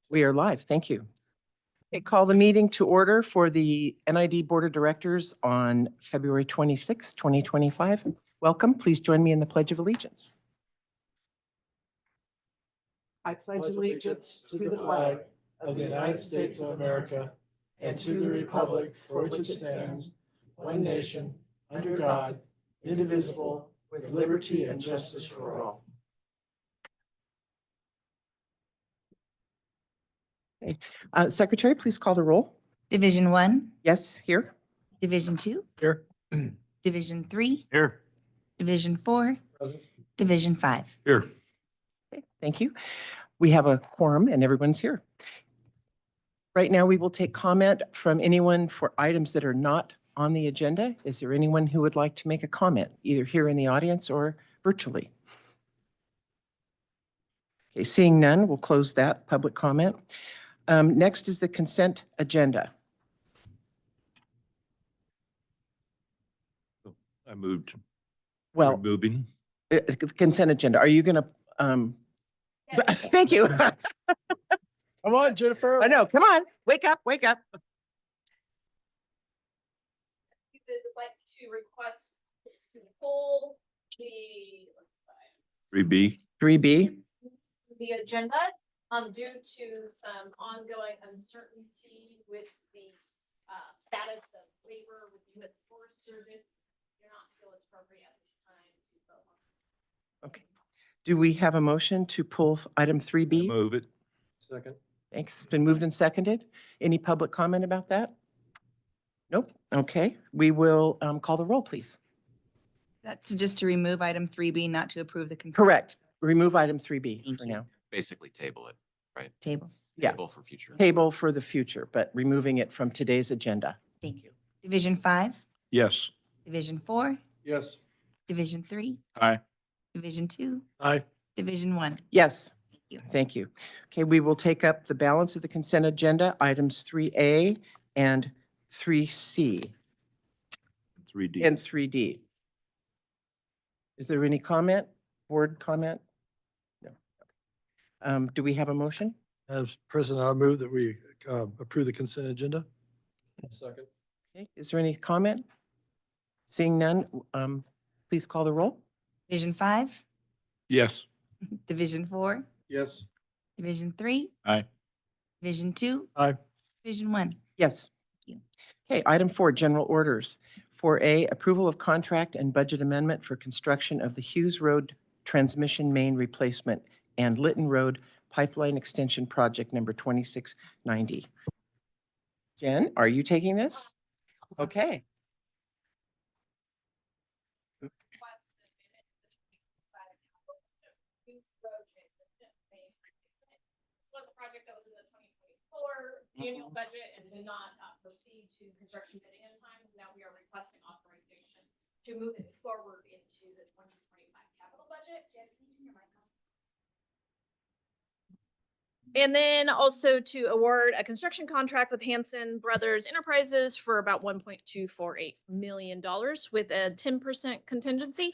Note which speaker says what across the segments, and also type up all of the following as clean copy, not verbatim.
Speaker 1: We are live. Thank you. Okay, call the meeting to order for the NID Board of Directors on February 26, 2025. Welcome. Please join me in the Pledge of Allegiance. I pledge allegiance to the flag
Speaker 2: of the United States of America and to the republic for which it stands, one nation, under God, indivisible, with liberty and justice for all.
Speaker 1: Secretary, please call the roll.
Speaker 3: Division 1,
Speaker 1: Yes, here.
Speaker 3: Division 2,
Speaker 2: Here.
Speaker 3: Division 3,
Speaker 2: Here.
Speaker 3: Division 4, Division 5.
Speaker 2: Here.
Speaker 1: Okay, thank you. We have a quorum and everyone's here. Right now, we will take comment from anyone for items that are not on the agenda. Is there anyone who would like to make a comment, either here in the audience or virtually? Okay, seeing none, we'll close that public comment. Next is the consent agenda.
Speaker 4: I moved.
Speaker 1: Well,
Speaker 4: Moving.
Speaker 1: consent agenda. Are you going to? Thank you.
Speaker 2: Come on, Jennifer.
Speaker 1: I know. Come on. Wake up. Wake up.
Speaker 5: We would like to request to pull the
Speaker 4: 3B.
Speaker 1: 3B.
Speaker 5: the agenda due to some ongoing uncertainty with the status of labor with the U.S. Forest Service. Do not feel it's appropriate at this time to vote on this.
Speaker 1: Okay. Do we have a motion to pull item 3B?
Speaker 4: Move it.
Speaker 2: Second.
Speaker 1: Thanks. It's been moved and seconded. Any public comment about that? Nope. Okay. We will call the roll, please.
Speaker 3: That's just to remove item 3B, not to approve the consent
Speaker 1: Correct. Remove item 3B
Speaker 3: Thank
Speaker 1: for
Speaker 3: you.
Speaker 1: now.
Speaker 6: Basically table it, right?
Speaker 3: table.
Speaker 1: Yeah.
Speaker 6: Table for future.
Speaker 1: Table for the future, but removing it from today's agenda.
Speaker 3: Thank you. Division 5,
Speaker 4: Yes.
Speaker 3: Division 4,
Speaker 2: Yes.
Speaker 3: Division 3,
Speaker 4: Aye.
Speaker 3: Division 2,
Speaker 2: Aye.
Speaker 3: Division 1.
Speaker 1: Yes.
Speaker 3: Thank you.
Speaker 1: Thank you. Okay, we will take up the balance of the consent agenda, items 3A and 3C
Speaker 4: 3D.
Speaker 1: and 3D. Is there any comment, board comment? No. Do we have a motion?
Speaker 2: As president, I'll move that we approve the consent agenda. Second.
Speaker 1: Okay, is there any comment? Seeing none, please call the roll.
Speaker 3: Division 5,
Speaker 4: Yes.
Speaker 3: Division 4,
Speaker 2: Yes.
Speaker 3: Division 3,
Speaker 4: Aye.
Speaker 3: Division 2,
Speaker 2: Aye.
Speaker 3: Division 1.
Speaker 1: Yes.
Speaker 3: Thank you.
Speaker 1: Okay, item 4, general orders. 4A, approval of contract and budget amendment for construction of the Hughes Road transmission main replacement and Litton Road pipeline extension project number 2690. Jen, are you taking this? Okay.
Speaker 5: Project that was in the 2024 annual budget and did not proceed to construction bidding in time. Now we are requesting authorization to move it forward into the 2025 capital budget. Jen, can you turn your mic on? And then also to award a construction contract with Hanson Brothers Enterprises for about $1.248 million with a 10% contingency.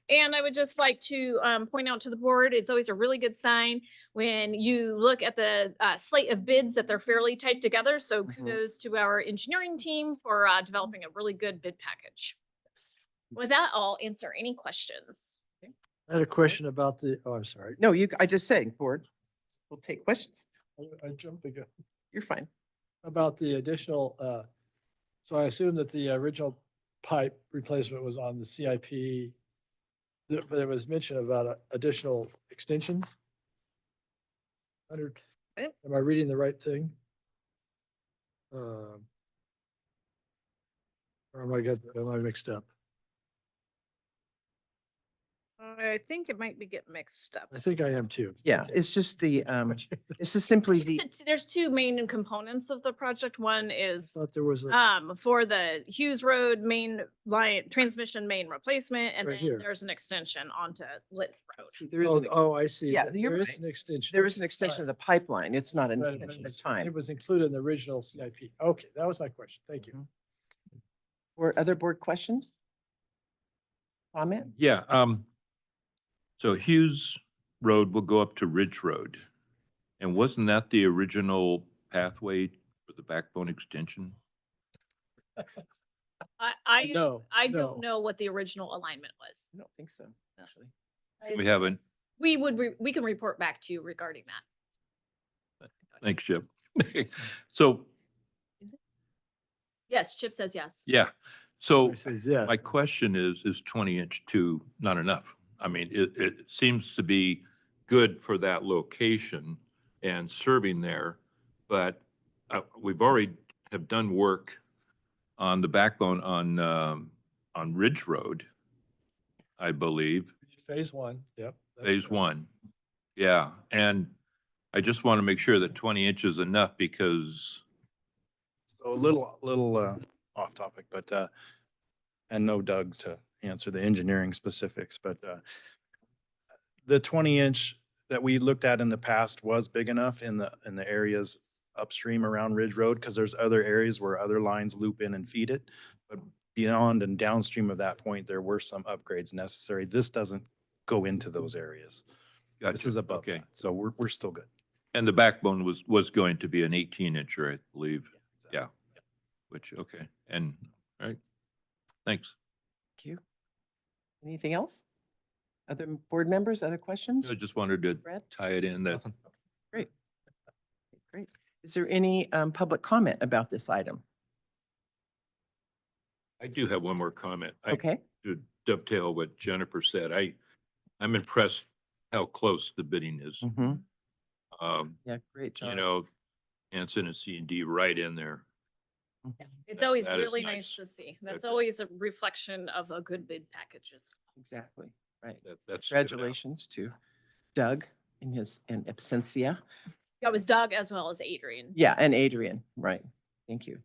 Speaker 5: And I would just like to point out to the board, it's always a really good sign when you look at the slate of bids that they're fairly tight together. So kudos to our engineering team for developing a really good bid package. With that, I'll answer any questions.
Speaker 2: I had a question about the, oh, I'm sorry.
Speaker 1: No, I just said, board, we'll take questions.
Speaker 2: I jumped the gun.
Speaker 1: You're fine.
Speaker 2: About the additional, so I assume that the original pipe replacement was on the CIP. But there was mention about an additional extension. Am I reading the right thing? Or am I mixed up?
Speaker 5: I think it might be getting mixed up.
Speaker 2: I think I am too.
Speaker 1: Yeah,
Speaker 2: Okay.
Speaker 1: it's just the, it's just simply the,
Speaker 5: There's two main components of the project. One is
Speaker 2: Thought there was a,
Speaker 5: for the Hughes Road main line, transmission main replacement, and
Speaker 2: Right
Speaker 5: then
Speaker 2: here.
Speaker 5: there's an extension onto Litton Road.
Speaker 1: there is an-
Speaker 2: I see.
Speaker 1: Yeah, you're
Speaker 2: There is
Speaker 1: right.
Speaker 2: an extension.
Speaker 1: there is an extension of the pipeline. It's not an
Speaker 2: Right,
Speaker 1: extension of
Speaker 2: It
Speaker 1: time.
Speaker 2: was included in the original CIP. Okay, that was my question. Thank you.
Speaker 1: Or other board questions? Comment?
Speaker 4: Yeah. So Hughes Road will go up to Ridge Road. And wasn't that the original pathway for the backbone extension?
Speaker 5: I
Speaker 2: No,
Speaker 5: I
Speaker 2: no.
Speaker 5: don't know what the original alignment was.
Speaker 1: I don't think so, actually.
Speaker 4: We haven't.
Speaker 5: We can report back to you regarding that.
Speaker 4: Thanks, Chip. So,
Speaker 5: Yes, Chip says yes.
Speaker 4: yeah. So
Speaker 2: He says yes.
Speaker 4: my question is 20-inch two not enough? I mean, it seems to be good for that location and serving there, but we've already have done work on the backbone on Ridge Road, I believe,
Speaker 2: Phase one, yep. that's
Speaker 4: phase
Speaker 2: correct.
Speaker 4: one. Yeah, and I just want to make sure that 20 inches is enough because,
Speaker 7: So a little off topic, but and no Doug to answer the engineering specifics, but the 20-inch that we looked at in the past was big enough in the areas upstream around Ridge Road, because there's other areas where other lines loop in and feed it. But beyond and downstream of that point, there were some upgrades necessary. This doesn't go into those areas. This
Speaker 4: gotcha,
Speaker 7: is above
Speaker 4: okay.
Speaker 7: that. So we're still good.
Speaker 4: And the backbone was going to be an 18-incher, I believe.
Speaker 7: Exactly.
Speaker 4: Yeah. Which, okay, and, all right, thanks.
Speaker 1: Thank you. Anything else? Other board members, other questions?
Speaker 4: I just wanted to
Speaker 1: Brad?
Speaker 4: tie it in that,
Speaker 1: Great. Great. Is there any public comment about this item?
Speaker 4: I do have one more comment.
Speaker 1: Okay,
Speaker 4: To dovetail what Jennifer said, I'm impressed how close the bidding is.
Speaker 1: mhm.
Speaker 4: Um,
Speaker 1: Yeah, great job.
Speaker 4: you know, Hanson and C&D right in there.
Speaker 5: It's
Speaker 4: That-
Speaker 5: always
Speaker 4: that is
Speaker 5: really
Speaker 4: nice.
Speaker 5: nice to see. That's
Speaker 4: That-
Speaker 5: always a reflection of a good bid packages.
Speaker 1: Exactly, right.
Speaker 4: That's stood out.
Speaker 1: Congratulations to Doug in his, in absentia.
Speaker 5: That was Doug as well as Adrian.
Speaker 1: Yeah, and Adrian, right. Thank you.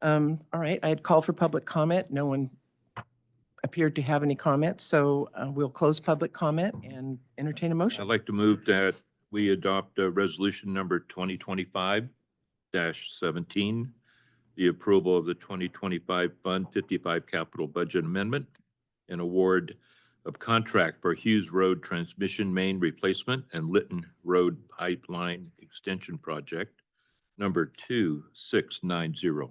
Speaker 1: All right, I'd call for public comment. No one appeared to have any comments, so we'll close public comment and entertain a
Speaker 4: I'd
Speaker 1: motion.
Speaker 4: like to move that we adopt resolution number 2025-17, the approval of the 2025 Fund 55 capital budget amendment and award of contract for Hughes Road Transmission Main Replacement and Litton Road Pipeline Extension Project, number 2690.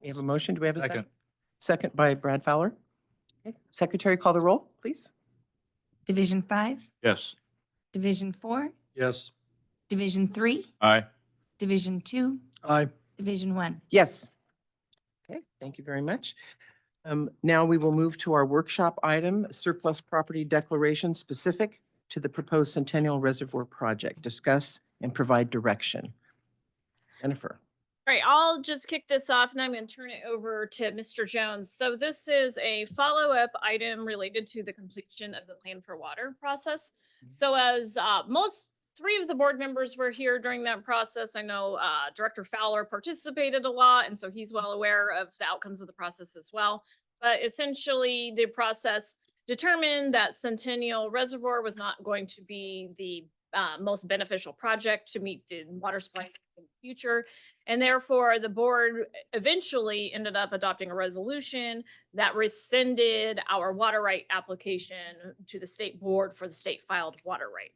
Speaker 1: We have a motion. Do we have a second?
Speaker 7: Second.
Speaker 1: Second by Brad Fowler. Okay. Secretary, call the roll, please.
Speaker 3: Division 5,
Speaker 4: Yes.
Speaker 3: Division 4,
Speaker 2: Yes.
Speaker 3: Division 3,
Speaker 4: Aye.
Speaker 3: Division 2,
Speaker 2: Aye.
Speaker 3: Division 1.
Speaker 1: Yes. Okay, thank you very much. Now we will move to our workshop item, surplus property declaration specific to the proposed Centennial Reservoir project. Discuss and provide direction. Jennifer.
Speaker 5: All right, I'll just kick this off and I'm going to turn it over to Mr. Jones. So this is a follow-up item related to the completion of the Plan for Water process. So as three of the board members were here during that process, I know Director Fowler participated a lot, and so he's well aware of the outcomes of the process as well. But essentially, the process determined that Centennial Reservoir was not going to be the most beneficial project to meet the water supply needs in the future. And therefore, the board eventually ended up adopting a resolution that rescinded our water right application to the state board for the state filed water right.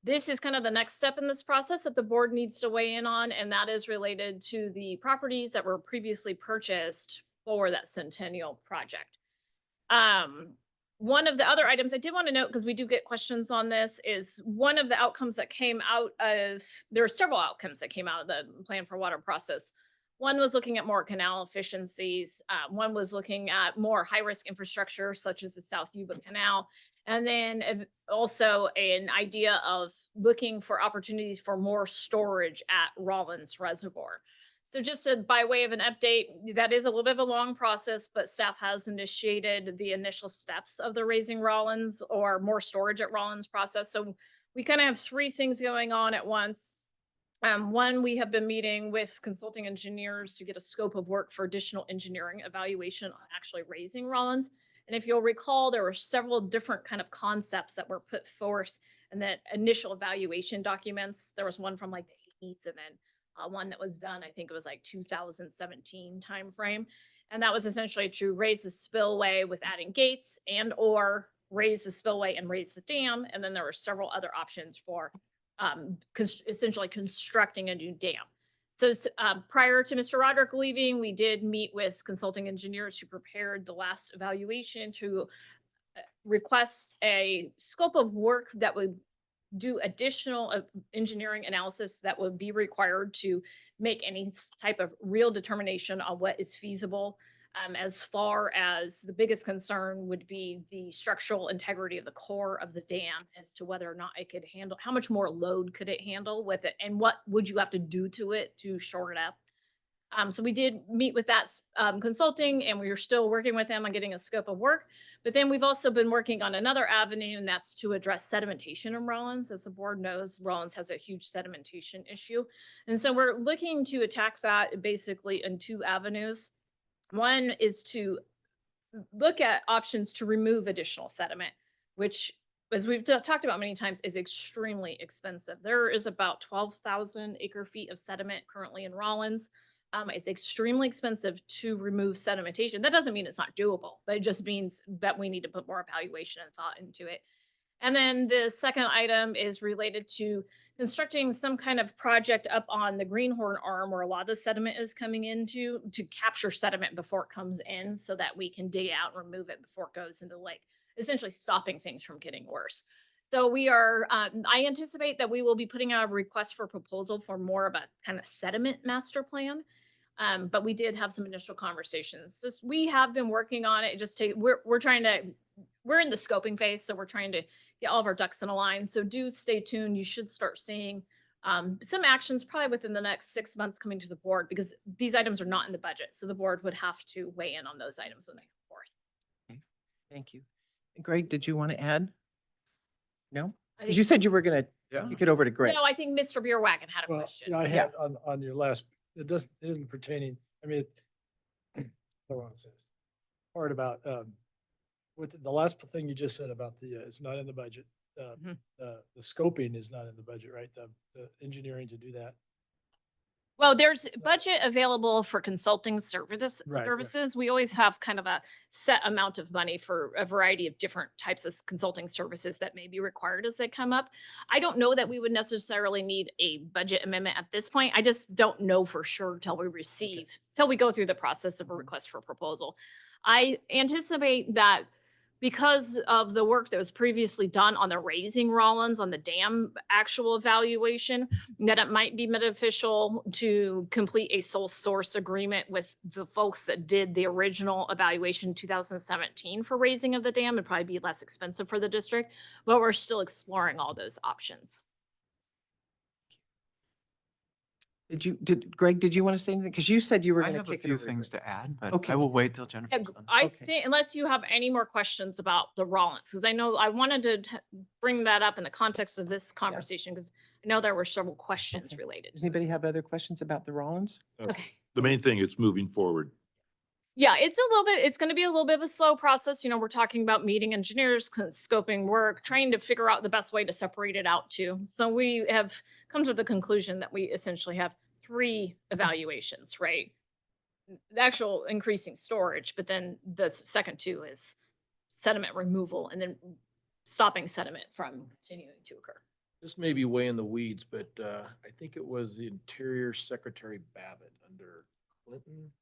Speaker 5: This is kind of the next step in this process that the board needs to weigh in on, and that is related to the properties that were previously purchased for that Centennial project. One of the other items I did want to note, because we do get questions on this, is one of the outcomes that came out of, there were several outcomes that came out of the Plan for Water process. One was looking at more canal efficiencies. One was looking at more high-risk infrastructure, such as the South Yuba Canal. And then also an idea of looking for opportunities for more storage at Rollins Reservoir. So just by way of an update, that is a little bit of a long process, but staff has initiated the initial steps of the Raising Rollins or more storage at Rollins process. So we kind of have three things going on at once. One, we have been meeting with consulting engineers to get a scope of work for additional engineering evaluation on actually raising Rollins. And if you'll recall, there were several different kind of concepts that were put forth in that initial evaluation documents. There was one from like the 80s and then one that was done, I think it was like 2017 timeframe. And that was essentially to raise the spillway with adding gates and or raise the spillway and raise the dam. And then there were several other options for essentially constructing a new dam. So prior to Mr. Roderick leaving, we did meet with consulting engineers who prepared the last evaluation to request a scope of work that would do additional engineering analysis that would be required to make any type of real determination on what is feasible. As far as the biggest concern would be the structural integrity of the core of the dam as to whether or not it could handle, how much more load could it handle with it, and what would you have to do to it to shore it up. So we did meet with that consulting, and we are still working with them on getting a scope of work. But then we've also been working on another avenue, and that's to address sedimentation in Rollins. As the board knows, Rollins has a huge sedimentation issue. And so we're looking to attack that basically in two avenues. One is to look at options to remove additional sediment, which, as we've talked about many times, is extremely expensive. There is about 12,000 acre feet of sediment currently in Rollins. It's extremely expensive to remove sedimentation. That doesn't mean it's not doable, but it just means that we need to put more evaluation and thought into it. And then the second item is related to constructing some kind of project up on the Greenhorn Arm where a lot of the sediment is coming into, to capture sediment before it comes in so that we can dig it out and remove it before it goes into the lake, essentially stopping things from getting worse. So we are, I anticipate that we will be putting out a request for proposal for more of a kind of sediment master plan. But we did have some initial conversations. So we have been working on it. We're in the scoping phase, so we're trying to get all of our ducks in a line. So do stay tuned. You should start seeing some actions probably within the next 6 months coming to the board, because these items are not in the budget. So the board would have to weigh in on those items when they come forth.
Speaker 1: Thank you. Greg, did you want to add? No?
Speaker 5: I
Speaker 1: Because
Speaker 5: think-
Speaker 1: you said you were going
Speaker 7: Yeah.
Speaker 1: to kick it over to Greg.
Speaker 5: No, I think Mr. Bierwagen had a
Speaker 2: Well,
Speaker 5: question.
Speaker 2: yeah, I had on your last, it isn't pertaining, I mean, I don't want to say this. Part about, with the last thing you just said about the, it's not in the budget.
Speaker 5: Mhm.
Speaker 2: The scoping is not in the budget, right? The engineering to do that.
Speaker 5: Well, there's budget available for consulting
Speaker 2: Right.
Speaker 5: services. We always have kind of a set amount of money for a variety of different types of consulting services that may be required as they come up. I don't know that we would necessarily need a budget amendment at this point. I just don't know for sure till we go through the process of a request for proposal. I anticipate that because of the work that was previously done on the raising Rollins on the dam actual evaluation, that it might be beneficial to complete a sole source agreement with the folks that did the original evaluation in 2017 for raising of the dam. It'd probably be less expensive for the district, but we're still exploring all those options.
Speaker 1: Greg, did you want to say anything? Because you said you were
Speaker 8: I
Speaker 1: going to
Speaker 8: have a
Speaker 1: kick it
Speaker 8: few
Speaker 1: over.
Speaker 8: things to add, but
Speaker 1: Okay.
Speaker 8: I will wait till
Speaker 5: Yeah,
Speaker 8: Jennifer's done.
Speaker 5: I
Speaker 1: Okay.
Speaker 5: think unless you have any more questions about the Rollins, because I know I wanted to bring that up in the context of this conversation, because I know there were several questions
Speaker 1: Okay.
Speaker 5: related.
Speaker 1: Does
Speaker 5: to it.
Speaker 1: anybody have other questions about the Rollins?
Speaker 5: Okay.
Speaker 4: The main thing is moving forward.
Speaker 5: Yeah, it's going to be a little bit of a slow process. You know, we're talking about meeting engineers, scoping work, trying to figure out the best way to separate it out too. So we have come to the conclusion that we essentially have 3 evaluations, right? The actual increasing storage, but then the second 2 is sediment removal and then stopping sediment from continuing to occur.
Speaker 9: This may be way in the weeds, but I think it was the Interior Secretary Babbitt under Clinton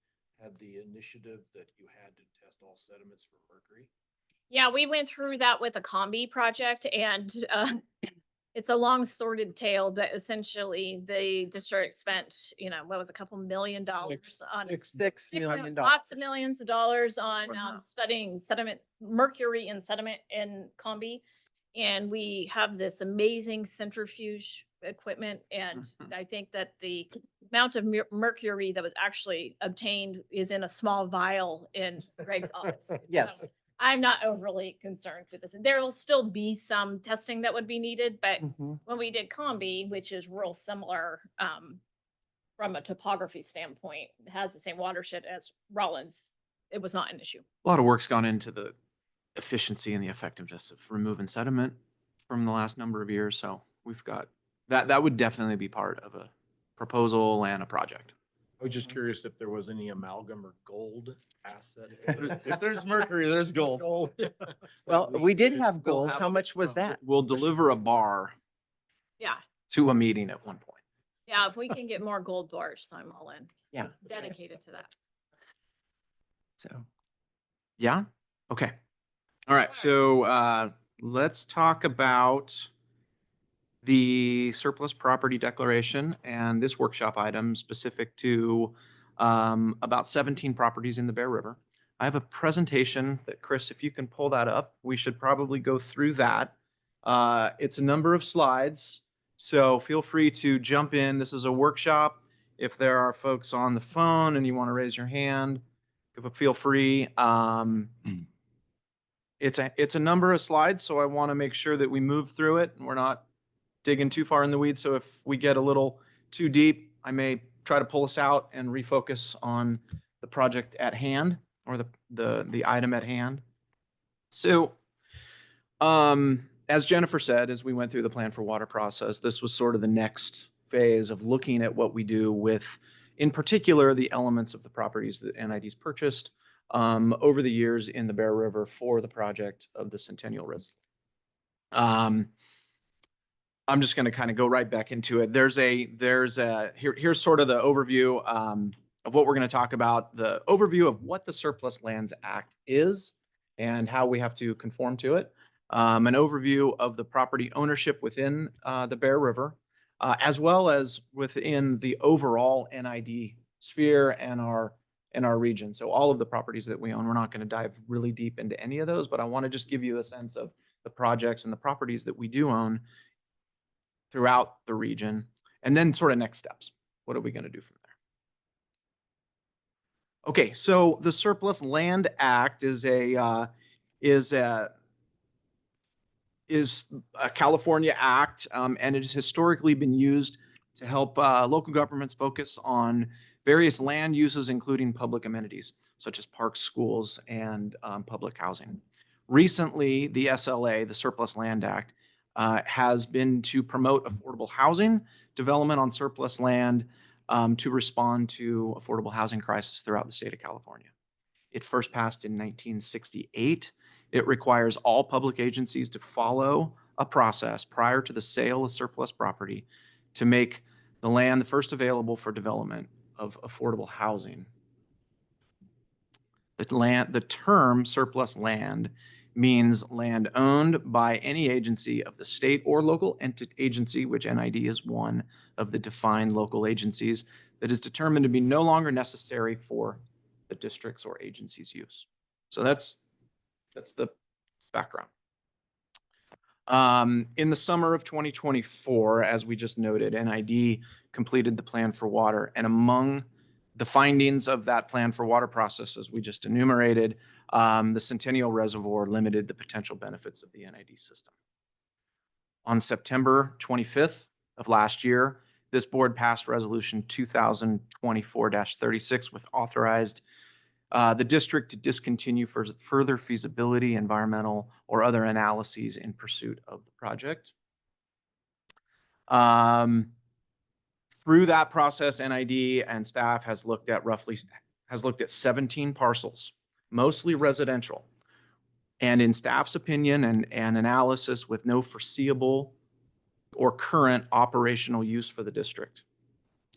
Speaker 9: had the initiative that you had to test all sediments for mercury.
Speaker 5: Yeah, we went through that with a combi project, and it's a long sordid tale, but essentially the district spent, what was a couple $1 million on
Speaker 1: $6 million.
Speaker 5: lots of millions of dollars on
Speaker 8: Wow.
Speaker 5: studying sediment, mercury and sediment in combi. And we have this amazing centrifuge equipment. And I think that the amount of mercury that was actually obtained is in a small vial in Greg's office.
Speaker 1: Yes.
Speaker 5: So I'm not overly concerned with this. There will still be some testing that would be needed, but
Speaker 1: Mhm.
Speaker 5: when we did combi, which is real similar from a topography standpoint, it has the same watershed as Rollins, it was not an issue.
Speaker 8: A lot of work's gone into the efficiency and the effectiveness of removing sediment from the last number of years. So we've got that would definitely be part of a proposal and a project.
Speaker 9: I was just curious if there was any amalgam or gold asset.
Speaker 7: If there's mercury, there's gold.
Speaker 1: Well, we did have
Speaker 8: We'll
Speaker 1: gold.
Speaker 8: have-
Speaker 1: How much was that?
Speaker 8: We'll deliver a bar.
Speaker 5: Yeah.
Speaker 8: to a meeting at one point.
Speaker 5: Yeah, if we can get more gold bars, I'm all in.
Speaker 1: Yeah.
Speaker 5: Dedicated to that.
Speaker 8: So, yeah, okay. All right, so let's talk about the surplus property declaration and this workshop item specific to about 17 properties in the Bear River. I have a presentation that, Chris, if you can pull that up, we should probably go through that. It's a number of slides, so feel free to jump in. This is a workshop. If there are folks on the phone and you want to raise your hand, feel free. It's a number of slides, so I want to make sure that we move through it and we're not digging too far in the weeds. So if we get a little too deep, I may try to pull us out and refocus on the project at hand or the item at hand. So, as Jennifer said, as we went through the plan for water process, this was sort of the next phase of looking at what we do with, in particular, the elements of the properties that NID's purchased over the years in the Bear River for the project of the Centennial Reservoir. I'm just going to kind of go right back into it. Here's sort of the overview of what we're going to talk about, the overview of what the Surplus Lands Act is and how we have to conform to it, an overview of the property ownership within the Bear River, as well as within the overall NID sphere and our region. So all of the properties that we own, we're not going to dive really deep into any of those, but I want to just give you a sense of the projects and the properties that we do own throughout the region, and then sort of next steps. What are we going to do from there? Okay, so the Surplus Land Act is a California act, and it has historically been used to help local governments focus on various land uses, including public amenities, such as parks, schools, and public housing. Recently, the SLA, the Surplus Land Act, has been to promote affordable housing development on surplus land to respond to affordable housing crisis throughout the state of California. It first passed in 1968. It requires all public agencies to follow a process prior to the sale of surplus property to make the land the first available for development of affordable housing. The term surplus land means land owned by any agency of the state or local agency, which NID is one of the defined local agencies, that is determined to be no longer necessary for the district's or agency's use. So that's the background. In the summer of 2024, as we just noted, NID completed the plan for water, and among the findings of that plan for water process, as we just enumerated, the Centennial Reservoir limited the potential benefits of the NID system. On September 25th of last year, this board passed resolution 2024-36, which authorized the district to discontinue for further feasibility, environmental, or other analyses in pursuit of the project. Through that process, NID and staff has looked at 17 parcels, mostly residential, and in staff's opinion and analysis, with no foreseeable or current operational use for the district.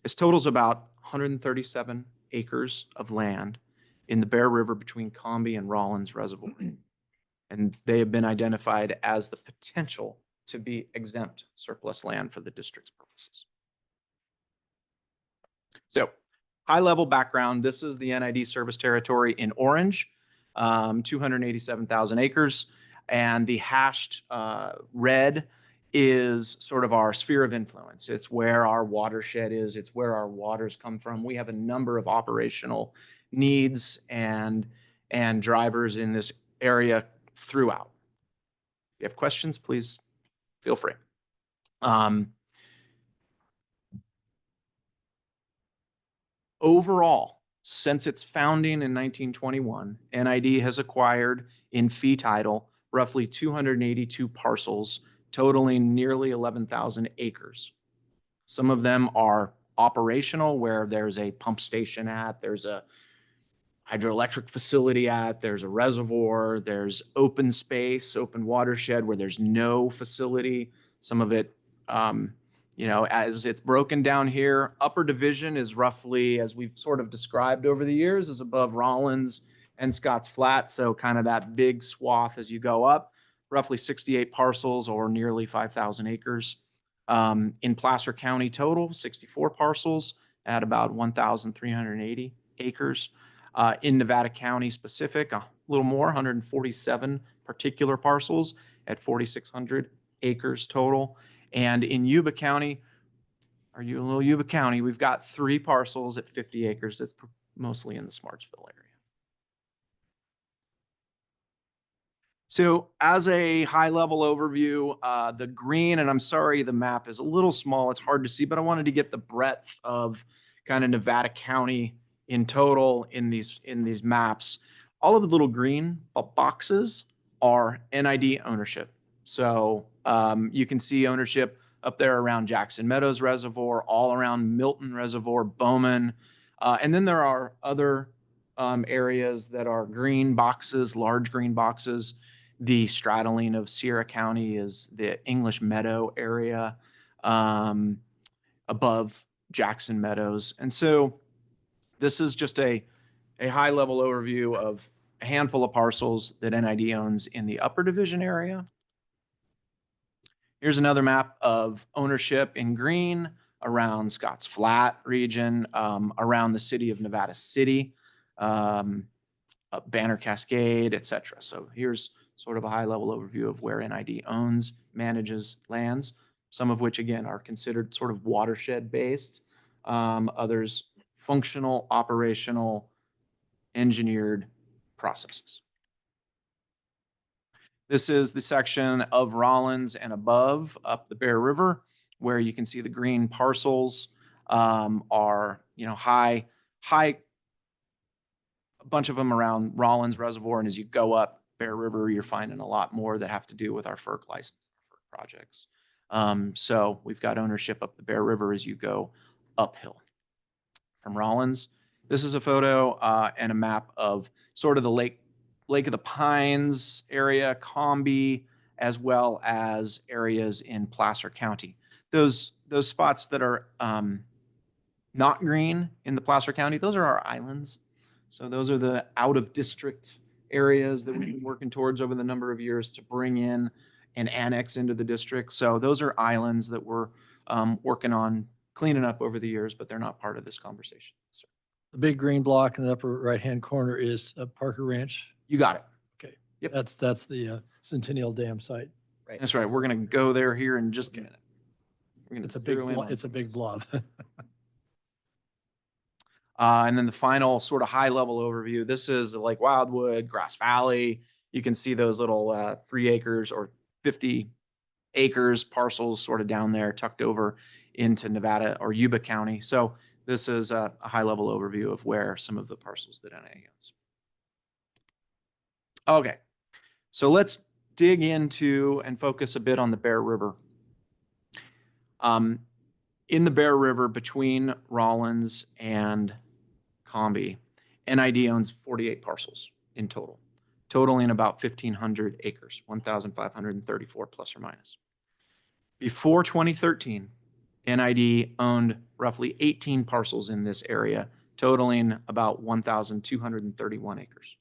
Speaker 8: This totals about 137 acres of land in the Bear River between Combi and Rollins Reservoir. And they have been identified as the potential to be exempt surplus land for the district's purposes. So, high-level background, this is the NID service territory in orange, 287,000 acres, and the hashed red is sort of our sphere of influence. It's where our watershed is. It's where our waters come from. We have a number of operational needs and drivers in this area throughout. If you have questions, please feel free. Overall, since its founding in 1921, NID has acquired in fee title roughly 282 parcels, totaling nearly 11,000 acres. Some of them are operational, where there's a pump station there's a hydroelectric facility there's a reservoir, there's open space, open watershed where there's no facility. Some of it, You know, as it's broken down here, upper division is roughly, as we've sort of described over the years, is above Rollins and Scotts Flat. So kind of that big swath as you go up, roughly 68 parcels or nearly 5,000 acres. In Placer County total, 64 parcels at about 1,380 acres. In Nevada County specific, a little more, 147 particular parcels at 4,600 acres total. And in Yuba County, little Yuba County, we've got 3 parcels at 50 acres. That's mostly in the Smartsville area. So as a high-level overview, the green, and I'm sorry the map is a little small, it's hard to see, but I wanted to get the breadth of kind of Nevada County in total in these maps. All of the little green boxes are NID ownership. So you can see ownership up there around Jackson Meadows Reservoir, all around Milton Reservoir, Bowman. And then there are other areas that are green boxes, large green boxes. The straddling of Sierra County is the English Meadow area above Jackson Meadows. And so this is just a high-level overview of a handful of parcels that NID owns in the upper division area. Here's another map of ownership in green around Scotts Flat region, around the city of Nevada City, Banner Cascade, etc. So here's sort of a high-level overview of where NID owns, manages lands, some of which, again, are considered sort of watershed-based, others functional, operational, engineered processes. This is the section of Rollins and above up the Bear River, where you can see the green parcels are, you know, high, a bunch of them around Rollins Reservoir. And as you go up Bear River, you're finding a lot more that have to do with our FERC license, FERC projects. So we've got ownership up the Bear River as you go uphill from Rollins. This is a photo and a map of sort of the Lake of the Pines area, Combi, as well as areas in Placer County. Those spots that are not green in the Placer County, those are our islands. So those are the out of district areas that we've been working towards over the number of years to bring in and annex into the district. So those are islands that we're working on cleaning up over the years, but they're not part of this conversation. So,
Speaker 2: The big green block in the upper right-hand corner is Parker Ranch.
Speaker 8: you got it.
Speaker 2: Okay.
Speaker 8: Yep.
Speaker 2: That's the Centennial Dam site.
Speaker 8: That's right. We're going to go there here in just a minute. We're gonna
Speaker 2: It's a
Speaker 8: zero in on
Speaker 2: it's a
Speaker 8: some of
Speaker 2: big
Speaker 8: this.
Speaker 2: blob.
Speaker 8: And then the final sort of high level overview. This is like Wildwood, Grass Valley. You can see those little 3 acres or 50 acres parcels sort of down there tucked over into Nevada or Yuba County. So this is a high level overview of where some of the parcels that NID owns. Okay, so let's dig into and focus a bit on the Bear River. In the Bear River between Rollins and Combi, NID owns 48 parcels in total, totaling about 1,500 acres, 1,534 plus or minus. Before 2013, NID owned roughly 18 parcels in this area, totaling about 1,231 acres.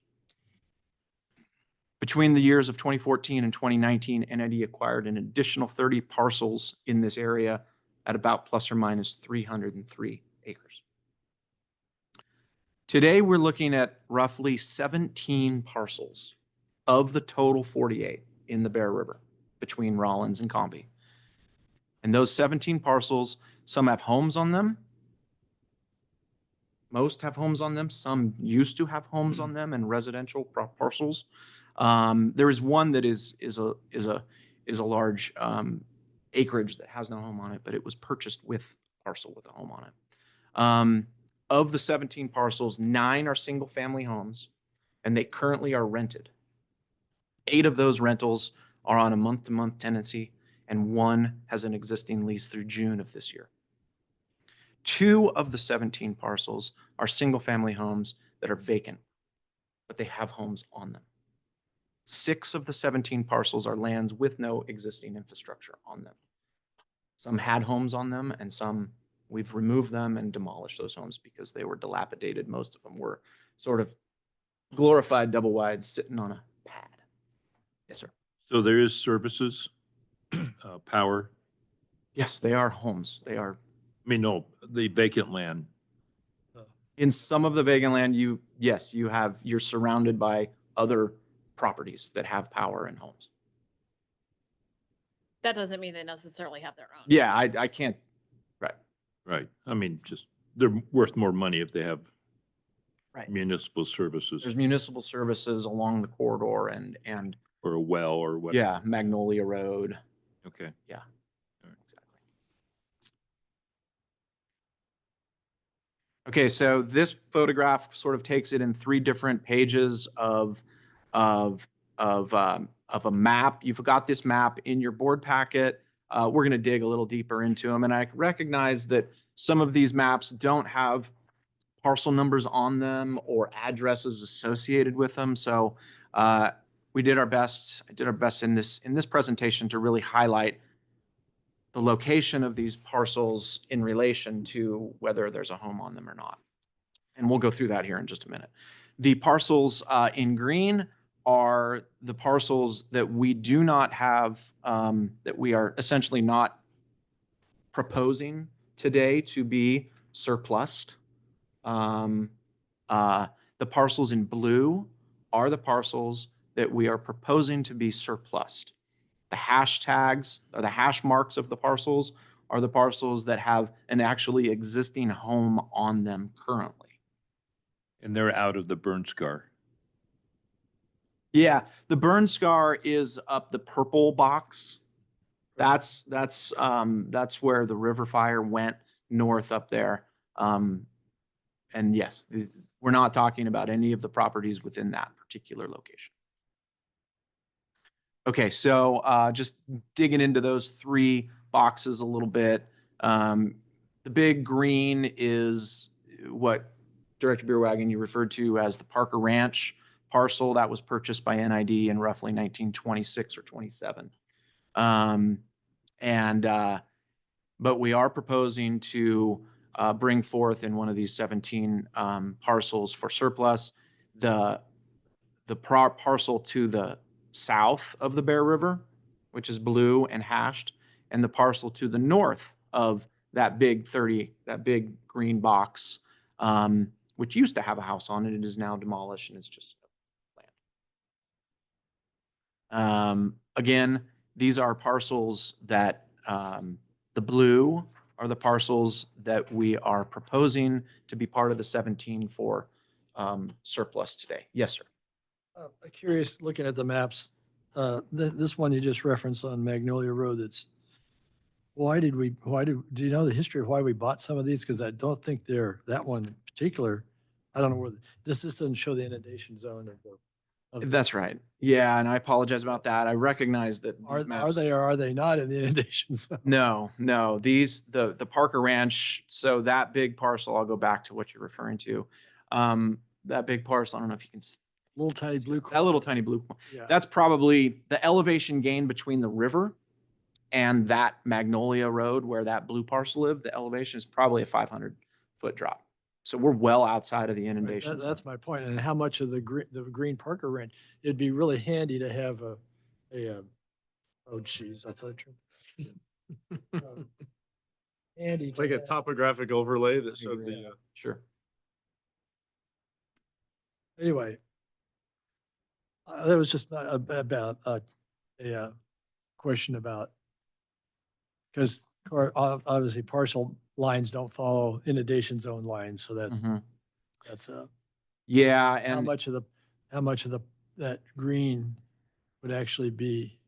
Speaker 8: Between the years of 2014 and 2019, NID acquired an additional 30 parcels in this area at about plus or minus 303 acres. Today, we're looking at roughly 17 parcels of the total 48 in the Bear River between Rollins and Combi. And those 17 parcels, some have homes on them. Most have homes on them. Some used to have homes on them and residential parcels. There is one that is a large acreage that has no home on it, but it was purchased with a parcel with a home on it. Of the 17 parcels, 9 are single-family homes, and they currently are rented. 8 of those rentals are on a month-to-month tenancy, and 1 has an existing lease through June of this year. 2 of the 17 parcels are single-family homes that are vacant, but they have homes on them. 6 of the 17 parcels are lands with no existing infrastructure on them. Some had homes on them and some we've removed them and demolished those homes because they were dilapidated. Most of them were sort of glorified double wides sitting on a pad. Yes, sir.
Speaker 4: So there is services, power.
Speaker 8: Yes, they are homes. They are.
Speaker 4: I mean, no, the vacant land.
Speaker 8: In some of the vacant land, you're surrounded by other properties that have power and homes.
Speaker 5: That doesn't mean they necessarily have their own.
Speaker 8: Yeah, I can't, right.
Speaker 4: Right. I mean, just they're worth more money if they have
Speaker 8: Right.
Speaker 4: municipal services
Speaker 8: There's municipal services along the corridor and
Speaker 4: or a well or what.
Speaker 8: yeah, Magnolia Road.
Speaker 4: Okay.
Speaker 8: Yeah. Exactly. Okay, so this photograph sort of takes it in 3 different pages of a map. You've got this map in your board packet. We're going to dig a little deeper into them, and I recognize that some of these maps don't have parcel numbers on them or addresses associated with them. So we did our best. I did our best in this presentation to really highlight the location of these parcels in relation to whether there's a home on them or not. And we'll go through that here in just a minute. The parcels in green are the parcels that we do not have, that we are essentially not proposing today to be surplused. The parcels in blue are the parcels that we are proposing to be surplused. The hashtags or the hash marks of the parcels are the parcels that have an actually existing home on them currently.
Speaker 4: And they're out of the burn scar.
Speaker 8: Yeah, the burn scar is up the purple box. That's where the river fire went north up there. And yes, we're not talking about any of the properties within that particular location. Okay, so just digging into those 3 boxes a little bit. The big green is what Director Beerwagen you referred to as the Parker Ranch parcel that was purchased by NID in roughly 1926 or 27. But we are proposing to bring forth in one of these 17 parcels for surplus the parcel to the south of the Bear River, which is blue and hashed, and the parcel to the north of that big green box, which used to have a house on it. It is now demolished and it's just land. Again, these are parcels that the blue are the parcels that we are proposing to be part of the 17 for surplus today. Yes, sir.
Speaker 2: I'm curious, looking at the maps, this one you just referenced on Magnolia Road, do you know the history of why we bought some of these? Because I don't think that one in particular, I don't know where, this just doesn't show the inundation zone of
Speaker 8: That's right. Yeah, and I apologize about that. I recognize that these
Speaker 2: are
Speaker 8: maps.
Speaker 2: they or are they not in the inundation zone?
Speaker 8: No. The Parker Ranch, so that big parcel, I'll go back to what you're referring to. That big parcel, I don't know if you can
Speaker 2: Little tiny blue.
Speaker 8: that little tiny blue.
Speaker 2: Yeah.
Speaker 8: That's probably the elevation gain between the river and that Magnolia Road where that blue parcel lived. The elevation is probably a 500-foot drop. So we're well outside of the
Speaker 2: Right,
Speaker 8: inundation zone.
Speaker 2: that's my point. And how much of the green Parker Ranch, it'd be really handy to have oh geez, I thought. Handy. to
Speaker 10: Like a
Speaker 2: have-
Speaker 10: topographic overlay that showed the,
Speaker 8: Sure.
Speaker 2: Anyway. That was just about a question about, because obviously parcel lines don't follow inundation zone lines, so that's
Speaker 8: Mhm. Yeah,
Speaker 2: how
Speaker 8: and
Speaker 2: much of that green would actually be,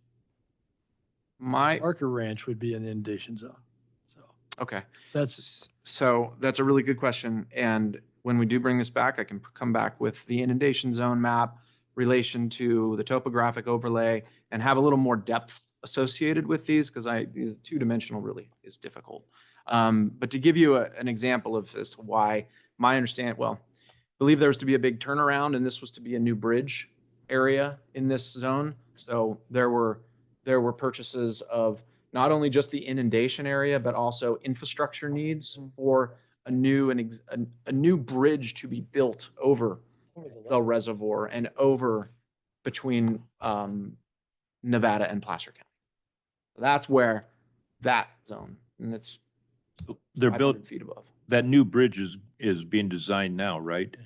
Speaker 8: my
Speaker 2: Parker Ranch would be in the inundation zone. So
Speaker 8: okay.
Speaker 2: that's,
Speaker 8: So that's a really good question. And when we do bring this back, I can come back with the inundation zone map relation to the topographic overlay and have a little more depth associated with these because these 2-dimensional really is difficult. But to give you an example of as to why my understanding, I believe there was to be a big turnaround and this was to be a new bridge area in this zone. So there were purchases of not only just the inundation area, but also infrastructure needs for a new bridge to be built over the reservoir and over between Nevada and Placer County. That's where that zone, and it's
Speaker 4: They're built,
Speaker 8: 500 feet above.
Speaker 4: that new bridge is being designed now, right?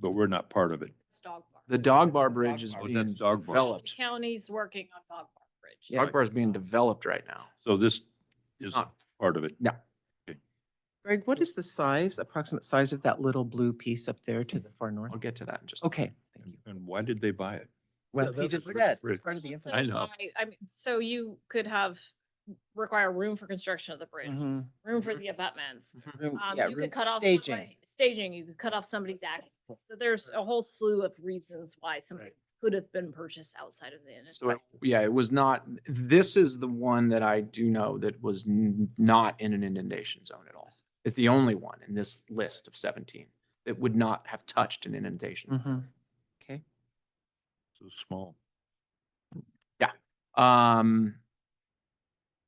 Speaker 4: But we're not part of it.
Speaker 5: It's Dog Bar.
Speaker 8: The Dog Bar Bridge is
Speaker 4: Oh,
Speaker 8: being
Speaker 4: that's Dog Bar.
Speaker 5: The
Speaker 8: developed.
Speaker 5: county's working on Dog Bar Bridge.
Speaker 8: Dog Bar is being developed right now.
Speaker 4: So this is
Speaker 8: Not-
Speaker 4: part of it.
Speaker 8: Yeah.
Speaker 1: Greg, what is the size, approximate size of that little blue piece up there to the far north?
Speaker 8: I'll get to that in just.
Speaker 1: Okay, thank you.
Speaker 4: And why did they buy it?
Speaker 1: Well,
Speaker 10: Yeah,
Speaker 1: he
Speaker 10: that's a
Speaker 1: just
Speaker 10: great
Speaker 1: said,
Speaker 4: bridge.
Speaker 1: part of the
Speaker 5: Also,
Speaker 4: I know.
Speaker 5: I mean, so you could require room for construction of the bridge,
Speaker 1: Mhm.
Speaker 5: room for the abutments.
Speaker 1: Room-
Speaker 5: You
Speaker 1: room
Speaker 5: could cut
Speaker 1: for
Speaker 5: off
Speaker 1: staging.
Speaker 5: staging, you could cut off somebody's access. So there's a whole slew of reasons why somebody could have been purchased outside of the inundation.
Speaker 8: So yeah, it was not, this is the one that I do know that was not in an inundation zone at all. It's the only one in this list of 17 that would not have touched an inundation.
Speaker 1: Mhm. Okay.
Speaker 4: So small.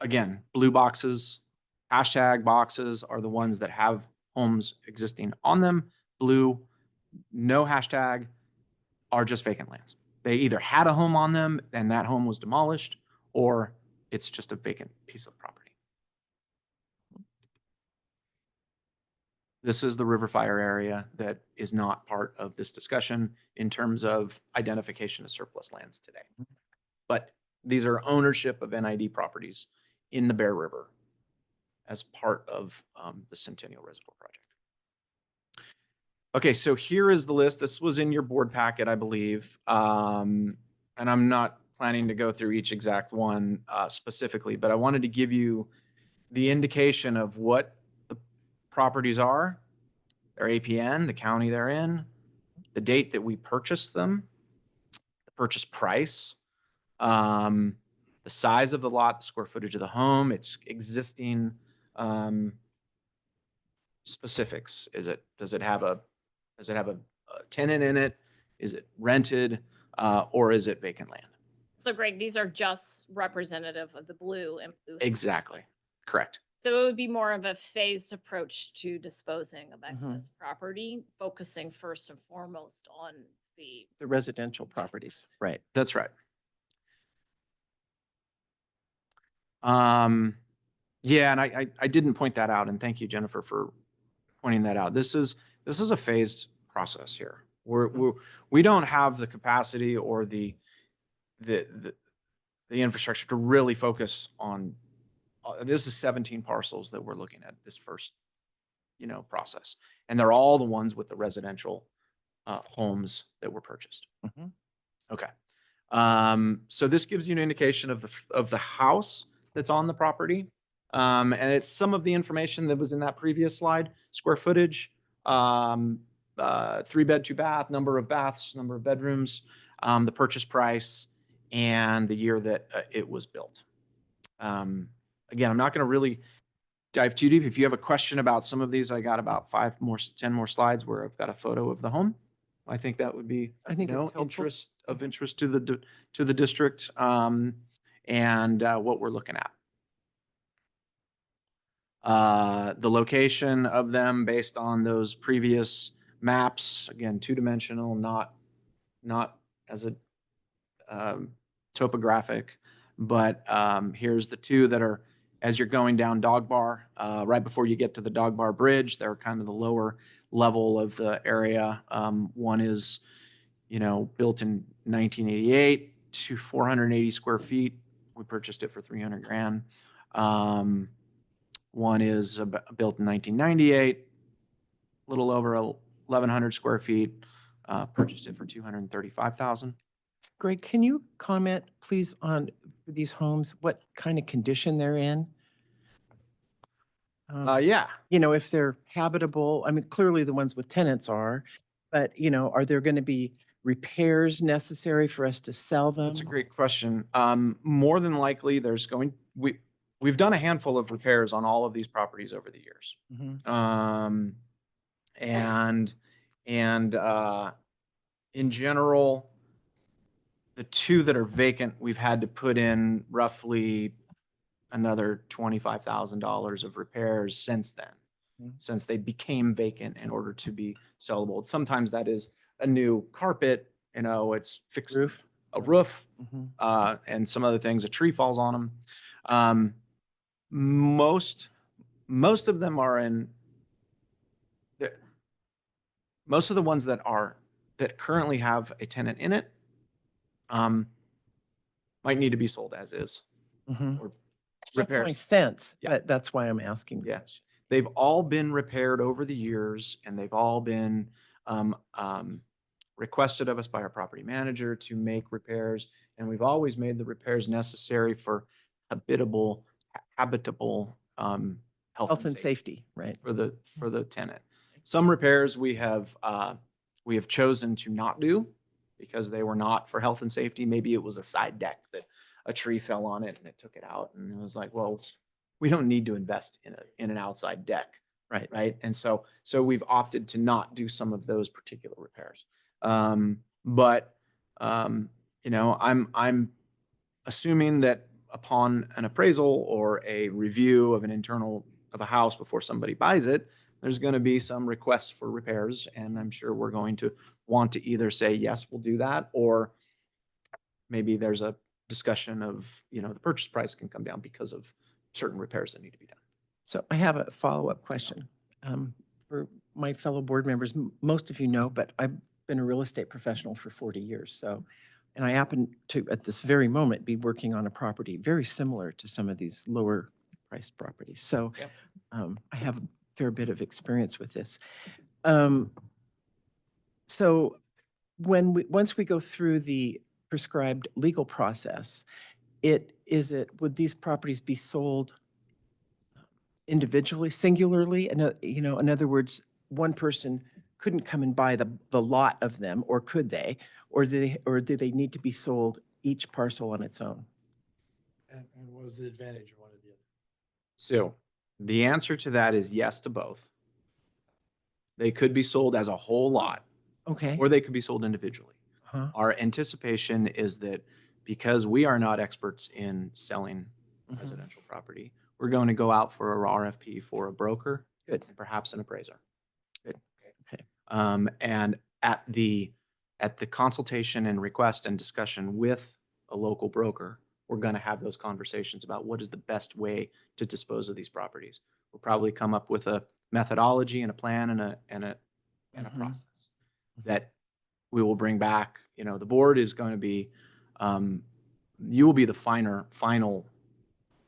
Speaker 8: Again, blue boxes, hashtag boxes are the ones that have homes existing on them. Blue, no hashtag, are just vacant lands. They either had a home on them and that home was demolished, or it's just a vacant piece of property. This is the river fire area that is not part of this discussion in terms of identification of surplus lands today. But these are ownership of NID properties in the Bear River as part of the Centennial Reservoir project. Okay, so here is the list. This was in your board packet, I believe. And I'm not planning to go through each exact one specifically, but I wanted to give you the indication of what the properties are, their APN, the county they're in, the date that we purchased them, the purchase price, the size of the lot, the square footage of the home, its existing specifics. Does it have a tenant in it? Is it rented? Or is it vacant land?
Speaker 5: So Greg, these are just representative of the blue and blue.
Speaker 8: Exactly. Correct.
Speaker 5: So it would be more of a phased approach to disposing of
Speaker 1: Mm-hmm.
Speaker 5: excess property, focusing first and foremost on the
Speaker 1: The residential properties, right.
Speaker 8: That's right. Yeah, and I didn't point that out, and thank you, Jennifer, for pointing that out. This is a phased process here. We don't have the capacity or the infrastructure to really focus on. This is 17 parcels that we're looking at this first, process, and they're all the ones with the residential homes that were purchased.
Speaker 1: Mhm.
Speaker 8: Okay. So this gives you an indication of the house that's on the property. And it's some of the information that was in that previous slide: square footage, 3-bed, 2-bath, number of baths, number of bedrooms, the purchase price, and the year that it was built. Again, I'm not going to really dive too deep. If you have a question about some of these, I got about 10 more slides where I've got a photo of the home. I think that would be,
Speaker 1: I think it's helpful.
Speaker 8: interest to the district, and what we're looking at. The location of them based on those previous maps, again, 2-dimensional, not as a topographic, but here's the two that are as you're going down Dog Bar, right before you get to the Dog Bar Bridge. They're kind of the lower level of the area. One is, built in 1988 to 480 square feet. We purchased it for $300,000. One is built in 1998, a little over 1,100 square feet. Purchased it for $235,000.
Speaker 1: Greg, can you comment, please, on these homes, what kind of condition they're in?
Speaker 8: Yeah.
Speaker 1: If they're habitable, I mean, clearly the ones with tenants are, but, are there going to be repairs necessary for us to sell them?
Speaker 8: That's a great question. More than likely, we've done a handful of repairs on all of these properties over the years.
Speaker 1: Mhm.
Speaker 8: And in general, the two that are vacant, we've had to put in roughly another $25,000 of repairs since then, since they became vacant in order to be sellable. Sometimes that is a new carpet, it's fixed
Speaker 1: Roof.
Speaker 8: a roof,
Speaker 1: Mhm.
Speaker 8: and some other things, a tree falls on them. Most of them are most of the ones that currently have a tenant in it, might need to be sold as is.
Speaker 1: Mhm.
Speaker 8: Or
Speaker 1: That
Speaker 8: repairs.
Speaker 1: makes sense,
Speaker 8: Yeah.
Speaker 1: but that's why I'm asking. the
Speaker 8: Yeah.
Speaker 1: question.
Speaker 8: They've all been repaired over the years, and they've all been requested of us by our property manager to make repairs. And we've always made the repairs necessary for habitable
Speaker 1: Health and safety, right?
Speaker 8: for the tenant. Some repairs we have chosen to not do because they were not for health and safety. Maybe it was a side deck that a tree fell on it and it took it out. And it was like, well, we don't need to invest in an outside deck.
Speaker 1: Right.
Speaker 8: Right. And so we've opted to not do some of those particular repairs. But I'm assuming that upon an appraisal or a review of of a house before somebody buys it, there's going to be some requests for repairs. And I'm sure we're going to want to either say, yes, we'll do that, or maybe there's a discussion of, the purchase price can come down because of certain repairs that need to be done.
Speaker 1: So I have a follow-up question. For my fellow board members, most of you know, but I've been a real estate professional for 40 years. So, and I happen to, at this very moment, be working on a property very similar to some of these lower priced properties. So
Speaker 8: Yep.
Speaker 1: I have a fair bit of experience with this. So once we go through the prescribed legal process, would these properties be sold individually, singularly? In other words, one person couldn't come and buy the lot of them, or could they? Or do they need to be sold each parcel on its own?
Speaker 2: And what was the advantage of one or the other?
Speaker 8: So the answer to that is yes to both. They could be sold as a whole lot,
Speaker 1: Okay.
Speaker 8: or they could be sold individually.
Speaker 1: Huh?
Speaker 8: Our anticipation is that because we are not experts in selling
Speaker 1: Mhm.
Speaker 8: residential property, we're going to go out for a RFP for a broker,
Speaker 1: Good.
Speaker 8: and perhaps an appraiser.
Speaker 1: Good. Okay.
Speaker 8: And at the consultation and request and discussion with a local broker, we're going to have those conversations about what is the best way to dispose of these properties. We'll probably come up with a methodology and a plan and a
Speaker 1: Mhm.
Speaker 8: process that we will bring back. The board is going to be, you will be the final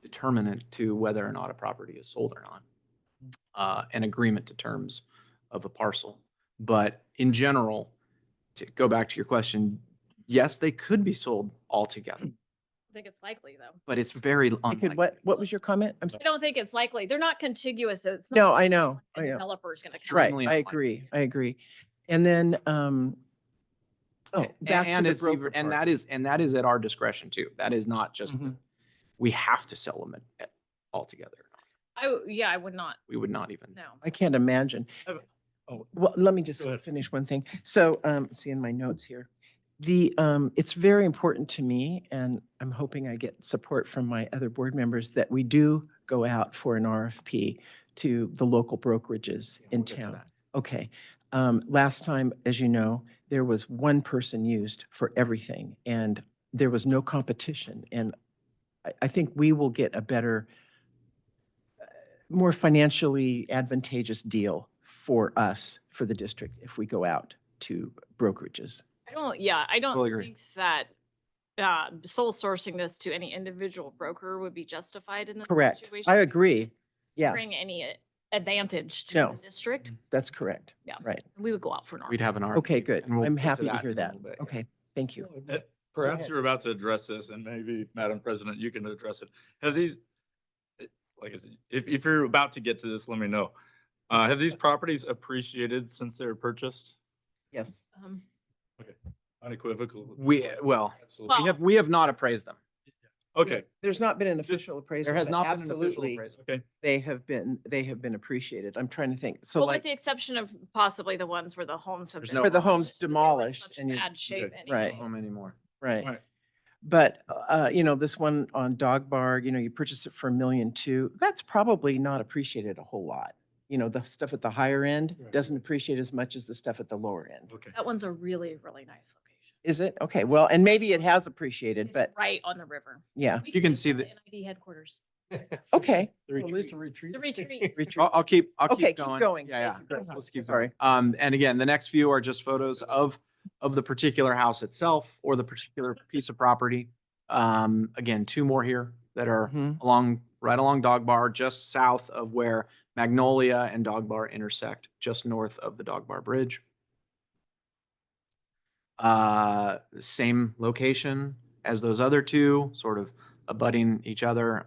Speaker 8: determinant to whether or not a property is sold or not, an agreement to terms of a parcel. But in general, to go back to your question, yes, they could be sold all together,
Speaker 5: I think it's likely, though.
Speaker 8: but it's very
Speaker 1: They
Speaker 8: unlikely.
Speaker 1: could, what was your comment?
Speaker 5: I don't think it's likely. They're not contiguous, so it's not.
Speaker 1: No,
Speaker 5: like
Speaker 1: I know.
Speaker 5: a developer's gonna come.
Speaker 1: Right,
Speaker 8: Extremely
Speaker 1: I
Speaker 8: unlikely.
Speaker 1: agree. And then, back to
Speaker 8: And
Speaker 1: the
Speaker 8: it's
Speaker 1: broker
Speaker 8: and
Speaker 1: part.
Speaker 8: that is at our discretion too. That is not just,
Speaker 1: Mhm.
Speaker 8: we have to sell them all together.
Speaker 5: I would not,
Speaker 8: We would not even.
Speaker 5: no.
Speaker 1: I can't imagine.
Speaker 10: Oh,
Speaker 1: Well, let me just
Speaker 10: Go ahead.
Speaker 1: finish one thing. So, see in my notes here, it's very important to me, and I'm hoping I get support from my other board members, that we do go out for an RFP to the local brokerages
Speaker 8: Yeah,
Speaker 1: in
Speaker 8: we'll get to
Speaker 1: town.
Speaker 8: that.
Speaker 1: Okay. Last time, as you know, there was one person used for everything, and there was no competition. And I think we will get a better, more financially advantageous deal for us, for the district, if we go out to brokerages.
Speaker 5: I don't
Speaker 8: Totally agree.
Speaker 5: think that sole sourcing this to any individual broker would be justified in this
Speaker 1: Correct.
Speaker 5: situation.
Speaker 1: I agree. Yeah,
Speaker 5: Bring any advantage to
Speaker 1: No.
Speaker 5: the district.
Speaker 1: that's correct.
Speaker 5: Yeah.
Speaker 1: Right.
Speaker 5: We would go out for an
Speaker 8: We'd
Speaker 5: RFP.
Speaker 8: have an RFP.
Speaker 1: Okay, good.
Speaker 8: and we'll
Speaker 1: I'm
Speaker 8: get to
Speaker 1: happy to
Speaker 8: that
Speaker 1: hear
Speaker 8: in a
Speaker 1: that.
Speaker 8: little bit.
Speaker 1: Okay, thank you.
Speaker 10: Perhaps
Speaker 1: ahead.
Speaker 10: you're about to address this, and maybe, Madam President, you can address it. Have these, like I said, if you're about to get to this, let me know. Have these properties appreciated since they were purchased?
Speaker 1: Yes.
Speaker 10: Unequivocal.
Speaker 8: We have not appraised them.
Speaker 10: Okay,
Speaker 1: There's not been an official appraisal.
Speaker 8: There has
Speaker 1: but
Speaker 8: not been an official
Speaker 1: absolutely,
Speaker 8: appraisal.
Speaker 10: okay.
Speaker 1: they have been appreciated. I'm trying to think. So
Speaker 5: Well, with
Speaker 1: like,
Speaker 5: the exception of possibly the ones where the homes have
Speaker 8: There's
Speaker 5: been.
Speaker 8: no
Speaker 1: where the home's
Speaker 5: demolished, they were in
Speaker 1: demolished
Speaker 5: such
Speaker 1: and you,
Speaker 5: bad shape
Speaker 10: Okay.
Speaker 1: Right.
Speaker 5: anyways.
Speaker 8: Home anymore.
Speaker 1: right.
Speaker 10: Right.
Speaker 1: But, this one on Dog Bar, you purchase it for $1.2 million. That's probably not appreciated a whole lot. The stuff at the higher end
Speaker 2: Right.
Speaker 1: doesn't appreciate as much as the stuff at the lower end.
Speaker 10: Okay.
Speaker 5: That one's a really, really nice location.
Speaker 1: Is it? Okay, well, and maybe it has appreciated,
Speaker 5: It's
Speaker 1: but
Speaker 5: right on the river.
Speaker 1: yeah,
Speaker 5: We
Speaker 8: You can
Speaker 5: make
Speaker 8: see
Speaker 5: that
Speaker 8: the-
Speaker 5: NID headquarters.
Speaker 1: okay.
Speaker 2: At least a retreat.
Speaker 5: The retreat.
Speaker 1: Retreat.
Speaker 8: I'll keep
Speaker 1: Okay, keep
Speaker 8: going.
Speaker 1: going.
Speaker 8: Yeah,
Speaker 1: Thank
Speaker 8: yeah.
Speaker 1: you, Chris.
Speaker 8: Let's keep
Speaker 1: Sorry.
Speaker 8: going. And again, the next few are just photos of the particular house itself or the particular piece of property. Again, 2 more here that are
Speaker 1: Mhm.
Speaker 8: right along Dog Bar, just south of where Magnolia and Dog Bar intersect, just north of the Dog Bar Bridge. Same location as those other 2, sort of abutting each other.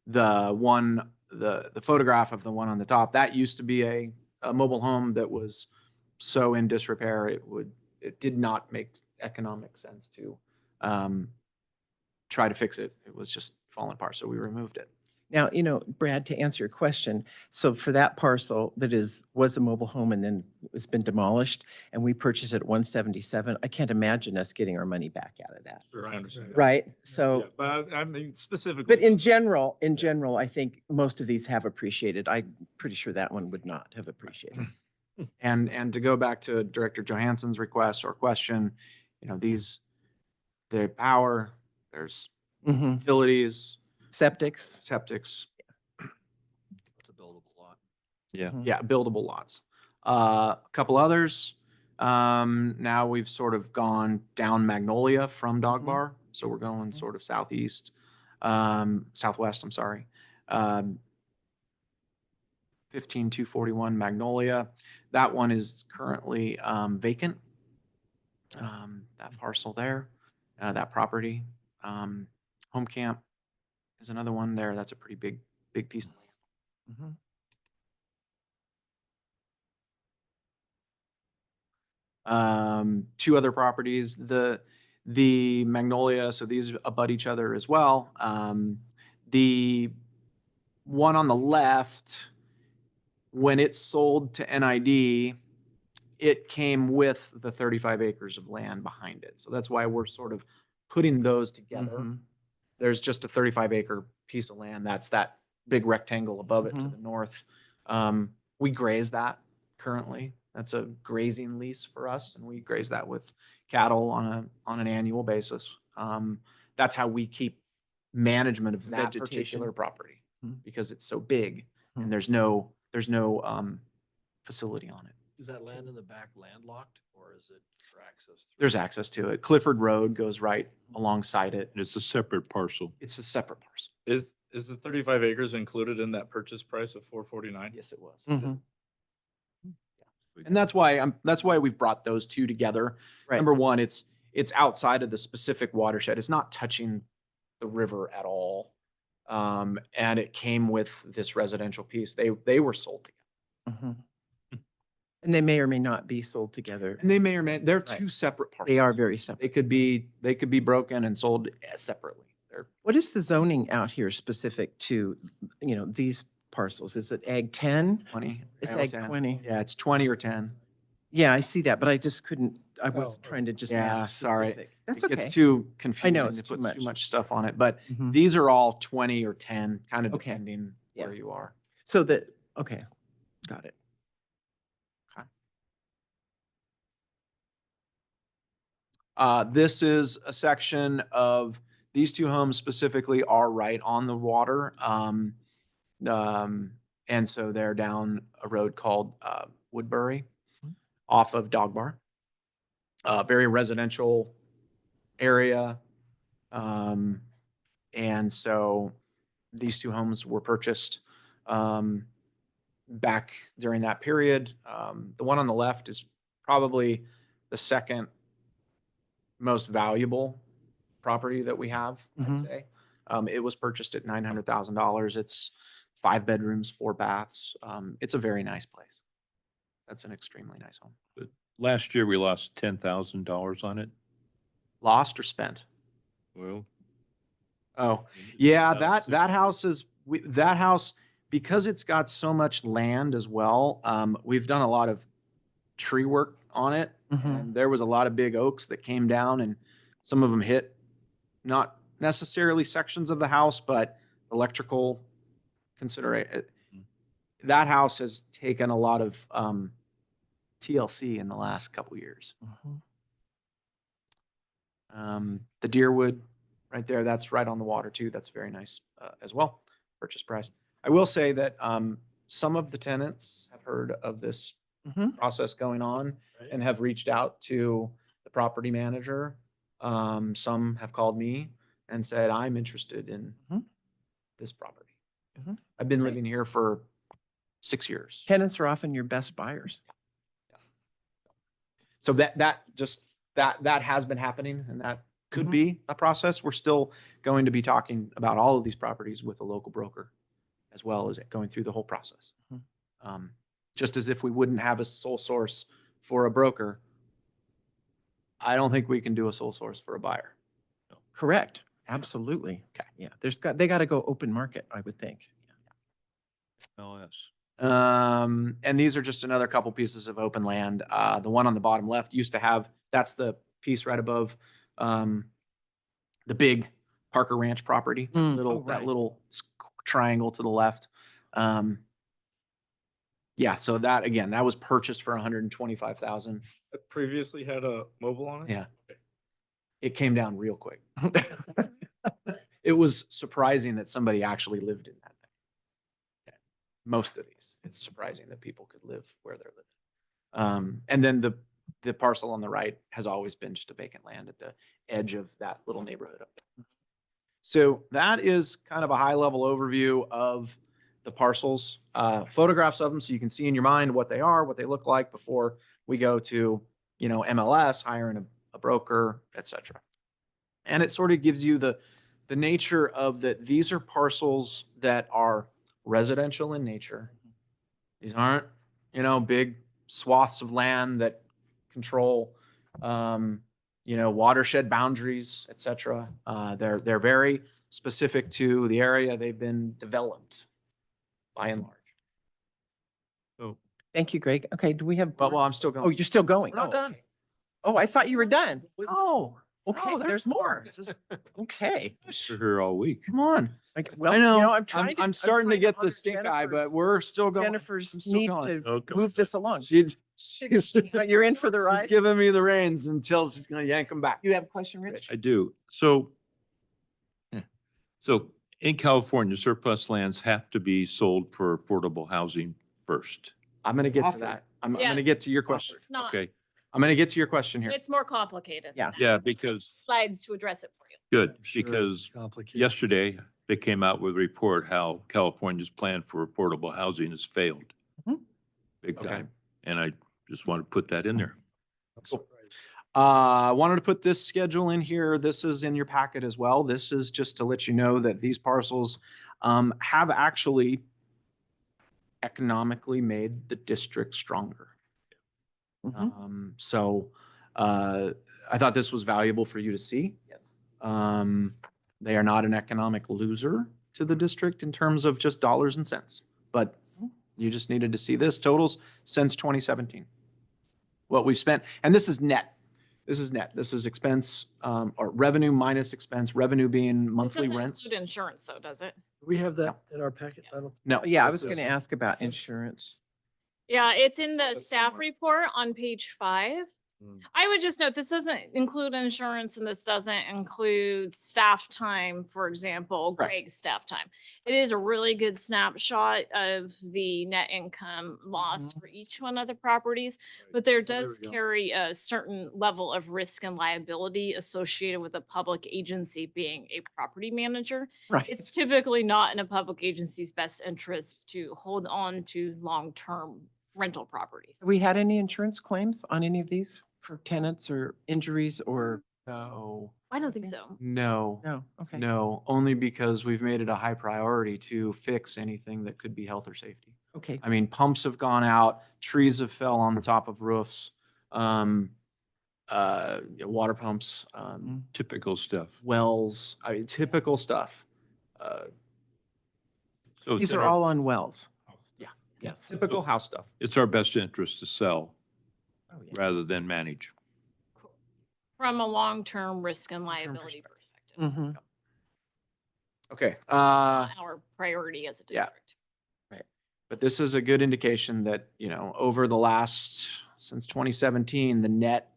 Speaker 8: The photograph of the one on the top, that used to be a mobile home that was so in disrepair, it did not make economic sense to try to fix it. It was just falling apart, so we removed it.
Speaker 1: Now, Brad, to answer your question, so for that parcel that was a mobile home and then it's been demolished and we purchased it at 177, I can't imagine us getting our money back out of that.
Speaker 10: Sure, I understand. that.
Speaker 1: Right?
Speaker 10: Yeah,
Speaker 1: So,
Speaker 10: but I mean specifically.
Speaker 1: but in general, I think most of these have appreciated. I'm pretty sure that one would not have appreciated.
Speaker 8: And to go back to Director Johansson's request or question, the power, there's
Speaker 1: Mhm.
Speaker 8: utilities,
Speaker 1: Septics.
Speaker 8: septics,
Speaker 6: It's a buildable lot.
Speaker 4: Yeah.
Speaker 8: yeah, buildable lots. A couple others. Now we've sort of gone down Magnolia from Dog
Speaker 1: Mhm.
Speaker 8: Bar, so we're going sort of southwest, I'm sorry. 15241 Magnolia. That one is currently vacant. That parcel there, that property. Home Camp is another one there. That's a pretty big piece of land.
Speaker 1: Mhm.
Speaker 8: 2 other properties, the Magnolia, so these abut each other as well. The one on the left, when it sold to NID, it came with the 35 acres of land behind it. So that's why we're sort of putting those together.
Speaker 1: Mhm.
Speaker 8: There's just a 35-acre piece of land. That's that big rectangle above it to
Speaker 1: Mhm.
Speaker 8: the north. We graze that currently. That's a grazing lease for us, and we graze that with cattle on an annual basis. That's how we keep management of that
Speaker 1: Vegetation.
Speaker 8: particular property
Speaker 1: Mhm.
Speaker 8: because it's so big
Speaker 1: Mhm.
Speaker 8: and there's no facility on it.
Speaker 9: Is that land in the back landlocked or is it for access? through-
Speaker 8: There's access to it. Clifford Road goes right alongside it.
Speaker 4: It's a separate parcel.
Speaker 8: It's a separate parcel.
Speaker 10: Is the 35 acres included in that purchase price of 449?
Speaker 8: Yes, it was.
Speaker 1: Mhm.
Speaker 8: And that's why we've brought those 2 together.
Speaker 1: Right.
Speaker 8: Number one, it's outside of the specific watershed. It's not touching the river at all. And it came with this residential piece. They were sold together.
Speaker 1: Mhm. And they may or may not be sold together.
Speaker 8: And they may or may, they're
Speaker 1: Right.
Speaker 8: 2 separate parcels.
Speaker 1: They are very separate.
Speaker 8: They could be broken and sold separately. They're
Speaker 1: What is the zoning out here specific to, these parcels? Is it Ag 10?
Speaker 8: 20.
Speaker 1: It's
Speaker 8: or
Speaker 1: Ag
Speaker 8: 10.
Speaker 1: 20.
Speaker 8: Yeah, it's 20 or 10.
Speaker 1: Yeah, I see that, but I just couldn't, I was
Speaker 2: Oh,
Speaker 1: trying to just.
Speaker 8: Yeah,
Speaker 1: match
Speaker 8: sorry.
Speaker 1: specific. That's
Speaker 8: It
Speaker 1: okay.
Speaker 8: gets too confusing.
Speaker 1: it's
Speaker 8: It
Speaker 1: too
Speaker 8: puts
Speaker 1: much.
Speaker 8: too much stuff on it, but
Speaker 1: Mhm.
Speaker 8: these are all 20 or 10, kind of
Speaker 1: Okay.
Speaker 8: depending
Speaker 1: Yeah.
Speaker 8: where you are.
Speaker 1: So that, okay, got it.
Speaker 8: This is a section of, these 2 homes specifically are right on the water. And so they're down a road called Woodbury off of Dog Bar. Very residential area. And so these 2 homes were purchased back during that period. The one on the left is probably the second most valuable property that we have, I'd
Speaker 1: Mhm.
Speaker 8: say. It was purchased at $900,000. It's 5 bedrooms, 4 baths. It's a very nice place. That's an extremely nice home.
Speaker 4: Last year, we lost $10,000 on it.
Speaker 8: Lost or spent?
Speaker 4: Well.
Speaker 8: Oh, yeah, that
Speaker 4: 2006.
Speaker 8: house is, because it's got so much land as well, we've done a lot of tree work on it.
Speaker 1: Mhm.
Speaker 8: And there was a lot of big oaks that came down and Some of them hit not necessarily sections of the house, but electrical consideration. That house has taken a lot of TLC in the last couple years. The Deerwood right there, that's right on the water too. That's very nice as well. Purchase price. I will say that some of the tenants have heard of this process going on
Speaker 2: Right.
Speaker 8: and have reached out to the property manager. Some have called me and said, I'm interested in this property. I've been
Speaker 1: Great.
Speaker 8: living here for 6 years.
Speaker 1: Tenants are often your best buyers.
Speaker 8: So that has been happening, and that could be a process. We're still going to be talking about all of these properties with a local broker, as well as going through the whole process. Just as if we wouldn't have a sole source for a broker, I don't think we can do a sole source for a buyer.
Speaker 1: Correct. Absolutely.
Speaker 8: Okay.
Speaker 1: Yeah, they got to go open market, I would think.
Speaker 4: LS.
Speaker 8: And these are just another couple pieces of open land. The one on the bottom left used to have, that's the piece right above the big Parker Ranch property,
Speaker 1: Oh,
Speaker 8: that
Speaker 1: right.
Speaker 8: little triangle to the left. Yeah, so that, again, that was purchased for 125,000.
Speaker 10: It previously had a mobile on it?
Speaker 8: Yeah. It came down real quick. It was surprising that somebody actually lived in that thing. Yeah. Most of these, it's surprising that people could live where they're living. And then the parcel on the right has always been just a vacant land at the edge of that little neighborhood up there. So that is kind of a high level overview of the parcels, photographs of them, so you can see in your mind what they are, what they look like before we go to, MLS, hiring a broker, etc. And it sort of gives you the nature of that. These are parcels that are residential in nature. These aren't, big swaths of land that control, watershed boundaries, etc. They're very specific to the area they've been developed by and large.
Speaker 1: Thank you, Greg. Okay, do we have?
Speaker 8: But well, I'm still going.
Speaker 1: Oh, you're still going?
Speaker 8: We're not
Speaker 1: Oh,
Speaker 8: done.
Speaker 1: okay. Oh, I thought you were done.
Speaker 8: Oh,
Speaker 1: Okay, there's more. Okay.
Speaker 4: We're here all week.
Speaker 8: Come on.
Speaker 1: Well,
Speaker 8: I know.
Speaker 1: I'm trying to.
Speaker 8: I'm starting to
Speaker 1: trying
Speaker 8: get the
Speaker 1: honor
Speaker 8: stink eye, but
Speaker 1: Jennifer's-
Speaker 8: we're still going. I'm
Speaker 1: Jennifer's
Speaker 8: still
Speaker 1: need
Speaker 8: going.
Speaker 1: to move this along.
Speaker 8: She's
Speaker 1: You're in for the
Speaker 8: she's
Speaker 1: ride?
Speaker 8: giving me the reins until she's going to yank them back.
Speaker 1: You have a question, Rich?
Speaker 4: I do. So in California, surplus lands have to be sold for affordable housing first.
Speaker 8: I'm going to get to
Speaker 1: Offer.
Speaker 8: that. I'm
Speaker 5: Yeah.
Speaker 8: going to get to your question.
Speaker 5: It's not,
Speaker 4: Okay.
Speaker 8: I'm going to get to your question here.
Speaker 5: it's more complicated.
Speaker 1: Yeah.
Speaker 5: than
Speaker 4: Yeah,
Speaker 5: that.
Speaker 4: because
Speaker 5: Slides to address it for you.
Speaker 4: good,
Speaker 2: Sure, it's
Speaker 4: because
Speaker 2: complicated.
Speaker 4: yesterday they came out with a report how California's plan for affordable housing has failed. Big
Speaker 8: Okay.
Speaker 4: time. And I just want to put that in there.
Speaker 8: I wanted to put this schedule in here. This is in your packet as well. This is just to let you know that these parcels have actually economically made the district stronger. So I thought this was valuable for you to see.
Speaker 1: Yes.
Speaker 8: They are not an economic loser to the district in terms of just dollars and cents, but you just needed to see this totals since 2017. What we've spent, and this is net. This is net. This is expense or revenue minus expense, revenue being
Speaker 5: This
Speaker 8: monthly
Speaker 5: doesn't
Speaker 8: rents.
Speaker 5: include insurance though, does it?
Speaker 2: Do we have that in our packet? I don't.
Speaker 8: No.
Speaker 1: Yeah, I
Speaker 8: this
Speaker 1: was
Speaker 8: is-
Speaker 1: going to ask about insurance.
Speaker 5: Yeah, it's in the
Speaker 10: That's
Speaker 5: staff
Speaker 10: somewhere.
Speaker 5: report on page 5.
Speaker 10: Mm.
Speaker 5: I would just note, this doesn't include insurance and this doesn't include staff time, for example,
Speaker 8: Right.
Speaker 5: Greg's staff time. It is a really good snapshot of the net income loss for each one of the properties, but there
Speaker 2: there
Speaker 5: does
Speaker 2: we go.
Speaker 5: carry a certain level of risk and liability associated with a public agency being a property manager.
Speaker 1: Right.
Speaker 5: It's typically not in a public agency's best interest to hold on to long-term rental properties.
Speaker 1: Have we had any insurance claims on any of these for tenants or injuries or?
Speaker 8: No,
Speaker 5: I don't think so.
Speaker 8: no,
Speaker 1: No, okay.
Speaker 8: no, only because we've made it a high priority to fix anything that could be health or safety.
Speaker 1: Okay.
Speaker 8: I mean, pumps have gone out, trees have fell on the top of roofs, water pumps,
Speaker 4: Typical stuff.
Speaker 8: wells, I mean, typical stuff.
Speaker 4: So
Speaker 1: These are all on wells.
Speaker 8: Yeah.
Speaker 1: Yes.
Speaker 8: Typical house stuff.
Speaker 4: it's our best interest to sell
Speaker 1: Oh, yeah.
Speaker 4: rather than manage.
Speaker 5: from a long-term risk and
Speaker 8: Long-term
Speaker 5: liability
Speaker 8: perspective.
Speaker 5: perspective.
Speaker 1: Mhm.
Speaker 8: Okay.
Speaker 5: It's not our priority as a
Speaker 8: yeah.
Speaker 5: district.
Speaker 8: But this is a good indication that, over the since 2017, the net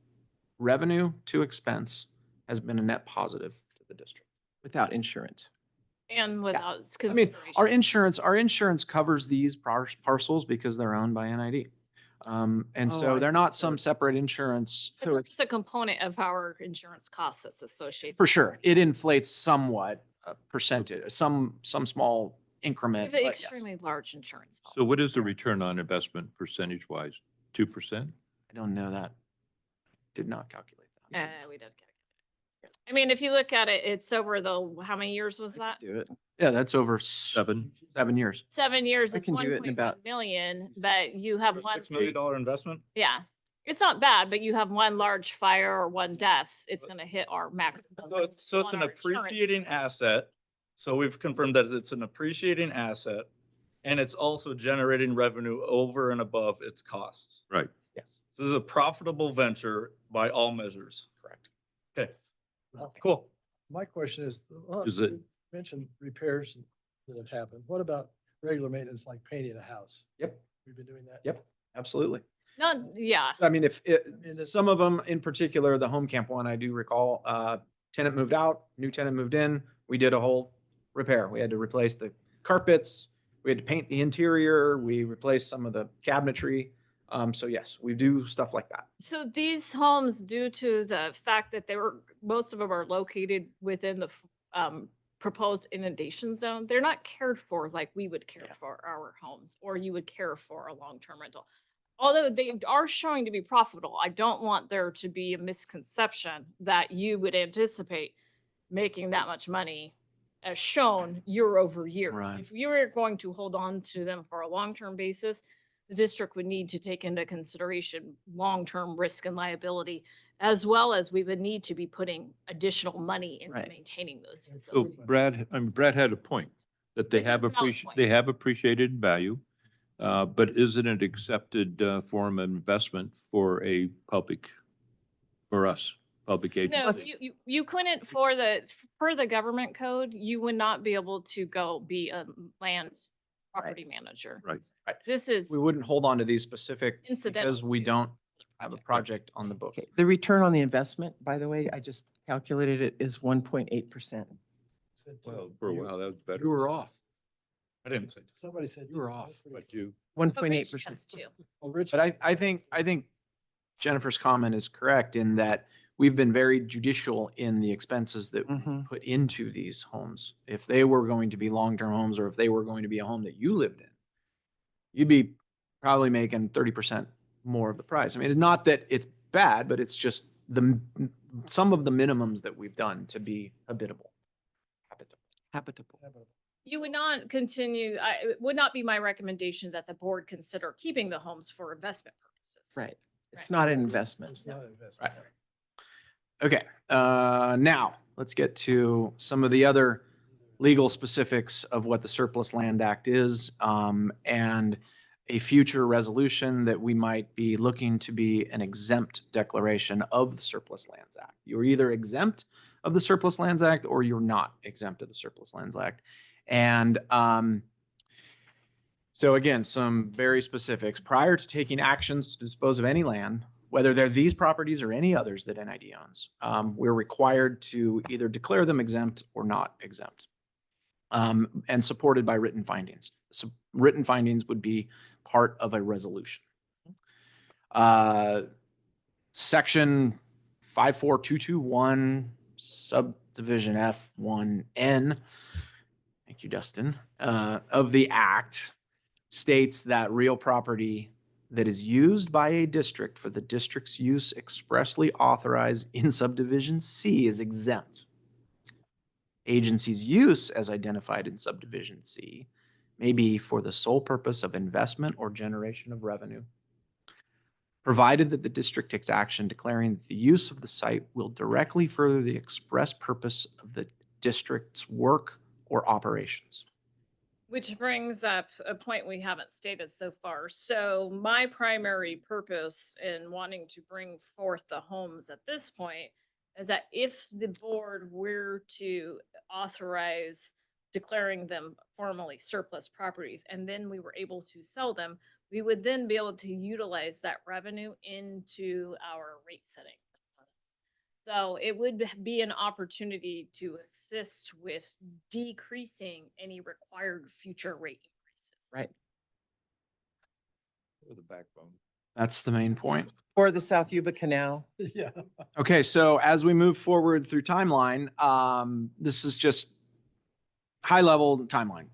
Speaker 8: revenue to expense has been a net positive to the district.
Speaker 1: Without insurance.
Speaker 5: And without
Speaker 8: I mean, our
Speaker 5: consideration.
Speaker 8: insurance covers these parcels because they're owned by NID. And
Speaker 1: Oh,
Speaker 8: so
Speaker 1: I
Speaker 8: they're
Speaker 1: see.
Speaker 8: not
Speaker 1: So
Speaker 8: some
Speaker 1: it's-
Speaker 8: separate insurance.
Speaker 5: So it's a component of our insurance costs that's associated.
Speaker 8: For sure, it inflates somewhat a percentage, some small
Speaker 5: We
Speaker 8: increment.
Speaker 5: have
Speaker 8: but
Speaker 5: an
Speaker 8: yes.
Speaker 5: extremely large insurance
Speaker 4: So what
Speaker 5: policy.
Speaker 4: is the return on investment percentage wise? 2%?
Speaker 8: I don't know that. Did not calculate that.
Speaker 5: We did calculate it. I mean, if you look at it, it's over how many years was that?
Speaker 1: Do it.
Speaker 8: Yeah, that's over
Speaker 4: 7?
Speaker 8: 7 years.
Speaker 5: 7 years,
Speaker 1: I
Speaker 5: it's
Speaker 1: can do it in
Speaker 5: 1.1
Speaker 1: about-
Speaker 5: million, but you have
Speaker 10: For a
Speaker 5: one.
Speaker 10: $6 million investment?
Speaker 5: Yeah, it's not bad, but you have one large fire or one death, it's gonna hit our max.
Speaker 10: So it's
Speaker 5: on
Speaker 10: an
Speaker 5: our insurance.
Speaker 10: appreciating asset. So we've confirmed that it's an appreciating asset and it's also generating revenue over and above its costs.
Speaker 4: Right.
Speaker 8: Yes.
Speaker 10: So this is a profitable venture by all measures.
Speaker 8: Correct.
Speaker 10: Okay, cool.
Speaker 2: My question is,
Speaker 4: Is it-
Speaker 2: you mentioned repairs that have happened. What about regular maintenance like painting a house?
Speaker 8: Yep.
Speaker 2: We've been doing that?
Speaker 8: Yep. Absolutely.
Speaker 5: Yeah,
Speaker 8: I mean,
Speaker 2: it's-
Speaker 8: some of them in particular, the home camp one, I do recall, tenant moved out, new tenant moved in. We did a whole repair. We had to replace the carpets. We had to paint the interior. We replaced some of the cabinetry. So yes, we do stuff like that.
Speaker 5: so these homes, due to the fact that most of them are located within the proposed inundation zone, they're not cared for like we would care
Speaker 8: Yeah.
Speaker 5: for our homes, or you would care for a long-term rental. Although they are showing to be profitable, I don't want there to be a misconception that you would anticipate making that much money as shown year over year.
Speaker 8: Right.
Speaker 5: If you were going to hold on to them for a long-term basis, the district would need to take into consideration long-term risk and liability, as well as we would need to be putting additional money into
Speaker 1: Right.
Speaker 5: maintaining those
Speaker 4: So
Speaker 5: facilities.
Speaker 4: Brad had a point that they
Speaker 5: It's a
Speaker 4: have
Speaker 5: valid point.
Speaker 4: they have appreciated value. But isn't it accepted form of investment for us, public
Speaker 5: No,
Speaker 4: agency?
Speaker 5: you couldn't per the government code, you would not be able to go be a land property manager.
Speaker 4: Right.
Speaker 5: This is
Speaker 8: We wouldn't hold on to these specific
Speaker 5: incidental.
Speaker 8: because we
Speaker 5: to
Speaker 8: don't have a
Speaker 5: project.
Speaker 8: project on the book.
Speaker 1: Okay, the return on the investment, by the way, I just calculated it, is 1.8%.
Speaker 2: Said
Speaker 4: Well,
Speaker 2: two.
Speaker 4: for a while, that was better.
Speaker 10: You were off. I didn't say.
Speaker 2: Somebody said.
Speaker 10: You were
Speaker 2: two.
Speaker 10: off,
Speaker 2: That's pretty
Speaker 4: But
Speaker 2: good.
Speaker 4: you,
Speaker 5: But Rich
Speaker 1: 1.8%.
Speaker 5: does too.
Speaker 2: Well, Rich.
Speaker 8: But I think Jennifer's comment is correct in that we've been very judicial in the expenses that we
Speaker 1: Mhm.
Speaker 8: put into these homes. If they were going to be long-term homes, or if they were going to be a home that you lived in, you'd be probably making 30% more of the price. I mean, it's not that it's bad, but it's just some of the minimums that we've done to be habitable.
Speaker 1: Habitable.
Speaker 5: You would not continue, it would not be my recommendation that the board consider keeping the homes for investment purposes.
Speaker 1: Right. It's
Speaker 5: Right.
Speaker 1: not an investment.
Speaker 2: It's not an investment.
Speaker 8: Okay, now let's get to some of the other legal specifics of what the Surplus Land Act is, and a future resolution that we might be looking to be an exempt declaration of the Surplus Lands Act. You're either exempt of the Surplus Lands Act or you're not exempt of the Surplus Lands Act. And so again, some very specifics. Prior to taking actions to dispose of any land, whether they're these properties or any others that NID owns, we're required to either declare them exempt or not exempt, and supported by written findings. So written findings would be part of a resolution. Section 54221, subdivision F1N, thank you, Dustin, of the Act states that real property that is used by a district for the district's use expressly authorized in subdivision C is exempt. Agency's use as identified in subdivision C may be for the sole purpose of investment or generation of revenue, provided that the district takes action declaring that the use of the site will directly further the express purpose of the district's work or operations.
Speaker 5: Which brings up a point we haven't stated so far. So my primary purpose in wanting to bring forth the homes at this point is that if the board were to authorize declaring them formally surplus properties, and then we were able to sell them, we would then be able to utilize that revenue into our rate setting. So it would be an opportunity to assist with decreasing any required future rate increases.
Speaker 1: Right.
Speaker 4: Or the backbone.
Speaker 8: That's the main point.
Speaker 1: Or the South Yuba Canal.
Speaker 2: Yeah.
Speaker 8: Okay, so as we move forward through timeline, this is just high level timeline.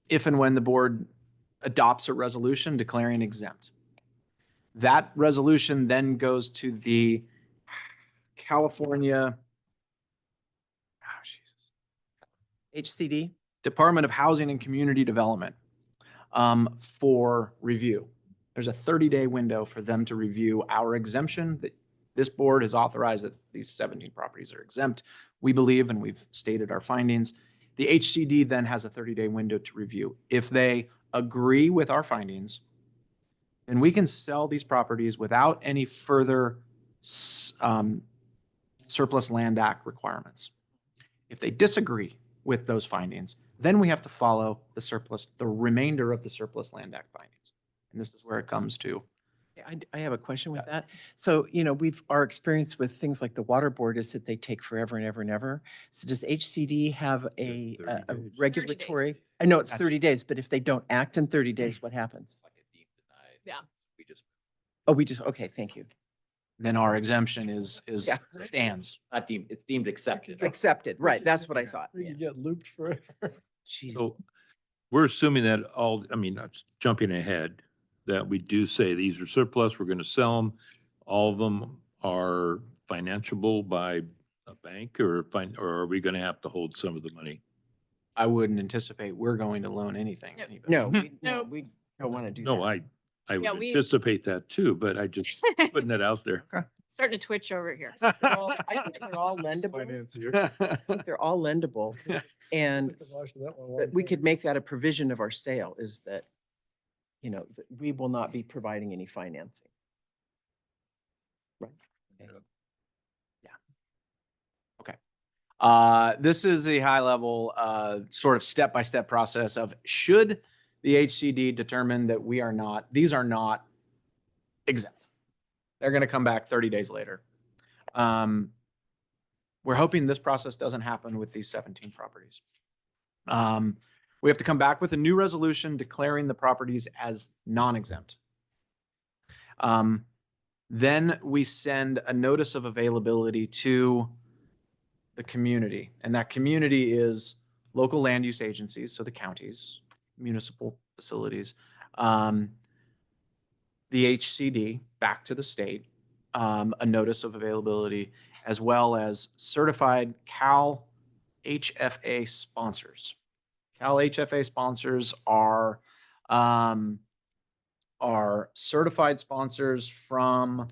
Speaker 8: If and when the board adopts a resolution declaring exempt, that resolution then goes to the California
Speaker 1: HCD.
Speaker 8: Department of Housing and Community Development for review. There's a 30-day window for them to review our exemption that this board has authorized that these 17 properties are exempt. We believe, and we've stated our findings. The HCD then has a 30-day window to review. If they agree with our findings, then we can sell these properties without any further Surplus Land Act requirements. If they disagree with those findings, then we have to follow the remainder of the Surplus Land Act findings. And this is where it comes to.
Speaker 1: I have a question with that. So, our experience with things like the water board is that they take forever and ever and ever. So does HCD have a
Speaker 4: 30 days.
Speaker 1: regulatory? I know it's 30 days, but if they don't act in 30 days, what happens?
Speaker 5: Yeah.
Speaker 1: Okay, thank you.
Speaker 8: Then our exemption is
Speaker 1: Yeah.
Speaker 8: stands.
Speaker 6: Not deemed, it's deemed accepted.
Speaker 1: Accepted, right, that's what I thought.
Speaker 2: We
Speaker 1: Yeah.
Speaker 2: could get looped forever.
Speaker 1: Jeez.
Speaker 4: So we're assuming that that's jumping ahead, that we do say these are surplus, we're going to sell them. All of them are financeable by a bank or are we going to have to hold some of the money?
Speaker 8: I wouldn't anticipate we're going to loan anything.
Speaker 5: Yep.
Speaker 8: anybody.
Speaker 1: No,
Speaker 5: Nope.
Speaker 1: we don't want to do that.
Speaker 4: No, I
Speaker 5: Yeah,
Speaker 4: would
Speaker 5: we-
Speaker 4: anticipate that too, but I just putting it out there.
Speaker 5: Starting to twitch over here.
Speaker 1: I think they're all lendable. I think they're all lendable. And that we could make that a provision of our sale is that, that we will not be providing any financing. Right.
Speaker 8: This is a high level, sort of step-by-step process of should the HCD determine that these are not exempt. They're going to come back 30 days later. We're hoping this process doesn't happen with these 17 properties. We have to come back with a new resolution declaring the properties as non-exempt. Then we send a notice of availability to the community, and that community is local land use agencies, so the counties, municipal facilities, the HCD back to the state, a notice of availability, as well as certified Cal HFA sponsors. Cal HFA sponsors are certified sponsors from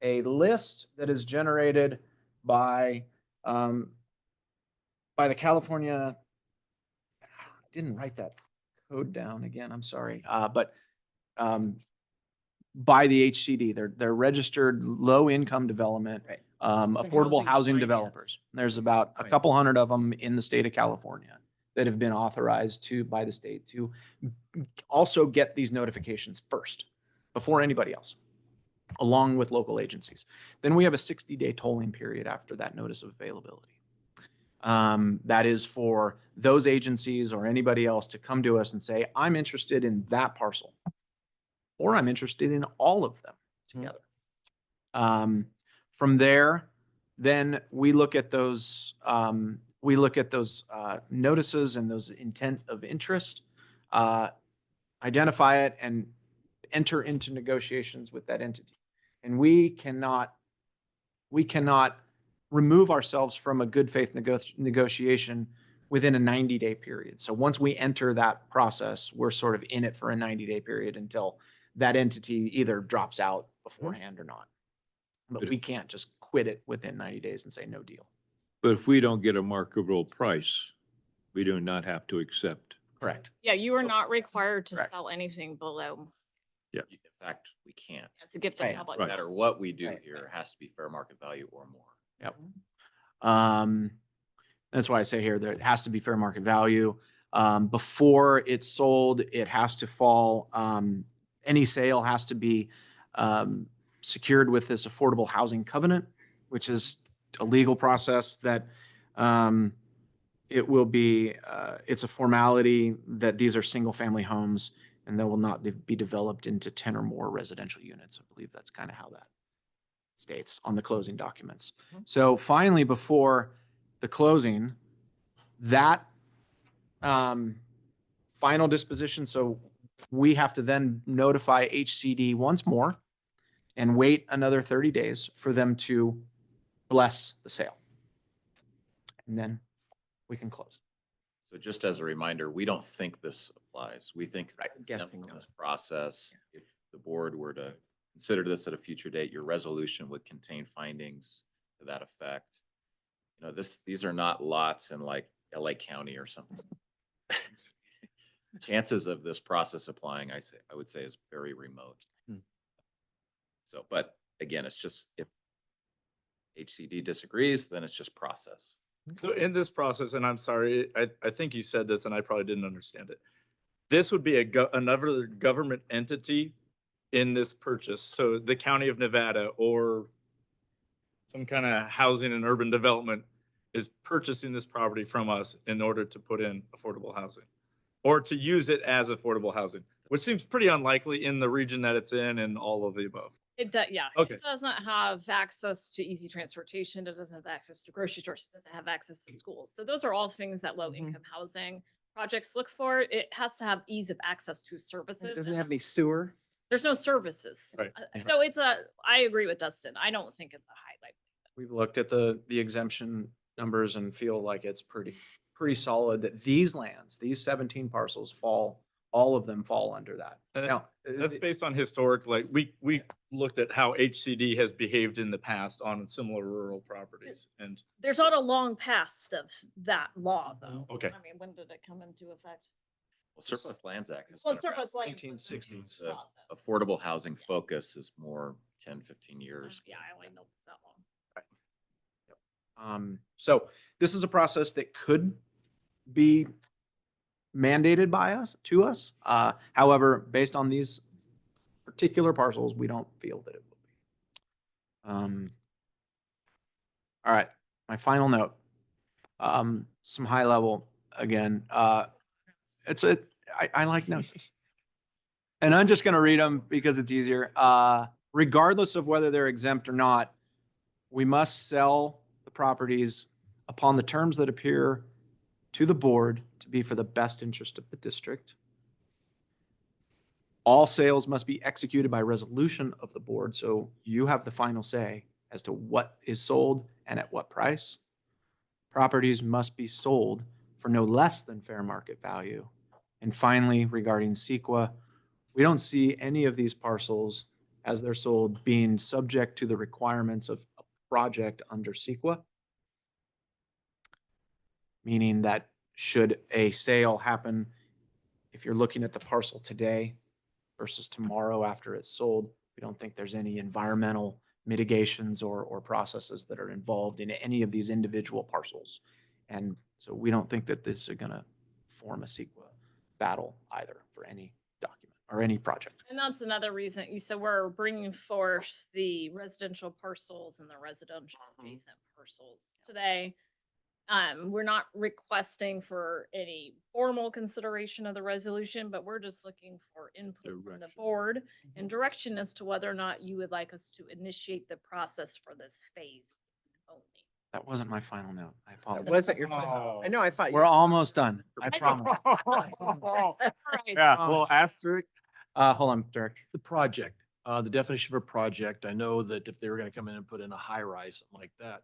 Speaker 8: a list that is generated by the California. I didn't write that code down again. I'm sorry, but by the HCD, they're registered low income development,
Speaker 1: Right.
Speaker 8: affordable
Speaker 1: housing
Speaker 8: housing
Speaker 1: finance.
Speaker 8: developers. There's about a
Speaker 1: Right.
Speaker 8: couple hundred of them in the state of California that have been authorized by the state to also get these notifications first before anybody else, along with local agencies. Then we have a 60-day tolling period after that notice of availability. That is for those agencies or anybody else to come to us and say, I'm interested in that parcel, or I'm interested in all of them together. From there, then we look at those notices and those intent of interest, identify it, and enter into negotiations with that entity. And we cannot remove ourselves from a good faith negotiation within a 90-day period. So once we enter that process, we're sort of in it for a 90-day period until that entity either drops out beforehand or not. But we can't just quit it within 90 days and say no deal.
Speaker 4: But if we don't get a marketable price, we do not have to accept.
Speaker 8: Correct.
Speaker 5: Yeah, you are not required to
Speaker 8: Correct.
Speaker 5: sell anything below.
Speaker 4: Yeah.
Speaker 6: In fact, we can't.
Speaker 5: That's a gift
Speaker 1: Right.
Speaker 5: to public.
Speaker 6: No matter what we do
Speaker 1: Right.
Speaker 6: here, it has to be fair market value or more.
Speaker 8: Yep. That's why I say here that it has to be fair market value. Before it's sold, it has to fall, any sale has to be secured with this affordable housing covenant, which is a legal process that it will be, it's a formality that these are single-family homes and they will not be developed into 10 or more residential units. I believe that's kind of how that states on the closing documents. So finally, before the closing, that final disposition, so we have to then notify HCD once more and wait another 30 days for them to bless the sale. And then we can close.
Speaker 11: So just as a reminder, we don't think this applies. We think
Speaker 8: Right.
Speaker 1: Guessing.
Speaker 11: this process, if the board were to consider this at a future date, your resolution would contain findings to that effect. You know, these are not lots in like LA County or something. Chances of this process applying, I would say is very remote. So, but again, it's just if HCD disagrees, then it's just process.
Speaker 10: So in this process, and I'm sorry, I think you said this and I probably didn't understand it. This would be another government entity in this purchase. So the County of Nevada or some kind of housing and urban development is purchasing this property from us in order to put in affordable housing or to use it as affordable housing, which seems pretty unlikely in the region that it's in and all of the above.
Speaker 5: It does, yeah.
Speaker 10: Okay.
Speaker 5: It doesn't have access to easy transportation. It doesn't have access to grocery stores. It doesn't have access to schools. So those are all things that low income housing projects look for. It has to have ease of access to services.
Speaker 1: It doesn't have any sewer.
Speaker 5: There's no services.
Speaker 10: Right.
Speaker 5: So I agree with Dustin. I don't think it's a highlight.
Speaker 8: We've looked at the exemption numbers and feel like it's pretty solid that these lands, these 17 parcels all of them fall under that.
Speaker 10: And
Speaker 8: Now,
Speaker 10: That's based on historic, like we looked at how HCD has behaved in the past on similar rural properties and
Speaker 5: There's not a long past of that law, though.
Speaker 10: Okay.
Speaker 5: I mean, when did it come into effect?
Speaker 11: Well, Surplus Lands Act. has
Speaker 5: Well,
Speaker 11: been around
Speaker 5: surplus land.
Speaker 8: 1960s.
Speaker 11: The affordable housing focus is more 10, 15 years.
Speaker 5: Yeah, I only know it's that long.
Speaker 8: So this is a process that could be mandated by us, to us. However, based on these particular parcels, we don't feel that it will be. All right, my final note. Some high level, again, I like notes. And I'm just gonna read them because it's easier. Regardless of whether they're exempt or not, we must sell the properties upon the terms that appear to the board to be for the best interest of the district. All sales must be executed by resolution of the board, so you have the final say as to what is sold and at what price. Properties must be sold for no less than fair market value. And finally, regarding CEQA, we don't see any of these parcels as they're sold being subject to the requirements of a project under CEQA. Meaning that should a sale happen, if you're looking at the parcel today versus tomorrow after it's sold, we don't think there's any environmental mitigations or processes that are involved in any of these individual parcels. And so we don't think that this is gonna form a CEQA battle either for any document or any project.
Speaker 5: And that's another reason. So we're bringing forth the residential parcels and the residential adjacent parcels today. We're not requesting for any formal consideration of the resolution, but we're just looking for input from the board and direction as to whether or not you would like us to initiate the process for this phase only.
Speaker 8: That wasn't my final note. I
Speaker 1: It
Speaker 8: apologize.
Speaker 1: wasn't your final. I know, I thought.
Speaker 8: We're almost done. I
Speaker 1: I
Speaker 8: promise.
Speaker 10: yeah, well, asterisk.
Speaker 8: Hold on, Director.
Speaker 9: The project, the definition of a project, I know that if they were gonna come in and put in a high rise, something like that.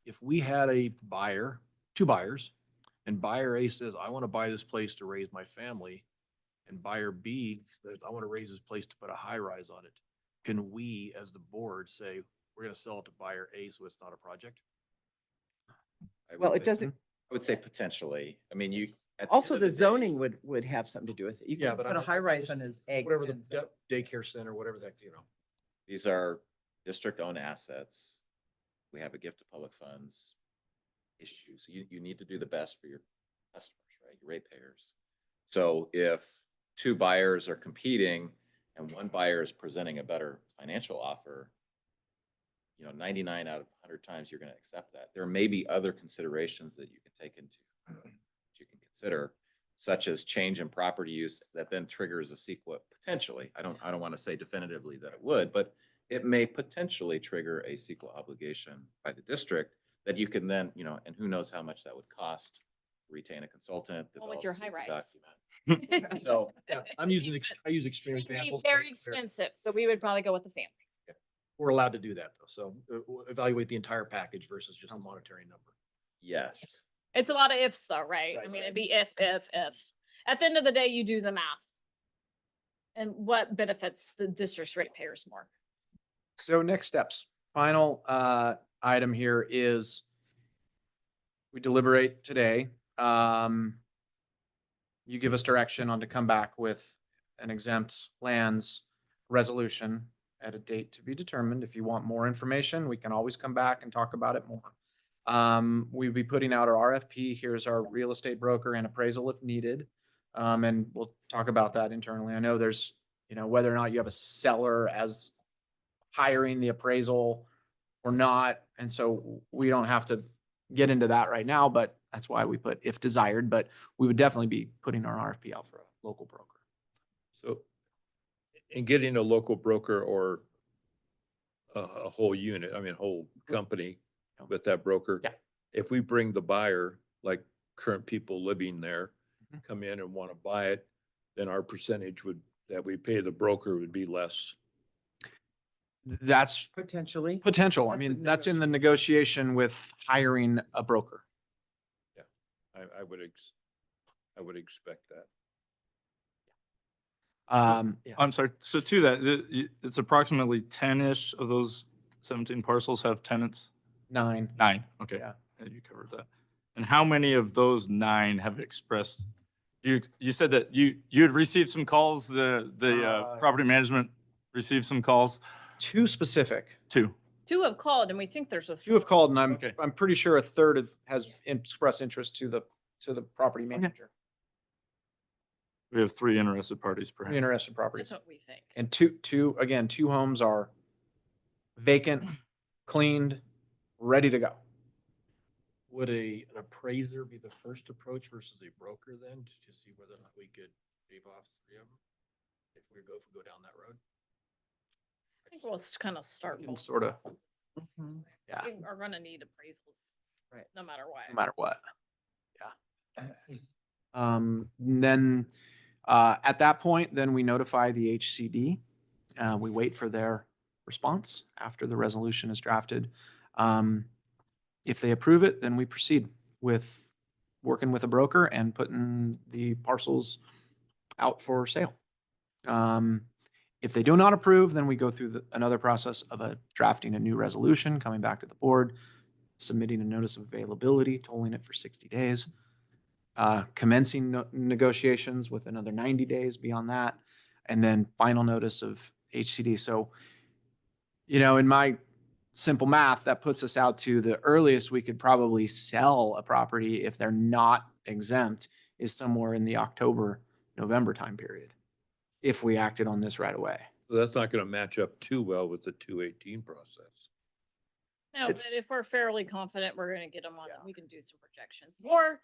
Speaker 9: If we had a buyer, two buyers, and buyer A says, I want to buy this place to raise my family, and buyer B says, I want to raise this place to put a high rise on it, can we, as the board, say, we're gonna sell it to buyer A, so it's not a project?
Speaker 11: I would
Speaker 1: Well, it
Speaker 11: say-
Speaker 1: doesn't,
Speaker 11: I would say potentially. I mean, you. at
Speaker 1: also
Speaker 11: end
Speaker 1: the
Speaker 11: of day,
Speaker 1: zoning would have something to do with it. You
Speaker 9: Yeah,
Speaker 1: can
Speaker 9: but
Speaker 1: put a
Speaker 9: I'm-
Speaker 1: high rise on his egg.
Speaker 9: Whatever the
Speaker 1: and so-
Speaker 9: daycare center, whatever that,
Speaker 11: These are district-owned assets. we have a gift of public funds issue. So you need to do the best for your customers, right? Your ratepayers. So if two buyers are competing and one buyer is presenting a better financial offer, 99 out of 100 times you're going to accept that. There may be other considerations that you can take into, that you can consider, such as change in property use that then triggers a CEQA potentially. I don't want to say definitively that it would, but it may potentially trigger a CEQA obligation by the district that you can then, and who knows how much that would cost to retain a consultant.
Speaker 5: Well, with
Speaker 11: develop
Speaker 5: your
Speaker 11: a
Speaker 5: high
Speaker 11: CEQA
Speaker 5: rise.
Speaker 11: document. So
Speaker 9: Yeah, I use extreme
Speaker 5: It'd be
Speaker 9: examples.
Speaker 5: very expensive, so we would probably go with the family.
Speaker 9: We're allowed to do that though. So we'll evaluate the entire package versus just a monetary number.
Speaker 11: yes.
Speaker 5: It's a lot of ifs though, right? I
Speaker 9: Right,
Speaker 5: mean,
Speaker 9: right.
Speaker 5: it'd be if. At the end of the day, you do the math. And what benefits the district's ratepayers more?
Speaker 8: So next steps, final item here is we deliberate today. You give us direction on to come back with an exempt lands resolution at a date to be determined. If you want more information, we can always come back and talk about it more. We'll be putting out our RFP. Here's our real estate broker and appraisal if needed. And we'll talk about that internally. I know there's, whether or not you have a seller as hiring the appraisal or not. And so we don't have to get into that right now, but that's why we put if desired, but we would definitely be putting our RFP out for a local broker.
Speaker 4: So in getting a local broker or a whole unit, whole company with that broker.
Speaker 8: Yeah.
Speaker 4: If we bring the buyer, like current people living there,
Speaker 8: Mhm.
Speaker 4: come in and want to buy it, then our percentage that we pay the broker would be less.
Speaker 8: That's
Speaker 1: Potentially.
Speaker 8: potential. I
Speaker 1: That's the
Speaker 8: mean, that's in the negotiation with hiring a broker.
Speaker 4: I would expect that.
Speaker 10: I'm sorry. So to that, it's approximately 10-ish of those 17 parcels have tenants?
Speaker 8: 9.
Speaker 10: 9, okay.
Speaker 8: Yeah.
Speaker 10: And you covered that. And how many of those 9 have expressed, you said that you had received some calls, the property management received some calls?
Speaker 8: 2 specific.
Speaker 10: 2.
Speaker 5: 2 have called and we think there's a
Speaker 8: 2 have called and
Speaker 10: Okay.
Speaker 8: I'm pretty sure a third has expressed interest to the property manager.
Speaker 10: We have 3 interested parties
Speaker 8: Pretty
Speaker 10: perhaps.
Speaker 8: interested properties.
Speaker 5: That's what we think.
Speaker 8: And two homes are vacant, cleaned, ready to go.
Speaker 9: Would an appraiser be the first approach versus a broker then to see whether or not we could shave off 3 of them? If we go down that road?
Speaker 5: I think we'll kind of start.
Speaker 8: We can
Speaker 5: both
Speaker 8: sorta-
Speaker 5: processes.
Speaker 1: Mhm.
Speaker 8: Yeah.
Speaker 5: We are gonna need appraisals.
Speaker 1: Right.
Speaker 5: No matter what.
Speaker 8: No matter what. Yeah. Then at that point, then we notify the HCD. We wait for their response after the resolution is drafted. If they approve it, then we proceed with working with a broker and putting the parcels out for sale. If they do not approve, then we go through another process of drafting a new resolution, coming back to the board, submitting a notice of availability, tolling it for 60 days, commencing negotiations with another 90 days beyond that, and then final notice of HCD. So, in my simple math, that puts us out to the earliest we could probably sell a property if they're not exempt is somewhere in the October, November time period, if we acted on this right away.
Speaker 4: So that's not going to match up too well with the 218 process.
Speaker 5: No, but
Speaker 8: It's-
Speaker 5: if we're fairly confident we're gonna get them on,
Speaker 8: Yeah.
Speaker 5: we can do some projections. Or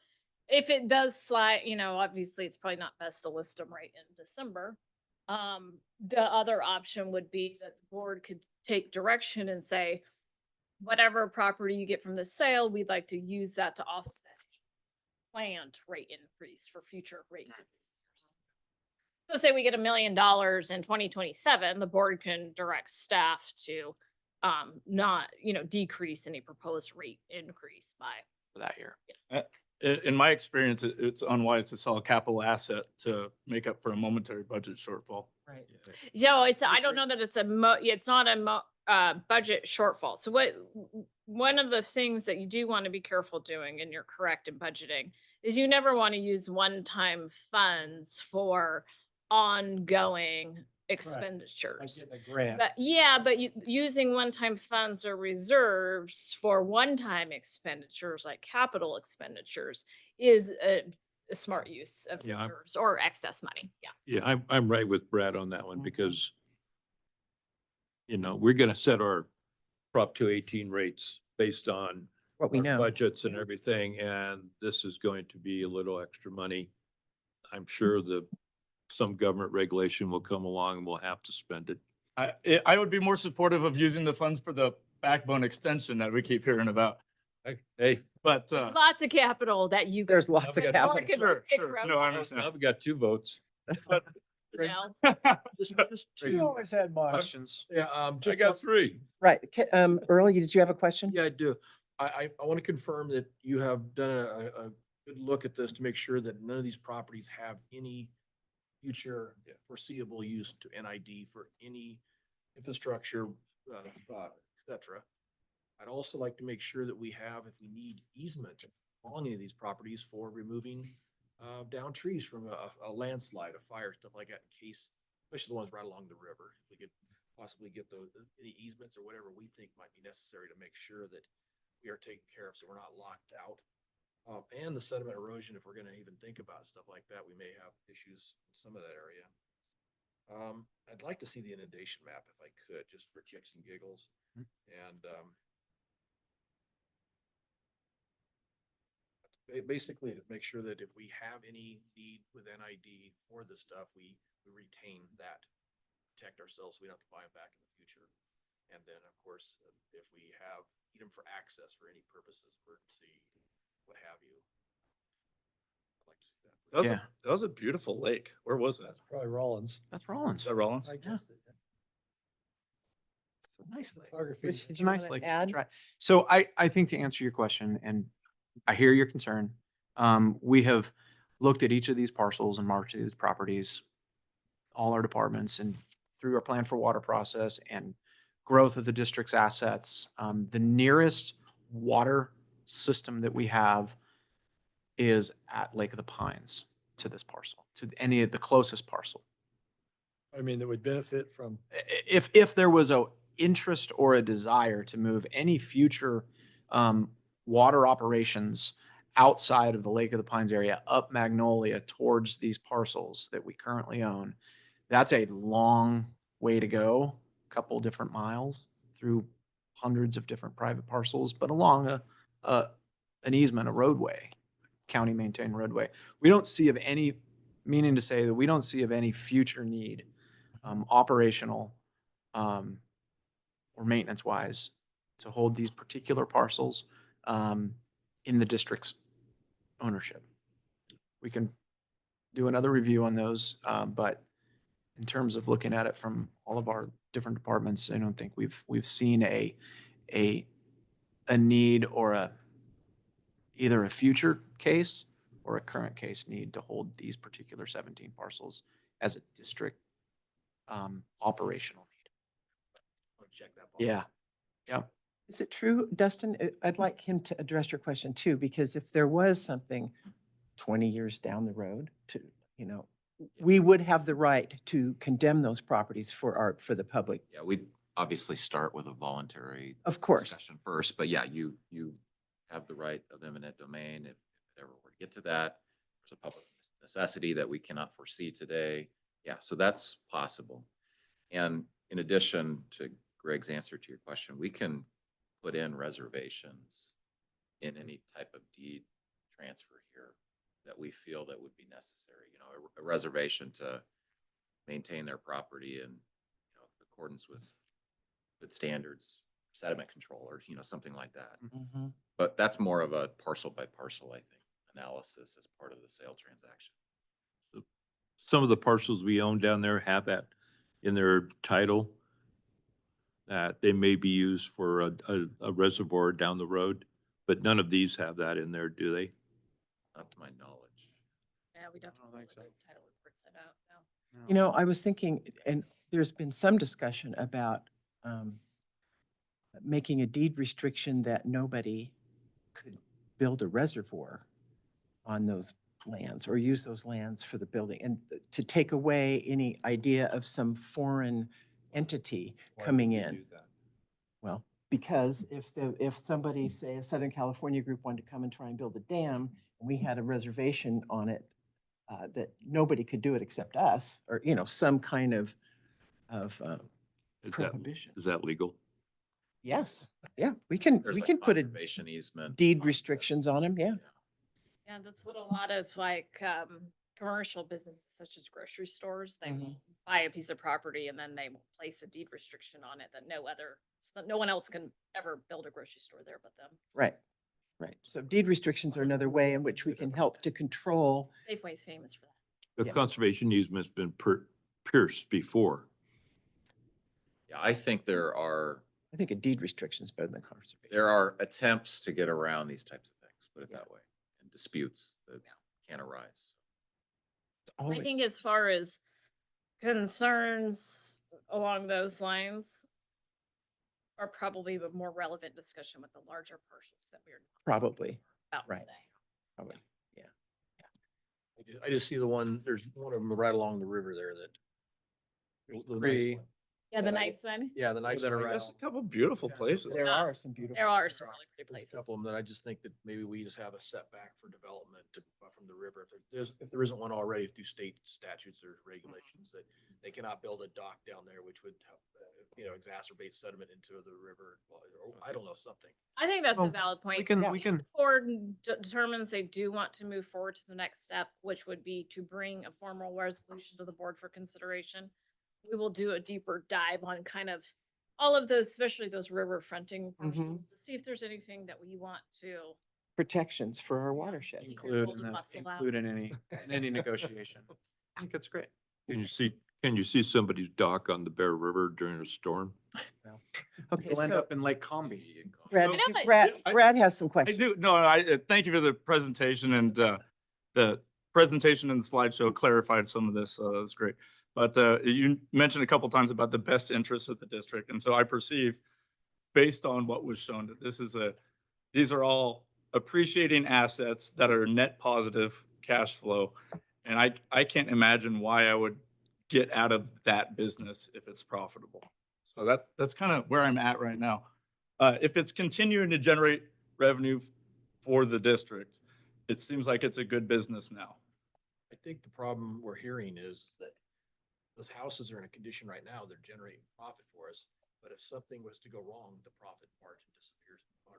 Speaker 5: if it does slide, obviously it's probably not best to list them right in December. The other option would be that the board could take direction and say, whatever property you get from the sale, we'd like to use that to offset planned rate increase for future rate increases. So say we get $1 million in 2027, the board can direct staff to not, decrease any proposed rate increase by.
Speaker 8: For that year.
Speaker 10: In my experience, it's unwise to sell a capital asset to make up for a momentary budget shortfall.
Speaker 1: Right.
Speaker 5: So I don't know that it's it's not a budget shortfall. So one of the things that you do want to be careful doing, and you're correct in budgeting, is you never want to use one-time funds for ongoing expenditures.
Speaker 2: Getting a grant.
Speaker 5: But yeah, but using one-time funds or reserves for one-time expenditures like capital expenditures is a smart use of
Speaker 4: Yeah,
Speaker 5: reserves or excess money. Yeah.
Speaker 4: Yeah, I'm right with Brad on that one because, you know, we're gonna set our Prop 218 rates based on
Speaker 1: What we
Speaker 4: our
Speaker 1: know.
Speaker 4: budgets and everything, and this is going to be a little extra money. I'm sure some government regulation will come along and we'll have to spend it.
Speaker 10: I would be more supportive of using the funds for the backbone extension that we keep hearing about.
Speaker 4: Hey,
Speaker 10: But,
Speaker 5: Lots of capital that you.
Speaker 1: There's
Speaker 5: could
Speaker 1: lots of
Speaker 5: spend
Speaker 1: capital.
Speaker 5: or could
Speaker 10: Sure,
Speaker 5: pick
Speaker 10: sure.
Speaker 5: from.
Speaker 10: No, I
Speaker 4: now
Speaker 10: understand.
Speaker 4: we got 2 votes.
Speaker 5: Well,
Speaker 6: Just
Speaker 2: You
Speaker 6: two
Speaker 2: always had mine.
Speaker 8: Questions?
Speaker 6: Yeah,
Speaker 4: I
Speaker 6: just
Speaker 4: got 3.
Speaker 1: Right. Earl, did you have a question?
Speaker 6: Yeah, I do. I want to confirm that you have done a good look at this to make sure that none of these properties have any future foreseeable use to NID for any infrastructure, et cetera. I'd also like to make sure that we have, if we need easement on any of these properties for removing down trees from a landslide, a fire, stuff like that, in case, especially the ones right along the river. If we could possibly get those, any easements or whatever we think might be necessary to make sure that we are taken care of, so we're not locked out. And the sediment erosion, if we're gonna even think about stuff like that, we may have issues in some of that area. I'd like to see the inundation map if I could, just for kicks and giggles. And, basically to make sure that if we have any need with NID for this stuff, we retain that, protect ourselves, so we don't have to buy them back in the future. And then, of course, if we need them for access for any purposes, emergency, what have you. I'd like to see that.
Speaker 10: That was a beautiful lake. Where was that?
Speaker 2: That's probably Rollins.
Speaker 8: That's Rollins.
Speaker 10: Is that Rollins?
Speaker 2: I guessed it.
Speaker 8: It's a nice lake.
Speaker 2: Photography.
Speaker 1: Rich, did
Speaker 8: It's
Speaker 1: you
Speaker 8: a nice
Speaker 1: wanna
Speaker 8: lake.
Speaker 1: add?
Speaker 8: Try. So I think to answer your question, and I hear your concern, we have looked at each of these parcels and marked these properties, all our departments, and through our plan for water process and growth of the district's assets, the nearest water system that we have is at Lake of the Pines to this parcel, to any of the closest parcel.
Speaker 2: I mean, that would benefit from.
Speaker 8: If there was a interest or a desire to move any future water operations outside of the Lake of the Pines area up Magnolia towards these parcels that we currently own, that's a long way to go, a couple different miles through hundreds of different private parcels, but along an easement, a roadway, county maintained roadway. We don't see of any, meaning to say that we don't see of any future need, operational or maintenance wise, to hold these particular parcels in the district's ownership. We can do another review on those, but in terms of looking at it from all of our different departments, I don't think we've seen a need or either a future case or a current case need to hold these particular 17 parcels as a district operational need.
Speaker 6: I'll check that box.
Speaker 8: Yeah. Yep.
Speaker 1: Is it true, Dustin? I'd like him to address your question too, because if there was something 20 years down the road to, you know, we would have the right to condemn those properties for the public.
Speaker 11: Yeah, we obviously start with a voluntary
Speaker 1: Of course.
Speaker 11: discussion first, but yeah, you have the right of eminent domain if it ever were to get to that. There's a public necessity that we cannot foresee today. Yeah, so that's possible. And in addition to Greg's answer to your question, we can put in reservations in any type of deed transfer here that we feel that would be necessary. You know, a reservation to maintain their property in, you know, accordance with good standards, sediment control, or, you know, something like that.
Speaker 1: Mhm.
Speaker 11: But that's more of a parcel by parcel, I think, analysis as part of the sale transaction.
Speaker 4: Some of the parcels we own down there have that in their title, that they may be used for a reservoir down the road, but none of these have that in there, do they?
Speaker 11: Not to my knowledge.
Speaker 5: Yeah, we'd have to.
Speaker 8: I don't think so.
Speaker 5: Title reports that out now.
Speaker 1: You know, I was thinking, and there's been some discussion about making a deed restriction that nobody could build a reservoir on those lands or use those lands for the building, and to take away any idea of some foreign entity coming in. Well, because if somebody, say, a Southern California group wanted to come and try and build a dam, and we had a reservation on it, that nobody could do it except us, or, some kind of
Speaker 4: Is that,
Speaker 1: prohibition.
Speaker 4: is that legal?
Speaker 1: Yes, yeah, we can
Speaker 11: There's like
Speaker 1: put a
Speaker 11: conservation easement.
Speaker 1: deed
Speaker 11: concept.
Speaker 1: restrictions on them, yeah.
Speaker 5: Yeah, that's what a lot of like commercial businesses such as grocery stores, they will buy a piece of property and then they will place a deed restriction on it that no one else can ever build a grocery store there but them.
Speaker 1: Right, right. So deed restrictions are another way in which we can help to control.
Speaker 5: Safeway's famous for that.
Speaker 4: The
Speaker 1: Yeah.
Speaker 4: conservation easement's been pierced before.
Speaker 11: Yeah, I think
Speaker 1: I think a deed restriction is better than conservation.
Speaker 11: there are attempts to get around these types of things, put it
Speaker 1: Yeah.
Speaker 11: that way, and disputes that can arise.
Speaker 5: I think as far as concerns along those lines are probably a more relevant discussion with the larger parcels that we're
Speaker 1: Probably,
Speaker 5: about
Speaker 1: right.
Speaker 5: today.
Speaker 1: probably.
Speaker 6: I just see there's one of them right along the river there that. the nice
Speaker 8: Three.
Speaker 6: one.
Speaker 5: Yeah, the nice one.
Speaker 6: Yeah, the nice
Speaker 8: that are
Speaker 6: one.
Speaker 8: right
Speaker 10: There's a couple beautiful places.
Speaker 1: There
Speaker 5: Yeah.
Speaker 1: are some beautiful.
Speaker 5: There are some
Speaker 1: places.
Speaker 5: really pretty
Speaker 6: There's a
Speaker 5: places.
Speaker 6: couple of them that I just think that maybe we just have a setback for development from the river. If there isn't one already through state statutes or regulations that they cannot build a dock down there, which would help, exacerbate sediment into the river. Or I don't know, something.
Speaker 5: I think that's a
Speaker 8: Well,
Speaker 5: valid point.
Speaker 8: We can,
Speaker 1: Yeah.
Speaker 8: we can,
Speaker 5: Board determines they do want to move forward to the next step, which would be to bring a formal resolution to the board for consideration. We will do a deeper dive on kind of all of those, especially those river fronting parcels, to see if there's anything that we want to.
Speaker 1: Protections for our watershed.
Speaker 5: Keep your
Speaker 8: include
Speaker 5: golden
Speaker 8: in that,
Speaker 5: muscle out.
Speaker 8: include in any negotiation. I think it's great.
Speaker 4: Can you see somebody's dock on the Bear River during a storm?
Speaker 1: Okay,
Speaker 8: You'll end
Speaker 1: so
Speaker 8: up in Lake Combi.
Speaker 1: Brad,
Speaker 5: I know that-
Speaker 1: Brad has some
Speaker 10: I
Speaker 1: questions.
Speaker 10: do, no, thank you for the presentation and, the presentation and the slideshow clarified some of this, that's great. But, you mentioned a couple times about the best interests of the district, and so I perceive, based on what was shown, that these are all appreciating assets that are net positive cash flow. And I can't imagine why I would get out of that business if it's profitable. So that's kind of where I'm at right now. If it's continuing to generate revenue for the district, it seems like it's a good business now.
Speaker 6: I think the problem we're hearing is that those houses are in a condition right now, they're generating profit for us. But if something was to go wrong, the profit margin disappears. Or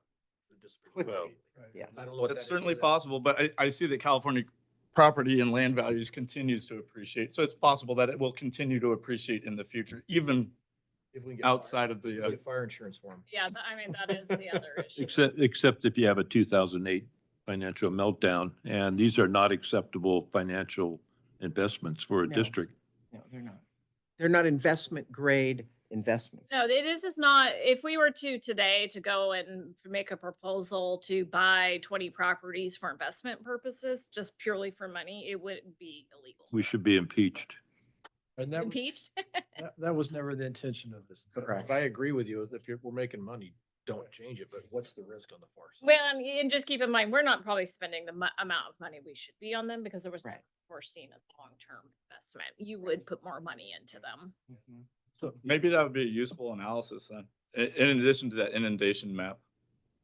Speaker 6: disappears
Speaker 1: Quickly.
Speaker 6: completely.
Speaker 1: Yeah.
Speaker 6: I don't know what that
Speaker 10: That's
Speaker 6: is,
Speaker 10: certainly
Speaker 6: but
Speaker 10: possible, but I see that California property and land values continues to appreciate. So it's possible that it will continue to appreciate in the future, even
Speaker 6: if we can get fire-
Speaker 10: outside of
Speaker 6: we
Speaker 10: the,
Speaker 6: can get fire insurance for them.
Speaker 5: Yeah, that is the other issue.
Speaker 4: Except if you have a 2008 financial meltdown, and these are not acceptable financial investments for a
Speaker 1: No.
Speaker 4: district.
Speaker 1: No, they're not. They're not investment grade investments.
Speaker 5: No, this is not, if we were to today to go and make a proposal to buy 20 properties for investment purposes, just purely for money, it wouldn't be illegal.
Speaker 4: We should be impeached.
Speaker 2: And that was,
Speaker 5: Impeached?
Speaker 2: that was never the intention of this.
Speaker 1: Correct.
Speaker 6: But I agree with you, if we're making money, don't change it, but what's the risk on the far side?
Speaker 5: Well, and just keep in mind, we're not probably spending the amount of money we should be on them because there was
Speaker 1: Right.
Speaker 5: foreseen a long-term investment. You would put more money into them.
Speaker 1: Mhm.
Speaker 10: so maybe that would be a useful analysis then. In addition to that inundation map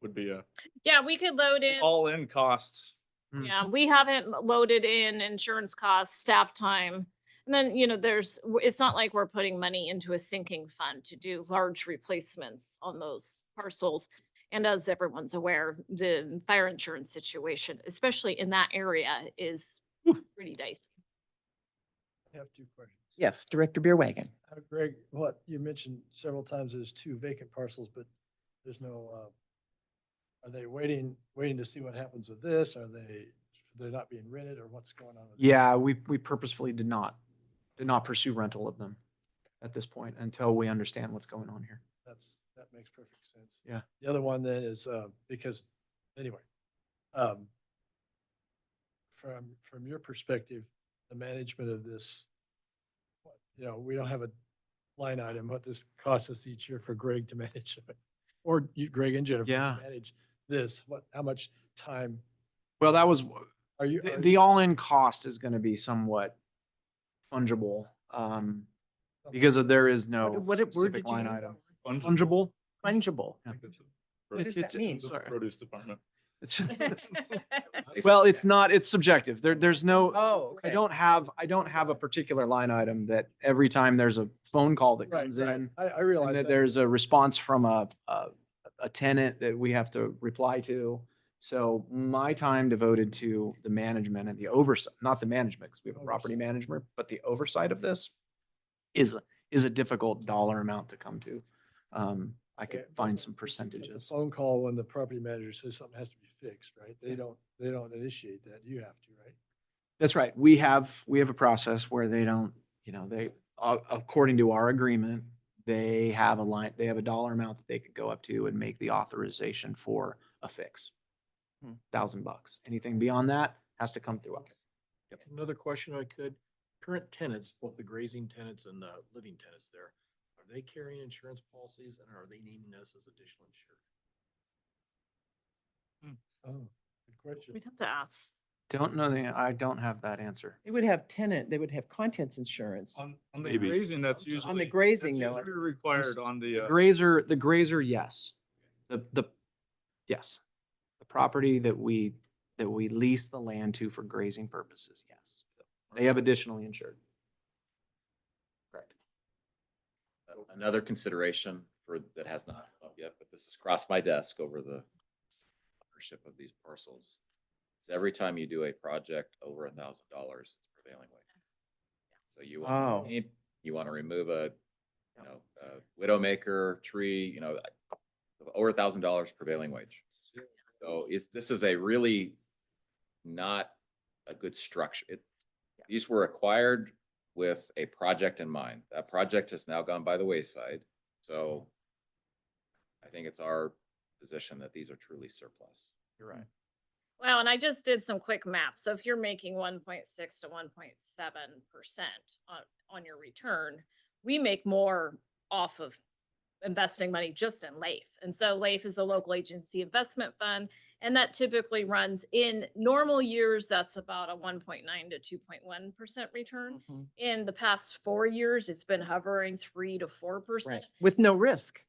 Speaker 10: would be a
Speaker 5: Yeah, we could load in.
Speaker 10: all-in costs.
Speaker 5: Yeah, we haven't loaded in insurance costs, staff time. And then, it's not like we're putting money into a sinking fund to do large replacements on those parcels. And as everyone's aware, the fire insurance situation, especially in that area, is pretty dicey.
Speaker 2: I have two questions.
Speaker 1: Yes, Director Beerwagon.
Speaker 2: Greg, what you mentioned several times, there's two vacant parcels, but there's no, are they waiting to see what happens with this? They're not being rented or what's going on? with that?
Speaker 8: Yeah, we purposefully did not pursue rental of them at this point until we understand what's going on here.
Speaker 2: That makes perfect sense.
Speaker 8: Yeah.
Speaker 2: The other one then is, because, anyway, from your perspective, the management of this, we don't have a line item, what this costs us each year for Greg to manage, or you, Greg and Jennifer,
Speaker 8: Yeah.
Speaker 2: to manage this, how much time?
Speaker 8: Well, that was
Speaker 2: Are you?
Speaker 8: The all-in cost is going to be somewhat fungible, because there is no
Speaker 1: what word
Speaker 8: specific
Speaker 1: did you
Speaker 8: line
Speaker 1: use?
Speaker 8: item.
Speaker 10: Fungible?
Speaker 8: Fungible.
Speaker 1: Fungible.
Speaker 8: Yeah.
Speaker 1: What does that mean?
Speaker 8: Sorry.
Speaker 10: Produce department.
Speaker 8: It's just, well, it's not, it's subjective. There's no,
Speaker 1: Oh,
Speaker 8: I
Speaker 1: okay.
Speaker 8: don't have a particular line item that every time there's a phone call that
Speaker 2: Right,
Speaker 8: comes
Speaker 2: right.
Speaker 8: in,
Speaker 2: I
Speaker 8: and
Speaker 2: realize
Speaker 8: that
Speaker 2: that.
Speaker 8: there's a response from a tenant that we have to reply to. So my time devoted to the management and the oversight, not the management, because we have a property management, but the oversight of this is a difficult dollar amount to come to. I could find some
Speaker 2: But the
Speaker 8: percentages.
Speaker 2: phone call when the property manager says something has to be fixed, right? They don't initiate that. You have to, right?
Speaker 8: That's right. We have a process where they don't, according to our agreement, they have a dollar amount that they could go up to and make the authorization for a fix. $1,000. Anything beyond that has to come through us.
Speaker 6: Another question I could, current tenants, both the grazing tenants and the living tenants there, are they carrying insurance policies and are they naming us as additional insured?
Speaker 2: Oh, good question.
Speaker 5: We'd have to ask.
Speaker 8: I don't have that answer.
Speaker 1: They would have contents insurance.
Speaker 10: On the
Speaker 4: Maybe.
Speaker 10: grazing, that's usually.
Speaker 1: On the grazing,
Speaker 10: that's
Speaker 1: though.
Speaker 10: usually required on the,
Speaker 8: The grazer, yes. Yes. The property that we lease the land to for grazing purposes, yes. They have additionally insured. Correct.
Speaker 11: Another consideration that has not come up yet, but this has crossed my desk over the ownership of these parcels. Is every time you do a project over $1,000, it's prevailing wage. So you
Speaker 1: Oh.
Speaker 11: you want to remove a widowmaker tree, over $1,000 prevailing wage. So this is a really not a good structure. These were acquired with a project in mind. That project has now gone by the wayside. So I think it's our position that these are truly surplus.
Speaker 8: You're right.
Speaker 5: Well, and I just did some quick math. So if you're making 1.6 to 1.7% on your return, we make more off of investing money just in LAIF. And so LAIF is a local agency investment fund, and that typically runs in normal years, that's about a 1.9 to 2.1% return.
Speaker 1: Mhm.
Speaker 5: In the past 4 years, it's been hovering 3 to 4%.
Speaker 1: Right. With no risk.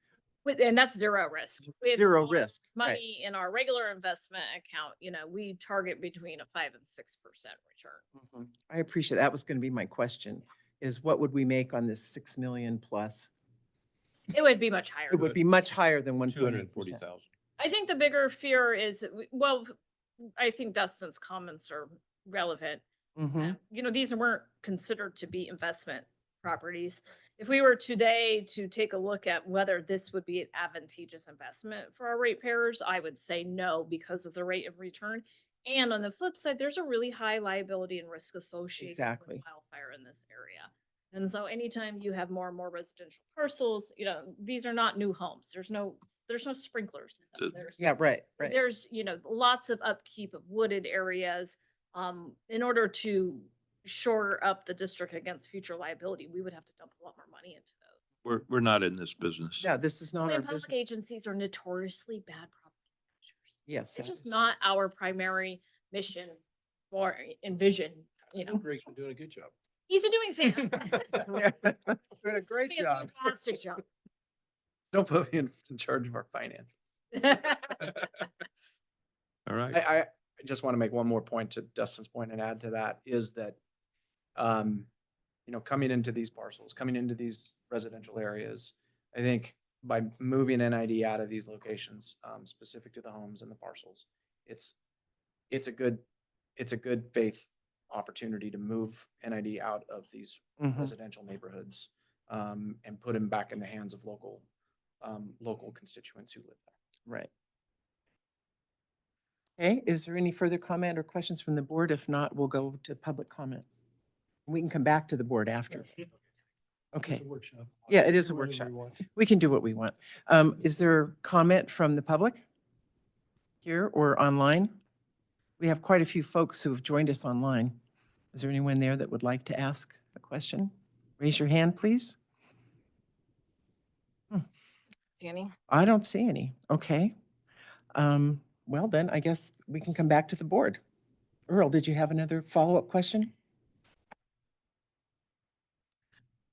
Speaker 5: And that's zero risk. With
Speaker 1: Zero
Speaker 5: all
Speaker 1: risk. Right.
Speaker 5: money in our regular investment account, we target between a 5 and 6% return.
Speaker 1: I appreciate, that was going to be my question, is what would we make on this 6 million plus?
Speaker 5: It would be much higher.
Speaker 1: It would be much higher than 1.8%.
Speaker 4: 240,000.
Speaker 5: I think the bigger fear is, well, I think Dustin's comments are relevant.
Speaker 1: Mhm.
Speaker 5: These weren't considered to be investment properties. If we were today to take a look at whether this would be an advantageous investment for our ratepayers, I would say no because of the rate of return. And on the flip side, there's a really high liability and risk associated
Speaker 1: Exactly.
Speaker 5: with wildfire in this area. And so anytime you have more and more residential parcels, these are not new homes. There's no sprinklers. In them.
Speaker 1: Yeah, right.
Speaker 5: There's, lots of upkeep of wooded areas. In order to shore up the district against future liability, we would have to dump a lot more money into those.
Speaker 4: We're not in this business.
Speaker 1: Yeah, this is not our
Speaker 5: And public
Speaker 1: business.
Speaker 5: agencies are notoriously bad property managers.
Speaker 1: Yes.
Speaker 5: It's
Speaker 1: that
Speaker 5: just
Speaker 1: is-
Speaker 5: not our primary mission or envision,
Speaker 6: Greg's been doing a good job.
Speaker 5: He's been doing
Speaker 2: Doing a great
Speaker 5: doing a
Speaker 2: job.
Speaker 5: fantastic job.
Speaker 8: Don't put me in charge of our finances.
Speaker 4: All right.
Speaker 8: I just want to make one more point to Dustin's point and add to that is that, coming into these parcels, coming into these residential areas, I think by moving NID out of these locations, specific to the homes and the parcels, it's a good faith opportunity to move NID out of these
Speaker 1: Mhm.
Speaker 8: residential neighborhoods, and put them back in the hands of local constituents who live there.
Speaker 1: Right. Okay, is there any further comment or questions from the board? If not, we'll go to public comment. We can come back to the board after. Okay.
Speaker 2: It's a workshop.
Speaker 1: Yeah, it is a
Speaker 2: Do whatever we
Speaker 1: workshop.
Speaker 2: want.
Speaker 1: We can do what we want. Is there comment from the public here or online? We have quite a few folks who have joined us online. Is there anyone there that would like to ask a question? Raise your hand, please.
Speaker 5: See any?
Speaker 1: I don't see any. Okay. Well, then I guess we can come back to the board. Earl, did you have another follow-up question?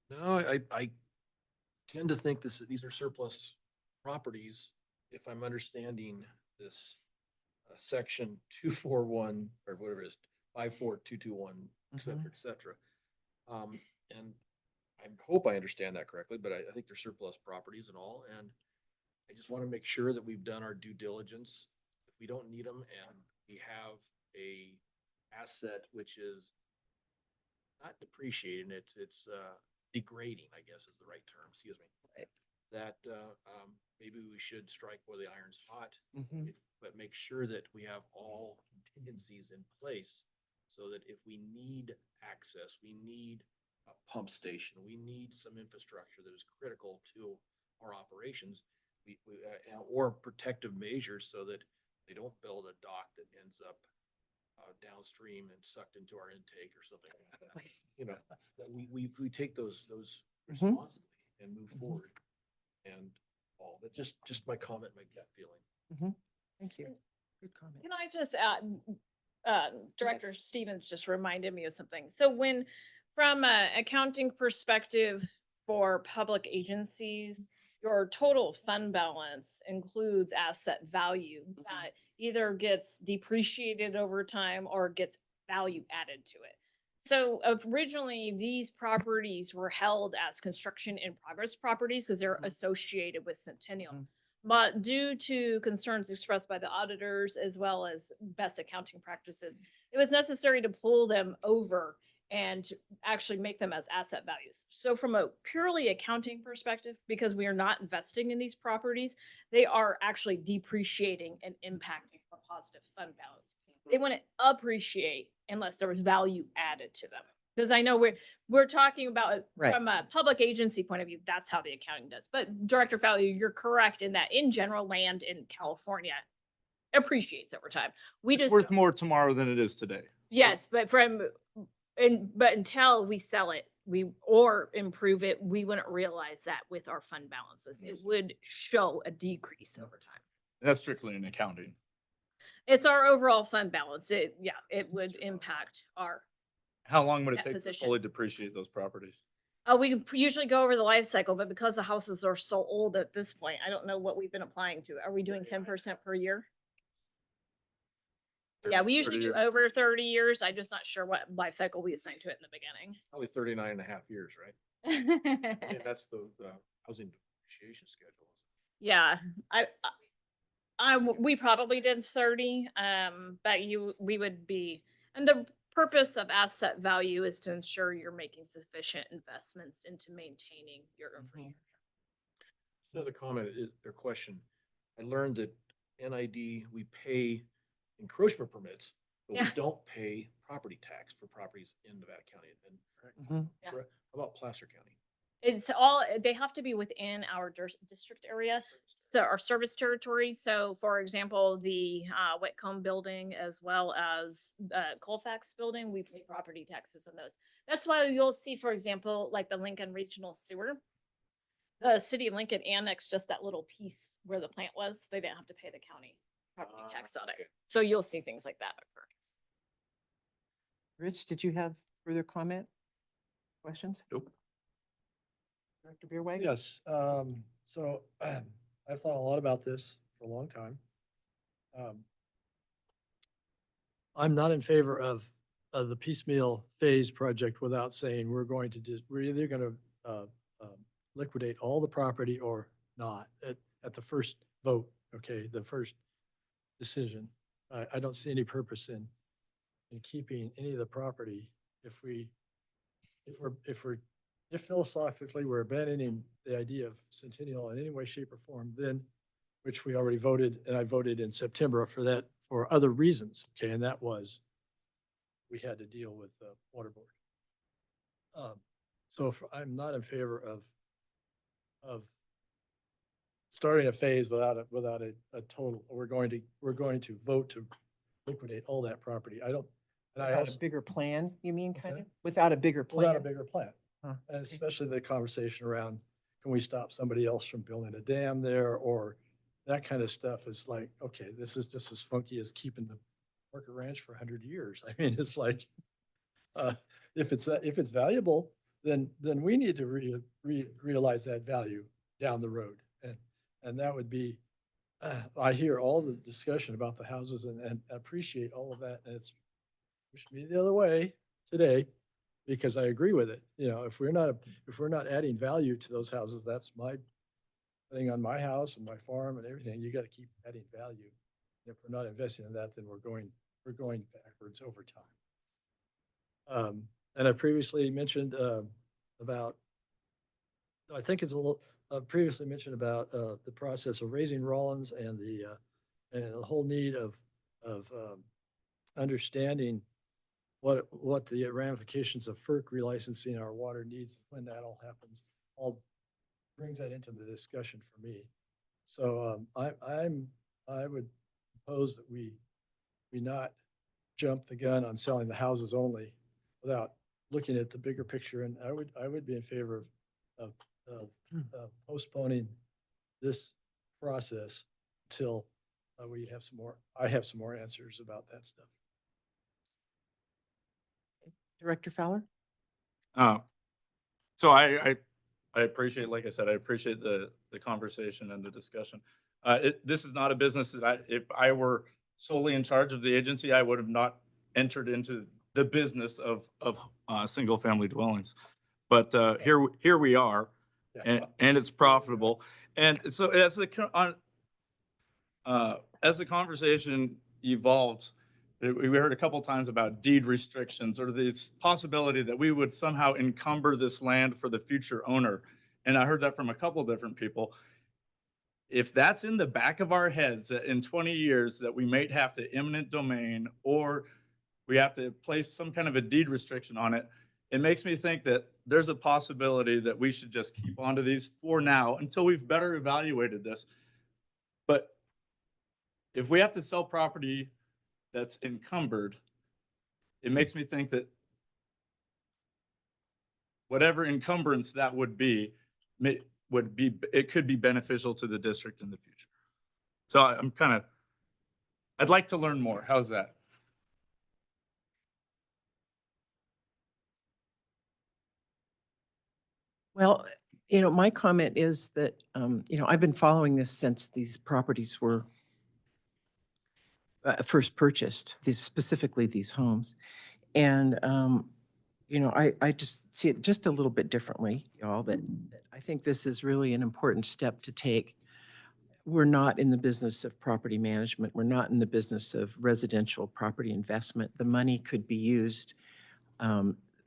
Speaker 6: No, I tend to think these are surplus properties, if I'm understanding this section 241, or whatever it is, 54221, et cetera, et cetera. And I hope I understand that correctly, but I think they're surplus properties and all, and I just want to make sure that we've done our due diligence. If we don't need them and we have a asset which is not depreciating, it's degrading, I guess is the right term, excuse me. That maybe we should strike where the iron's hot, but make sure that we have all contingencies in place so that if we need access, we need a pump station, we need some infrastructure that is critical to our operations, or protective measures so that they don't build a dock that ends up downstream and sucked into our intake or something like that. You know, that we take those responsibly and move forward. And all, that's just my comment, my gut feeling.
Speaker 1: Thank you. Good comment.
Speaker 5: Can I just add, Director
Speaker 1: Yes.
Speaker 5: Stevens just reminded me of something. So when, from a accounting perspective for public agencies, your total fund balance includes asset value that either gets depreciated over time or gets value added to it. So originally, these properties were held as construction in progress properties because they're associated with Centennial. But due to concerns expressed by the auditors as well as best accounting practices, it was necessary to pull them over and actually make them as asset values. So from a purely accounting perspective, because we are not investing in these properties, they are actually depreciating and impacting our positive fund balance. They wouldn't appreciate unless there was value added to them. Because I know we're talking about it
Speaker 1: Right.
Speaker 5: from a public agency point of view, that's how the accounting does. But Director Fowler, you're correct in that in general, land in California appreciates over time. We
Speaker 10: It's
Speaker 5: just
Speaker 10: worth more tomorrow than it is today.
Speaker 5: yes, but but until we sell it, or improve it, we wouldn't realize that with our fund balances. It would show a decrease over time.
Speaker 10: That's strictly in accounting.
Speaker 5: It's our overall fund balance. It would impact our.
Speaker 10: How long would it
Speaker 5: That
Speaker 10: take to
Speaker 5: position.
Speaker 10: fully depreciate those properties?
Speaker 5: We usually go over the life cycle, but because the houses are so old at this point, I don't know what we've been applying to. Are we doing 10% per year? Yeah, we usually
Speaker 10: 30
Speaker 5: do
Speaker 10: years.
Speaker 5: over 30 years. I'm just not sure what life cycle we assign to it in the beginning.
Speaker 6: Probably 39 and a half years, right? I mean, that's the housing depreciation schedule.
Speaker 5: Yeah, we probably did 30, but we would be, and the purpose of asset value is to ensure you're making sufficient investments into maintaining your infrastructure.
Speaker 6: Another comment or question. I learned that NID, we pay encroachment permits, but we
Speaker 5: Yeah.
Speaker 6: don't pay property tax for properties in Nevada County. And
Speaker 5: Yeah.
Speaker 6: how about Placer County?
Speaker 5: It's all, they have to be within our district area, so our service territory. So for example, the Westcon building as well as Colfax building, we pay property taxes on those. That's why you'll see, for example, like the Lincoln Regional Sewer. The city of Lincoln annexed just that little piece where the plant was. They didn't have to pay the county property tax on it.
Speaker 6: Okay.
Speaker 5: So you'll see things like that occur.
Speaker 1: Rich, did you have further comment? Questions?
Speaker 10: Nope.
Speaker 1: Director Beerwag?
Speaker 2: Yes, so I've thought a lot about this for a long time. I'm not in favor of the piecemeal phase project without saying we're either gonna liquidate all the property or not at the first vote, okay, the first decision. I don't see any purpose in keeping any of the property if philosophically we're abandoning the idea of Centennial in any way, shape, or form, then, which we already voted, and I voted in September for that for other reasons, okay, and that was we had to deal with the water board. I'm not in favor of starting a phase without a total. We're going to vote to liquidate all that property. I don't. And I
Speaker 1: Without
Speaker 2: also,
Speaker 1: a bigger plan, you mean,
Speaker 2: What's
Speaker 1: kind of?
Speaker 2: that?
Speaker 1: Without a bigger
Speaker 2: without a
Speaker 1: plan?
Speaker 2: bigger plan.
Speaker 1: Huh,
Speaker 2: And
Speaker 1: okay.
Speaker 2: especially the conversation around, can we stop somebody else from building a dam there, or that kind of stuff is like, okay, this is just as funky as keeping Orchid Ranch for 100 years. I mean, it's like, if it's valuable, then we need to realize that value down the road. And that would be, I hear all the discussion about the houses and appreciate all of that. And it's pushed me the other way today because I agree with it. You know, if we're not adding value to those houses, that's my thing on my house and my farm and everything. You got to keep adding value. If we're not investing in that, then we're going backwards over time. And I previously mentioned about, I think it's a little, previously mentioned about the process of raising Rollins and the whole need of understanding what the ramifications of FERC relicensing our water needs when that all happens, all brings that into the discussion for me. So I would propose that we not jump the gun on selling the houses only without looking at the bigger picture. And I would be in favor of postponing this process until I have some more answers about that stuff.
Speaker 1: Director Fowler?
Speaker 10: So I appreciate, like I said, I appreciate the conversation and the discussion. This is not a business that if I were solely in charge of the agency, I would have not entered into the business of single family dwellings. But here we are, and it's profitable. And so as the conversation evolved, we heard a couple times about deed restrictions or the possibility that we would somehow encumber this land for the future owner. And I heard that from a couple different people. If that's in the back of our heads that in 20 years that we might have to eminent domain or we have to place some kind of a deed restriction on it, it makes me think that there's a possibility that we should just keep onto these for now until we've better evaluated this. But if we have to sell property that's encumbered, it makes me think that whatever encumbrance that would be, it could be beneficial to the district in the future. So I'd like to learn more. How's that?
Speaker 1: Well, my comment is that, I've been following this since these properties were first purchased, specifically these homes. And, I just see it just a little bit differently, y'all, that I think this is really an important step to take. We're not in the business of property management. We're not in the business of residential property investment. The money could be used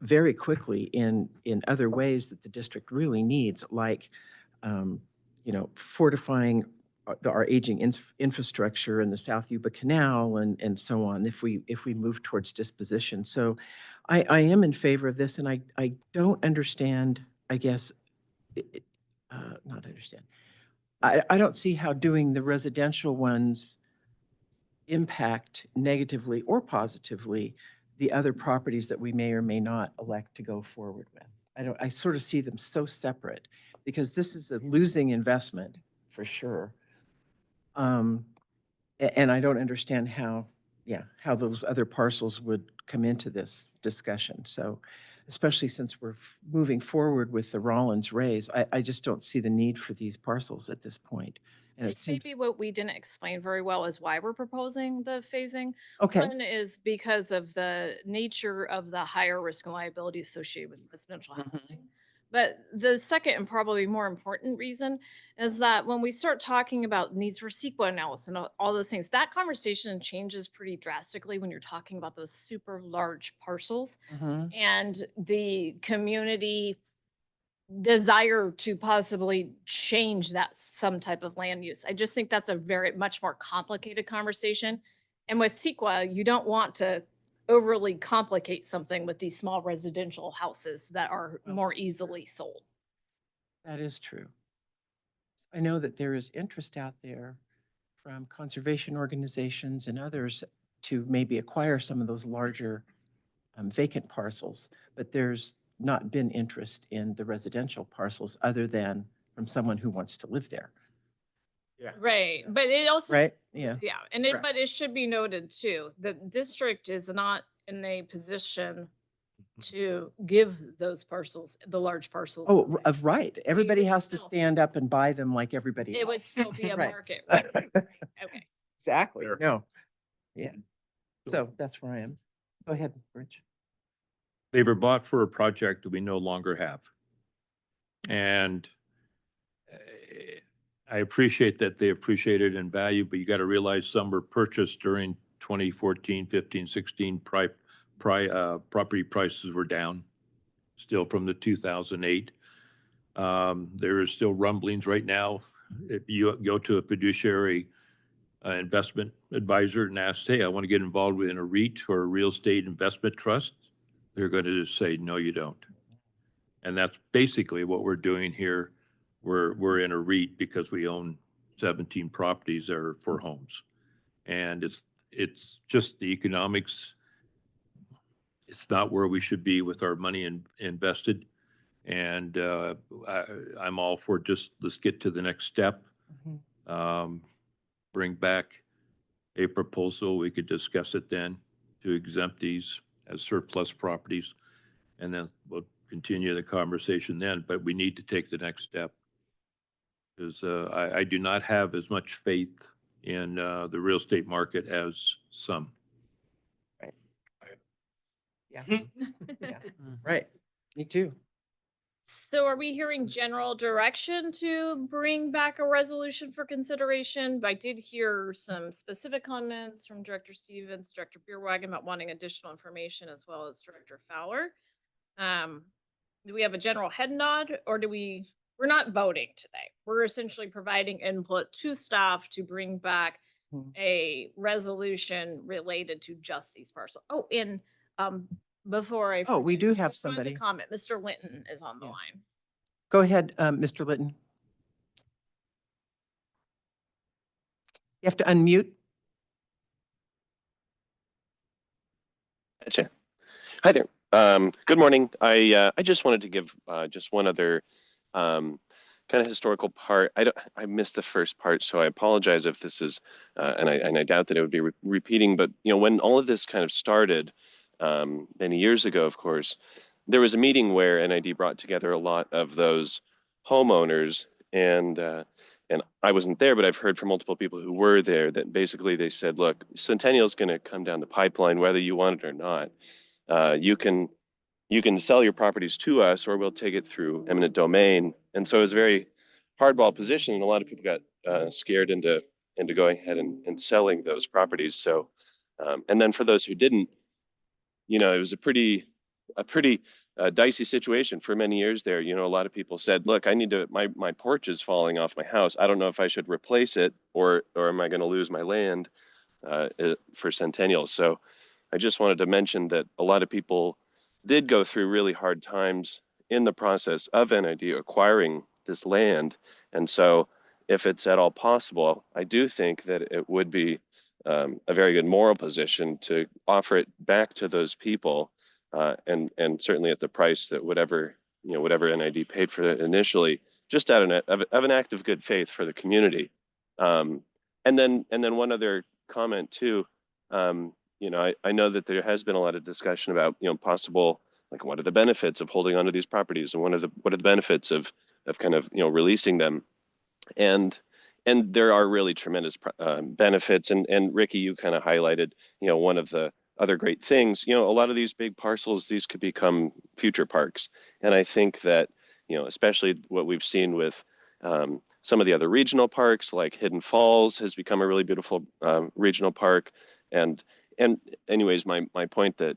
Speaker 1: very quickly in other ways that the district really needs, like, fortifying our aging infrastructure in the South Yuba Canal and so on, if we move towards disposition. So I am in favor of this, and I don't understand, I guess, not understand. I don't see how doing the residential ones impact negatively or positively the other properties that we may or may not elect to go forward with. I sort of see them so separate because this is a losing investment for sure. And I don't understand how those other parcels would come into this discussion. So especially since we're moving forward with the Rollins raise, I just don't see the need for these parcels at this point. And it seems,
Speaker 5: Maybe what we didn't explain very well is why we're proposing the phasing.
Speaker 1: okay,
Speaker 5: One is because of the nature of the higher risk and liability associated with residential
Speaker 1: Mhm.
Speaker 5: housing. But the second and probably more important reason is that when we start talking about needs for CEQA analysis and all those things, that conversation changes pretty drastically when you're talking about those super large parcels
Speaker 1: Mhm.
Speaker 5: and the community desire to possibly change that some type of land use. I just think that's a very much more complicated conversation. And with CEQA, you don't want to overly complicate something with these small residential houses that are more easily sold.
Speaker 1: That is true. I know that there is interest out there from conservation organizations and others to maybe acquire some of those larger vacant parcels, but there's not been interest in the residential parcels other than from someone who wants to live there.
Speaker 5: Right, but it also.
Speaker 1: right? Yeah.
Speaker 5: Yeah,
Speaker 1: Correct.
Speaker 5: but it should be noted too, the district is not in a position to give those parcels, the large parcels.
Speaker 1: Oh,
Speaker 5: away.
Speaker 1: right. Everybody
Speaker 5: would
Speaker 1: has to
Speaker 5: still-
Speaker 1: stand up and buy them like everybody
Speaker 5: It would
Speaker 1: else.
Speaker 5: still be a
Speaker 1: Right.
Speaker 5: market. Right, okay.
Speaker 1: Exactly.
Speaker 10: Fair.
Speaker 1: No. Yeah. So that's where I am. Go ahead, Rich.
Speaker 4: They were bought for a project that we no longer have. And I appreciate that they appreciated in value, but you got to realize some were purchased during 2014, 15, 16. Property prices were down still from the 2008. There is still rumblings right now. If you go to a fiduciary investment advisor and ask, hey, I want to get involved in a REIT or a real estate investment trust, they're going to just say, no, you don't. And that's basically what we're doing here. We're in a REIT because we own 17 properties that are for homes. And it's just the economics. It's not where we should be with our money invested. And I'm all for just, let's get to the next step. Bring back a proposal. We could discuss it then to exempt these as surplus properties. And then we'll continue the conversation then, but we need to take the next step. Because I do not have as much faith in the real estate market as some.
Speaker 1: Yeah. Yeah. Right. Me too.
Speaker 5: So are we hearing general direction to bring back a resolution for consideration? I did hear some specific comments from Director Stevens, Director Beerwagen about wanting additional information, as well as Director Fowler. Do we have a general head nod, or we're not voting today. We're essentially providing input to staff to bring back a resolution related to just these parcels. Oh, and before I.
Speaker 1: Oh, we do have
Speaker 5: there was a
Speaker 1: somebody.
Speaker 5: comment. Mr. Litton is on the
Speaker 1: Yeah.
Speaker 5: line.
Speaker 1: Go ahead, Mr. Litton. You have to unmute.
Speaker 12: Gotcha. Hi there. Good morning. I just wanted to give just one other kind of historical part. I missed the first part, so I apologize if this is and I doubt that it would be repeating. But when all of this kind of started many years ago, of course, there was a meeting where NID brought together a lot of those homeowners, and I wasn't there, but I've heard from multiple people who were there that basically they said, look, Centennial is going to come down the pipeline whether you want it or not. You can sell your properties to us, or we'll take it through eminent domain. And so it was a very hardball position, and a lot of people got scared into going ahead and selling those properties. So, and then for those who didn't, it was a pretty dicey situation for many years there. A lot of people said, look, I need to, my porch is falling off my house. I don't know if I should replace it or am I going to lose my land for Centennial. So I just wanted to mention that a lot of people did go through really hard times in the process of NID acquiring this land. And so if it's at all possible, I do think that it would be a very good moral position to offer it back to those people, and certainly at the price that whatever NID paid for it initially, just out of an act of good faith for the community. And then one other comment too. I know that there has been a lot of discussion about possible, like, what are the benefits of holding onto these properties, and what are the benefits of kind of releasing them, and there are really tremendous benefits. And Ricky, you kind of highlighted one of the other great things. A lot of these big parcels, these could become future parks, and I think that especially what we've seen with some of the other regional parks, like Hidden Falls has become a really beautiful regional park. And anyways, my point that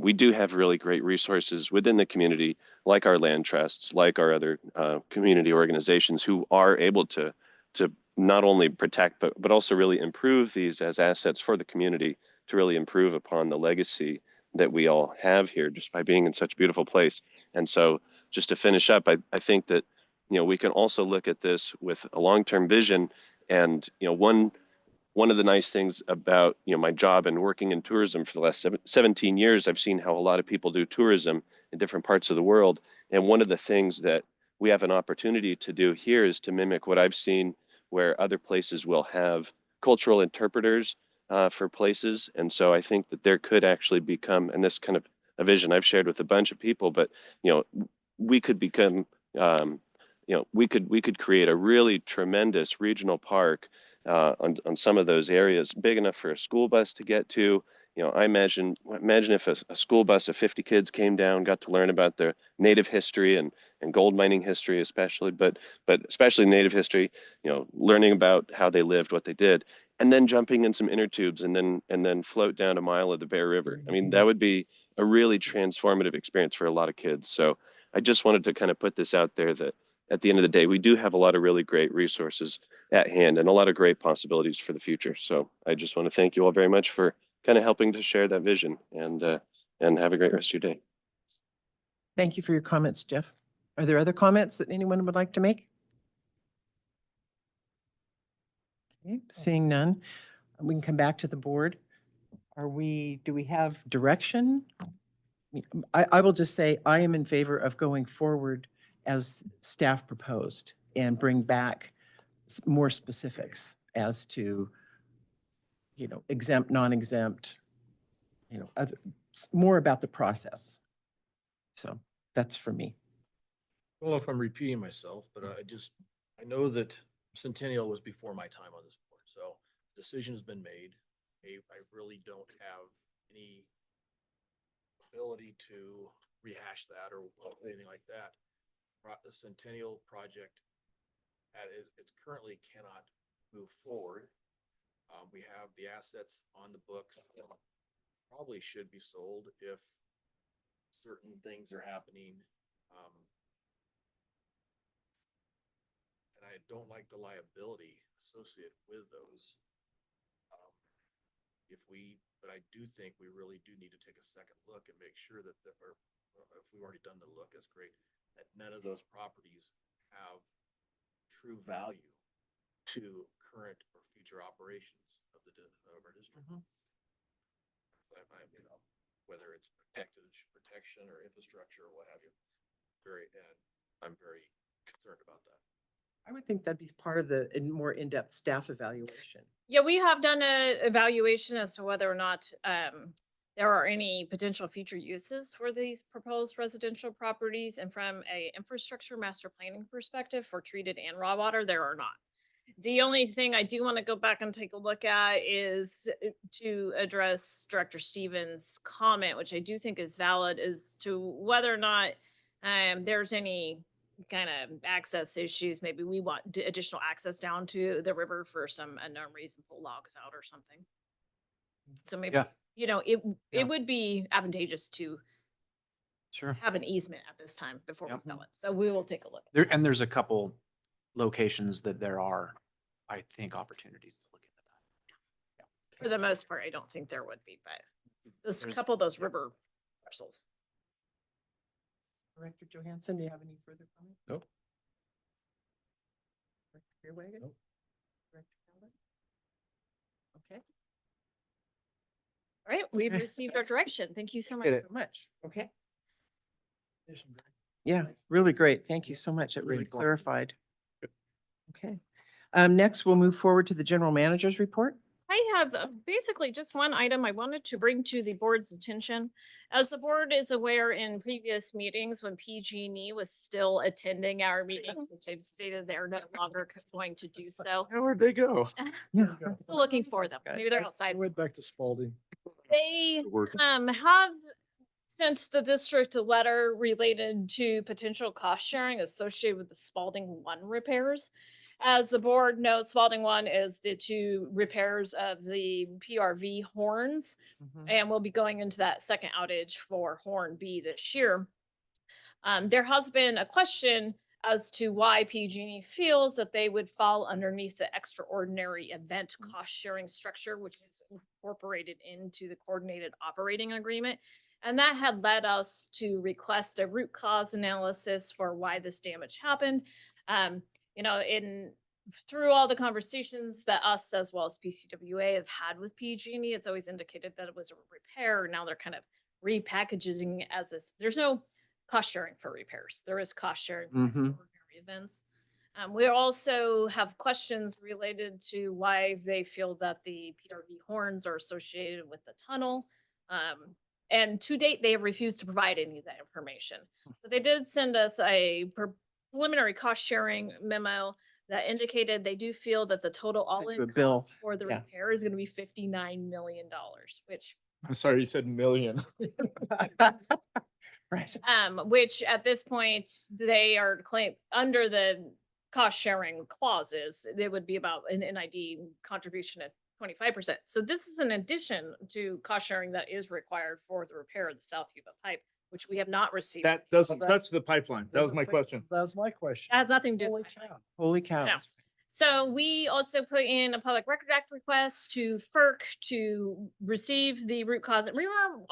Speaker 12: we do have really great resources within the community, like our land trusts, like our other community organizations, who are able to not only protect but also really improve these as assets for the community, to really improve upon the legacy that we all have here just by being in such a beautiful place. And so just to finish up, I think that we can also look at this with a long-term vision. And one of the nice things about my job and working in tourism for the last 17 years, I've seen how a lot of people do tourism in different parts of the world. And one of the things that we have an opportunity to do here is to mimic what I've seen where other places will have cultural interpreters for places. And so I think that there could actually become, and this kind of a vision I've shared with a bunch of people, but we could become, we could create a really tremendous regional park on some of those areas, big enough for a school bus to get to. I imagine if a school bus of 50 kids came down, got to learn about their native history and gold mining history, especially, but especially native history, learning about how they lived, what they did, and then jumping in some inner tubes and then float down a mile of the Bear River. I mean, that would be a really transformative experience for a lot of kids. So I just wanted to kind of put this out there that at the end of the day, we do have a lot of really great resources at hand and a lot of great possibilities for the future. So I just want to thank you all very much for kind of helping to share that vision, and have a great rest of your day.
Speaker 1: Thank you for your comments, Jeff. Are there other comments that anyone would like to make? Okay, seeing none, we can come back to the board. Do we have direction? I will just say I am in favor of going forward as staff proposed and bring back more specifics as to, exempt, non-exempt, more about the process. So that's for me.
Speaker 6: I don't know if I'm repeating myself, but I know that Centennial was before my time on this board, so decision has been made. I really don't have any ability to rehash that or anything like that. The Centennial project it's currently cannot move forward. We have the assets on the books that probably should be sold if certain things are happening. And I don't like the liability associated with those. But I do think we really do need to take a second look and make sure that if we've already done the look, that's great, that none of those properties have true value to current or future operations of our district. Whether it's protection or infrastructure or what have you. I'm very concerned about that.
Speaker 1: I would think that'd be part of the more in-depth staff evaluation.
Speaker 5: Yeah, we have done a evaluation as to whether or not there are any potential future uses for these proposed residential properties. And from a infrastructure master planning perspective for treated and raw water, there are not. The only thing I do want to go back and take a look at is to address Director Stevens' comment, which I do think is valid, as to whether or not there's any kind of access issues. Maybe we want additional access down to the river for some unknown reason, pull logs out or something. So maybe,
Speaker 8: Yeah.
Speaker 5: it would be advantageous to
Speaker 8: Sure.
Speaker 5: have an easement at this time before we
Speaker 8: Yep.
Speaker 5: sell it. So we will take a look.
Speaker 8: There's a couple locations that there are, I think, opportunities to look into that.
Speaker 5: For the most part, I don't think there would be, but there's a
Speaker 8: There's-
Speaker 5: couple of those river parcels.
Speaker 1: Director Johansson, do you have any further comments?
Speaker 2: Nope.
Speaker 1: Director Fairwagon?
Speaker 2: Nope.
Speaker 1: Director Calvin? Okay.
Speaker 5: All right, we've
Speaker 1: Okay.
Speaker 5: received our direction. Thank you so much.
Speaker 1: Thank you so much. Okay.
Speaker 2: Jason, Greg.
Speaker 1: Yeah, really great. Thank you so much. It really
Speaker 2: Really cool.
Speaker 1: clarified. Okay. Next, we'll move forward to the general manager's report.
Speaker 5: I have basically just one item I wanted to bring to the board's attention. As the board is aware, in previous meetings when PG&E was still attending our meetings, which they've stated they're no longer going to do so.
Speaker 10: Where'd they go?
Speaker 1: Yeah.
Speaker 5: Still looking for them.
Speaker 1: Good.
Speaker 5: Maybe they're
Speaker 2: I
Speaker 5: outside.
Speaker 2: went back to Spalding.
Speaker 5: They
Speaker 10: Working.
Speaker 5: have sent the district a letter related to potential cost sharing associated with the Spalding 1 repairs. As the board knows, Spalding 1 is the 2 repairs of the PRV horns, and we'll be going into that second outage for Horn B this year. There has been a question as to why PG&E feels that they would fall underneath the extraordinary event cost sharing structure, which is incorporated into the coordinated operating agreement. And that had led us to request a root cause analysis for why this damage happened. Through all the conversations that us as well as PCWA have had with PG&E, it's always indicated that it was a repair. Now they're kind of repackaging as this. There's no cost sharing for repairs. There is cost sharing for extraordinary events. We also have questions related to why they feel that the PRV horns are associated with the tunnel. And to date, they have refused to provide any of that information. But they did send us a preliminary cost sharing memo that indicated they do feel that the total
Speaker 1: you a
Speaker 5: all-in
Speaker 1: bill,
Speaker 5: cost for the
Speaker 1: yeah.
Speaker 5: repair is going to be $59 million, which
Speaker 10: I'm sorry, you said million.
Speaker 1: Right.
Speaker 5: which at this point they are claim under the cost sharing clauses, it would be about an NID contribution at 25%. So this is an addition to cost sharing that is required for the repair of the South Yuba pipe, which we have not received.
Speaker 10: That doesn't
Speaker 2: that-
Speaker 10: touch the pipeline. That was
Speaker 2: Doesn't
Speaker 10: my
Speaker 2: affect-
Speaker 10: question.
Speaker 2: That was my question.
Speaker 5: It has nothing to do
Speaker 2: Holy
Speaker 5: with the pipeline.
Speaker 2: cow.
Speaker 1: Holy cow.
Speaker 5: No. So we also put in a Public Record Act request to FERC to receive the root cause. Remember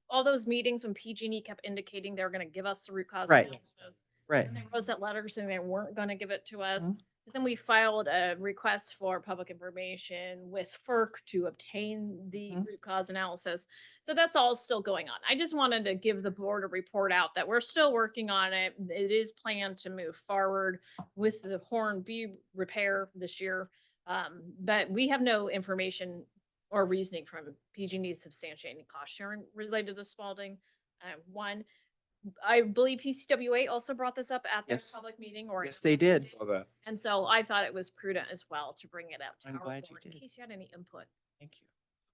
Speaker 5: all those meetings when PG&E kept indicating they were going to give us the root cause
Speaker 1: Right.
Speaker 5: analysis?
Speaker 1: Right.
Speaker 5: And they wrote that letter saying they weren't going to give it to us.
Speaker 1: Mhm.
Speaker 5: But then we filed a request for public information with FERC to obtain the
Speaker 1: Mhm.
Speaker 5: root cause analysis. So that's all still going on. I just wanted to give the board a report out that we're still working on it. It is planned to move forward with the Horn B repair this year. But we have no information or reasoning from PG&E substantiating cost sharing related to Spalding. One, I believe PCWA also brought this up at their
Speaker 1: Yes.
Speaker 5: public meeting or.
Speaker 1: Yes, they did.
Speaker 10: Saw that.
Speaker 5: And so I thought it was prudent as well to bring it up to
Speaker 1: I'm
Speaker 5: our
Speaker 1: glad you
Speaker 5: board in
Speaker 1: did.
Speaker 5: case you had any input.
Speaker 1: Thank you.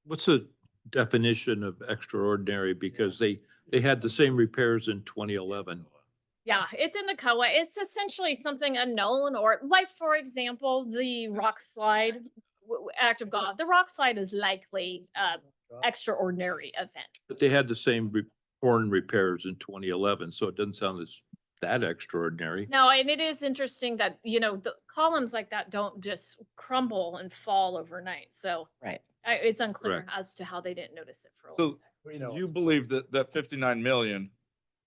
Speaker 4: What's the definition of extraordinary? Because they had the same repairs in 2011.
Speaker 5: Yeah, it's in the COA. It's essentially something unknown, or like, for example, the rock slide, act of God. The rock slide is likely extraordinary event.
Speaker 4: But they had the same horn repairs in 2011, so it doesn't sound as that extraordinary.
Speaker 5: No, and it is interesting that, the columns like that don't just crumble and fall overnight. So
Speaker 1: Right.
Speaker 5: it's unclear
Speaker 4: Correct.
Speaker 5: as to how they didn't notice it for a while.
Speaker 10: So
Speaker 2: We know.
Speaker 10: you believe that 59 million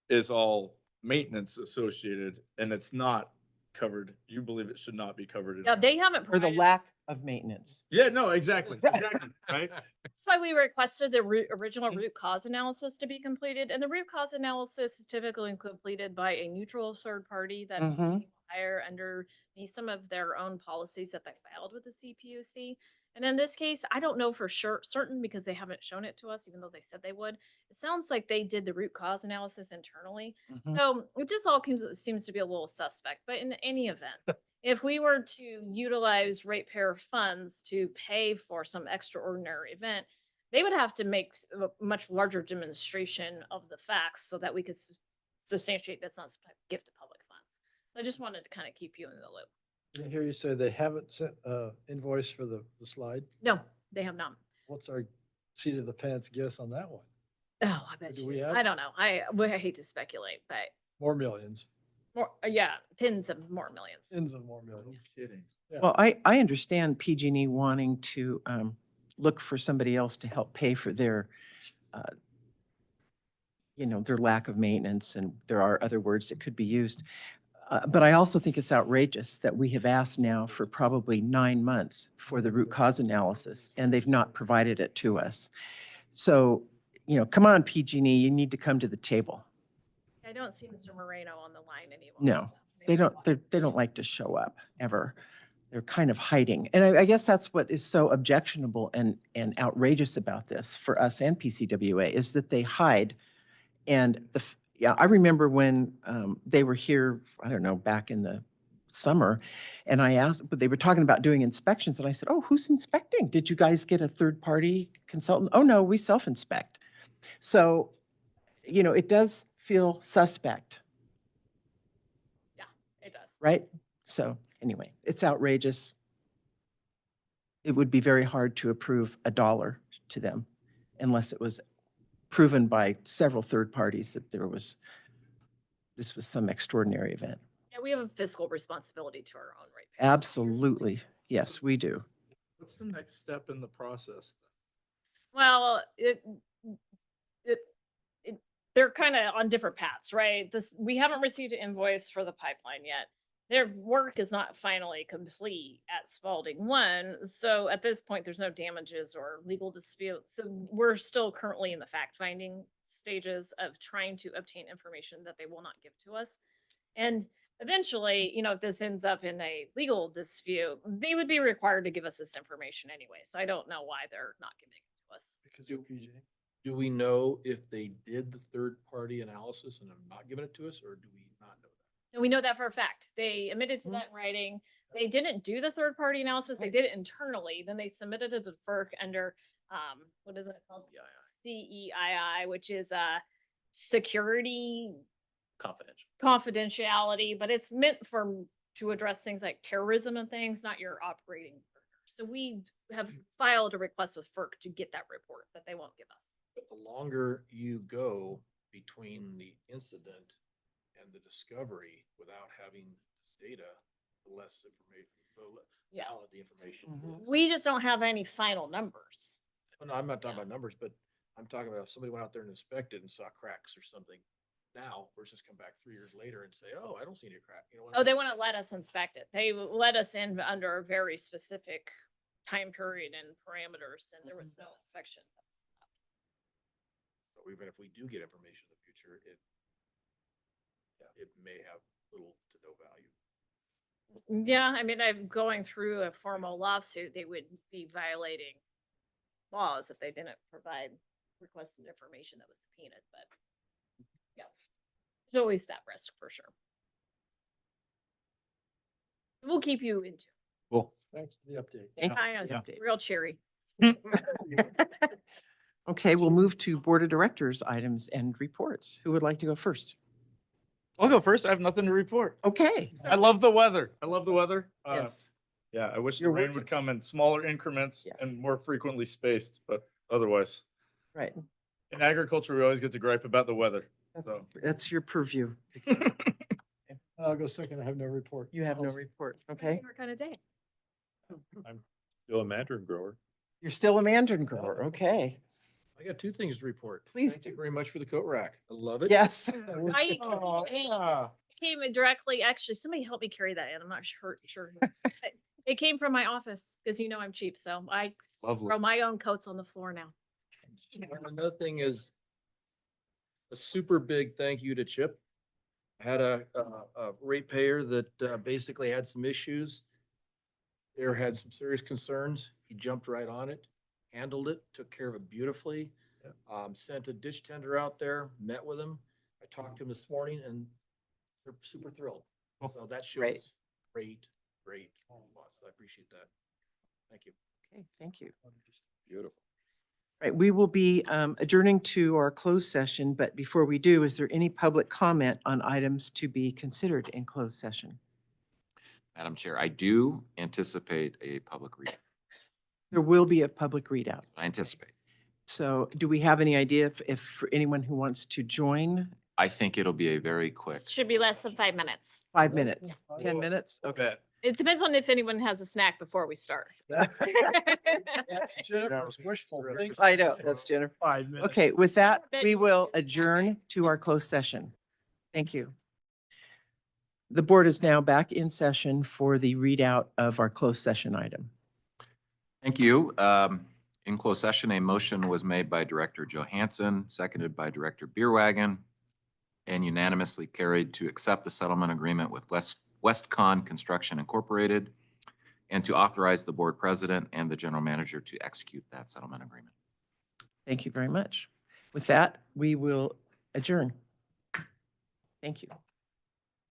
Speaker 10: is all maintenance associated and it's not covered. You believe it should not be covered.
Speaker 5: Yeah, they haven't
Speaker 1: Or the
Speaker 5: provided.
Speaker 1: lack of maintenance.
Speaker 10: Yeah, no, exactly. Exactly. Right?
Speaker 5: That's why we requested the original root cause analysis to be completed, and the root cause analysis is typically completed by a neutral third party that
Speaker 1: Mhm.
Speaker 5: they hire underneath some of their own policies that they filed with the CPUC. And in this case, I don't know for certain because they haven't shown it to us, even though they said they would. It sounds like they did the root cause analysis internally.
Speaker 1: Mhm.
Speaker 5: So it just all seems to be a little suspect. But in any event, if we were to utilize ratepayer funds to pay for some extraordinary event, they would have to make a much larger demonstration of the facts so that we could substantiate that's not some type of gift to public funds. I just wanted to kind of keep you in the loop.
Speaker 2: I hear you say they haven't sent invoice for the slide.
Speaker 5: No, they have not.
Speaker 2: What's our seat of the pants guess on that one?
Speaker 5: Oh, I bet
Speaker 2: Do
Speaker 5: you.
Speaker 2: we have-
Speaker 5: I don't know. I hate to speculate, but
Speaker 2: More millions,
Speaker 5: more, yeah, tens of more millions.
Speaker 2: tens of more millions.
Speaker 10: Kidding.
Speaker 2: Yeah.
Speaker 1: Well, I understand PG&E wanting to look for somebody else to help pay for their, their lack of maintenance, and there are other words that could be used. But I also think it's outrageous that we have asked now for probably 9 months for the root cause analysis, and they've not provided it to us. So, come on, PG&E, you need to come to the table.
Speaker 5: I don't see Mr. Moreno on the line anymore.
Speaker 1: No,
Speaker 5: so
Speaker 1: They
Speaker 5: maybe
Speaker 1: don't, they don't like to show up ever. They're kind of hiding. And I guess that's what is so objectionable and outrageous about this for us and PCWA is that they hide. And I remember when they were here, I don't know, back in the summer, and I asked, but they were talking about doing inspections, and I said, "Oh, who's inspecting? Did you guys get a third-party consultant?" "Oh, no, we self-inspect." So, it does feel suspect,
Speaker 5: it does.
Speaker 1: right? So anyway, it's outrageous. It would be very hard to approve $1 to them unless it was proven by several third parties that this was some extraordinary event.
Speaker 5: Yeah, we have a fiscal responsibility to our own rate.
Speaker 1: Absolutely. Yes, we do.
Speaker 10: What's the next step in the process?
Speaker 5: Well, they're kind of on different paths, right? We haven't received an invoice for the pipeline yet. Their work is not finally complete at Spalding 1. So at this point, there's no damages or legal disputes. So we're still currently in the fact-finding stages of trying to obtain information that they will not give to us. And eventually, you know, if this ends up in a legal dispute, they would be required to give us this information anyway. So I don't know why they're not giving it to us.
Speaker 2: Because of PJ.
Speaker 6: Do we know if they did the third-party analysis and have not given it to us, or do we not know that?
Speaker 5: And we know that for a fact. They admitted to that in writing. They didn't do the third party analysis. They did it internally. Then they submitted it to FERC under, what is it called? CEII, which is security
Speaker 11: Confidential.
Speaker 5: confidentiality, but it's meant to address things like terrorism and things, not your operating partner. So we have filed a request with FERC to get that report that they won't give us.
Speaker 6: But the longer you go between the incident and the discovery without having this data, the less information,
Speaker 5: Yeah.
Speaker 6: valid the information is.
Speaker 5: We just don't have any final numbers.
Speaker 6: Oh, no, I'm not talking about numbers, but I'm talking about if somebody went out there and inspected and saw cracks or something now versus come back 3 years later and say, oh, I don't see any crack. You know what I
Speaker 5: Oh, they
Speaker 6: mean?
Speaker 5: want to let us inspect it. They let us in under a very specific time period and parameters, and there was no inspection.
Speaker 6: So even if we do get information in the future, it may have little to no value.
Speaker 5: Yeah, I mean, I'm going through a formal lawsuit. They would be violating laws if they didn't provide requested information that was subpoenaed, but yeah, there's always that risk for sure. We'll keep you into.
Speaker 10: Cool.
Speaker 2: Thanks for the update.
Speaker 1: Thank
Speaker 5: I know,
Speaker 1: Yeah.
Speaker 5: real cheery.
Speaker 1: Okay, we'll move to Board of Directors items and reports. Who would like to go first?
Speaker 10: I'll go first. I have nothing to report.
Speaker 1: Okay.
Speaker 10: I love the weather. I love the weather.
Speaker 1: Yes.
Speaker 10: Yeah, I wish the
Speaker 1: You're
Speaker 10: rain
Speaker 1: working.
Speaker 10: would come in smaller increments
Speaker 1: Yes.
Speaker 10: and more frequently spaced, but otherwise,
Speaker 1: Right.
Speaker 10: in agriculture, we always get to gripe about the weather. So.
Speaker 1: That's your purview.
Speaker 2: I'll go second. I have no report.
Speaker 1: You have no
Speaker 2: Also-
Speaker 1: report. Okay.
Speaker 5: Favorite kind of day.
Speaker 4: Still a mandarin grower.
Speaker 1: You're still a mandarin grower. Okay.
Speaker 6: I got 2 things to report.
Speaker 1: Please
Speaker 6: Thank
Speaker 1: do.
Speaker 6: you very much for the coat rack. I love it.
Speaker 1: Yes.
Speaker 5: I
Speaker 10: Oh,
Speaker 5: hey,
Speaker 10: yeah.
Speaker 5: came in directly, actually, somebody help me carry that in. I'm not sure. But it came from my office because you know I'm cheap, so I
Speaker 10: Lovely.
Speaker 5: throw my own coats on the floor now.
Speaker 6: Another thing is a super big thank you to Chip. I had a ratepayer that basically had some issues. There had some serious concerns. He jumped right on it, handled it, took care of it beautifully. Sent a ditch tender out there, met with him. I talked to him this morning and they're super thrilled. So that
Speaker 1: Great.
Speaker 6: shows great response. I appreciate that. Thank you.
Speaker 1: Okay, thank you.
Speaker 11: Beautiful.
Speaker 1: Right, we will be adjourning to our closed session, but before we do, is there any public comment on items to be considered in closed session?
Speaker 11: Madam Chair, I do anticipate a public reading.
Speaker 1: There will be a public readout.
Speaker 11: I anticipate.
Speaker 1: So do we have any idea if for anyone who wants to join?
Speaker 11: I think it'll be a very quick.
Speaker 5: Should be less than 5 minutes.
Speaker 1: 5 minutes, 10 minutes? Okay.
Speaker 10: Bet.
Speaker 5: It depends on if anyone has a snack before we start.
Speaker 2: That's Jennifer's wishful thinking.
Speaker 1: I know, that's Jennifer.
Speaker 2: 5 minutes.
Speaker 1: Okay, with that,
Speaker 5: Bet
Speaker 1: we
Speaker 5: you
Speaker 1: will
Speaker 5: can snack.
Speaker 1: adjourn to our closed session. Thank you. The board is now back in session for the readout of our closed session item.
Speaker 11: Thank you. In closed session, a motion was made by Director Johansson, seconded by Director Beerwagon, and unanimously carried to accept the settlement agreement with Westcon Construction Incorporated and to authorize the board president and the general manager to execute that settlement agreement.
Speaker 1: Thank you very much. With that, we will adjourn. Thank you.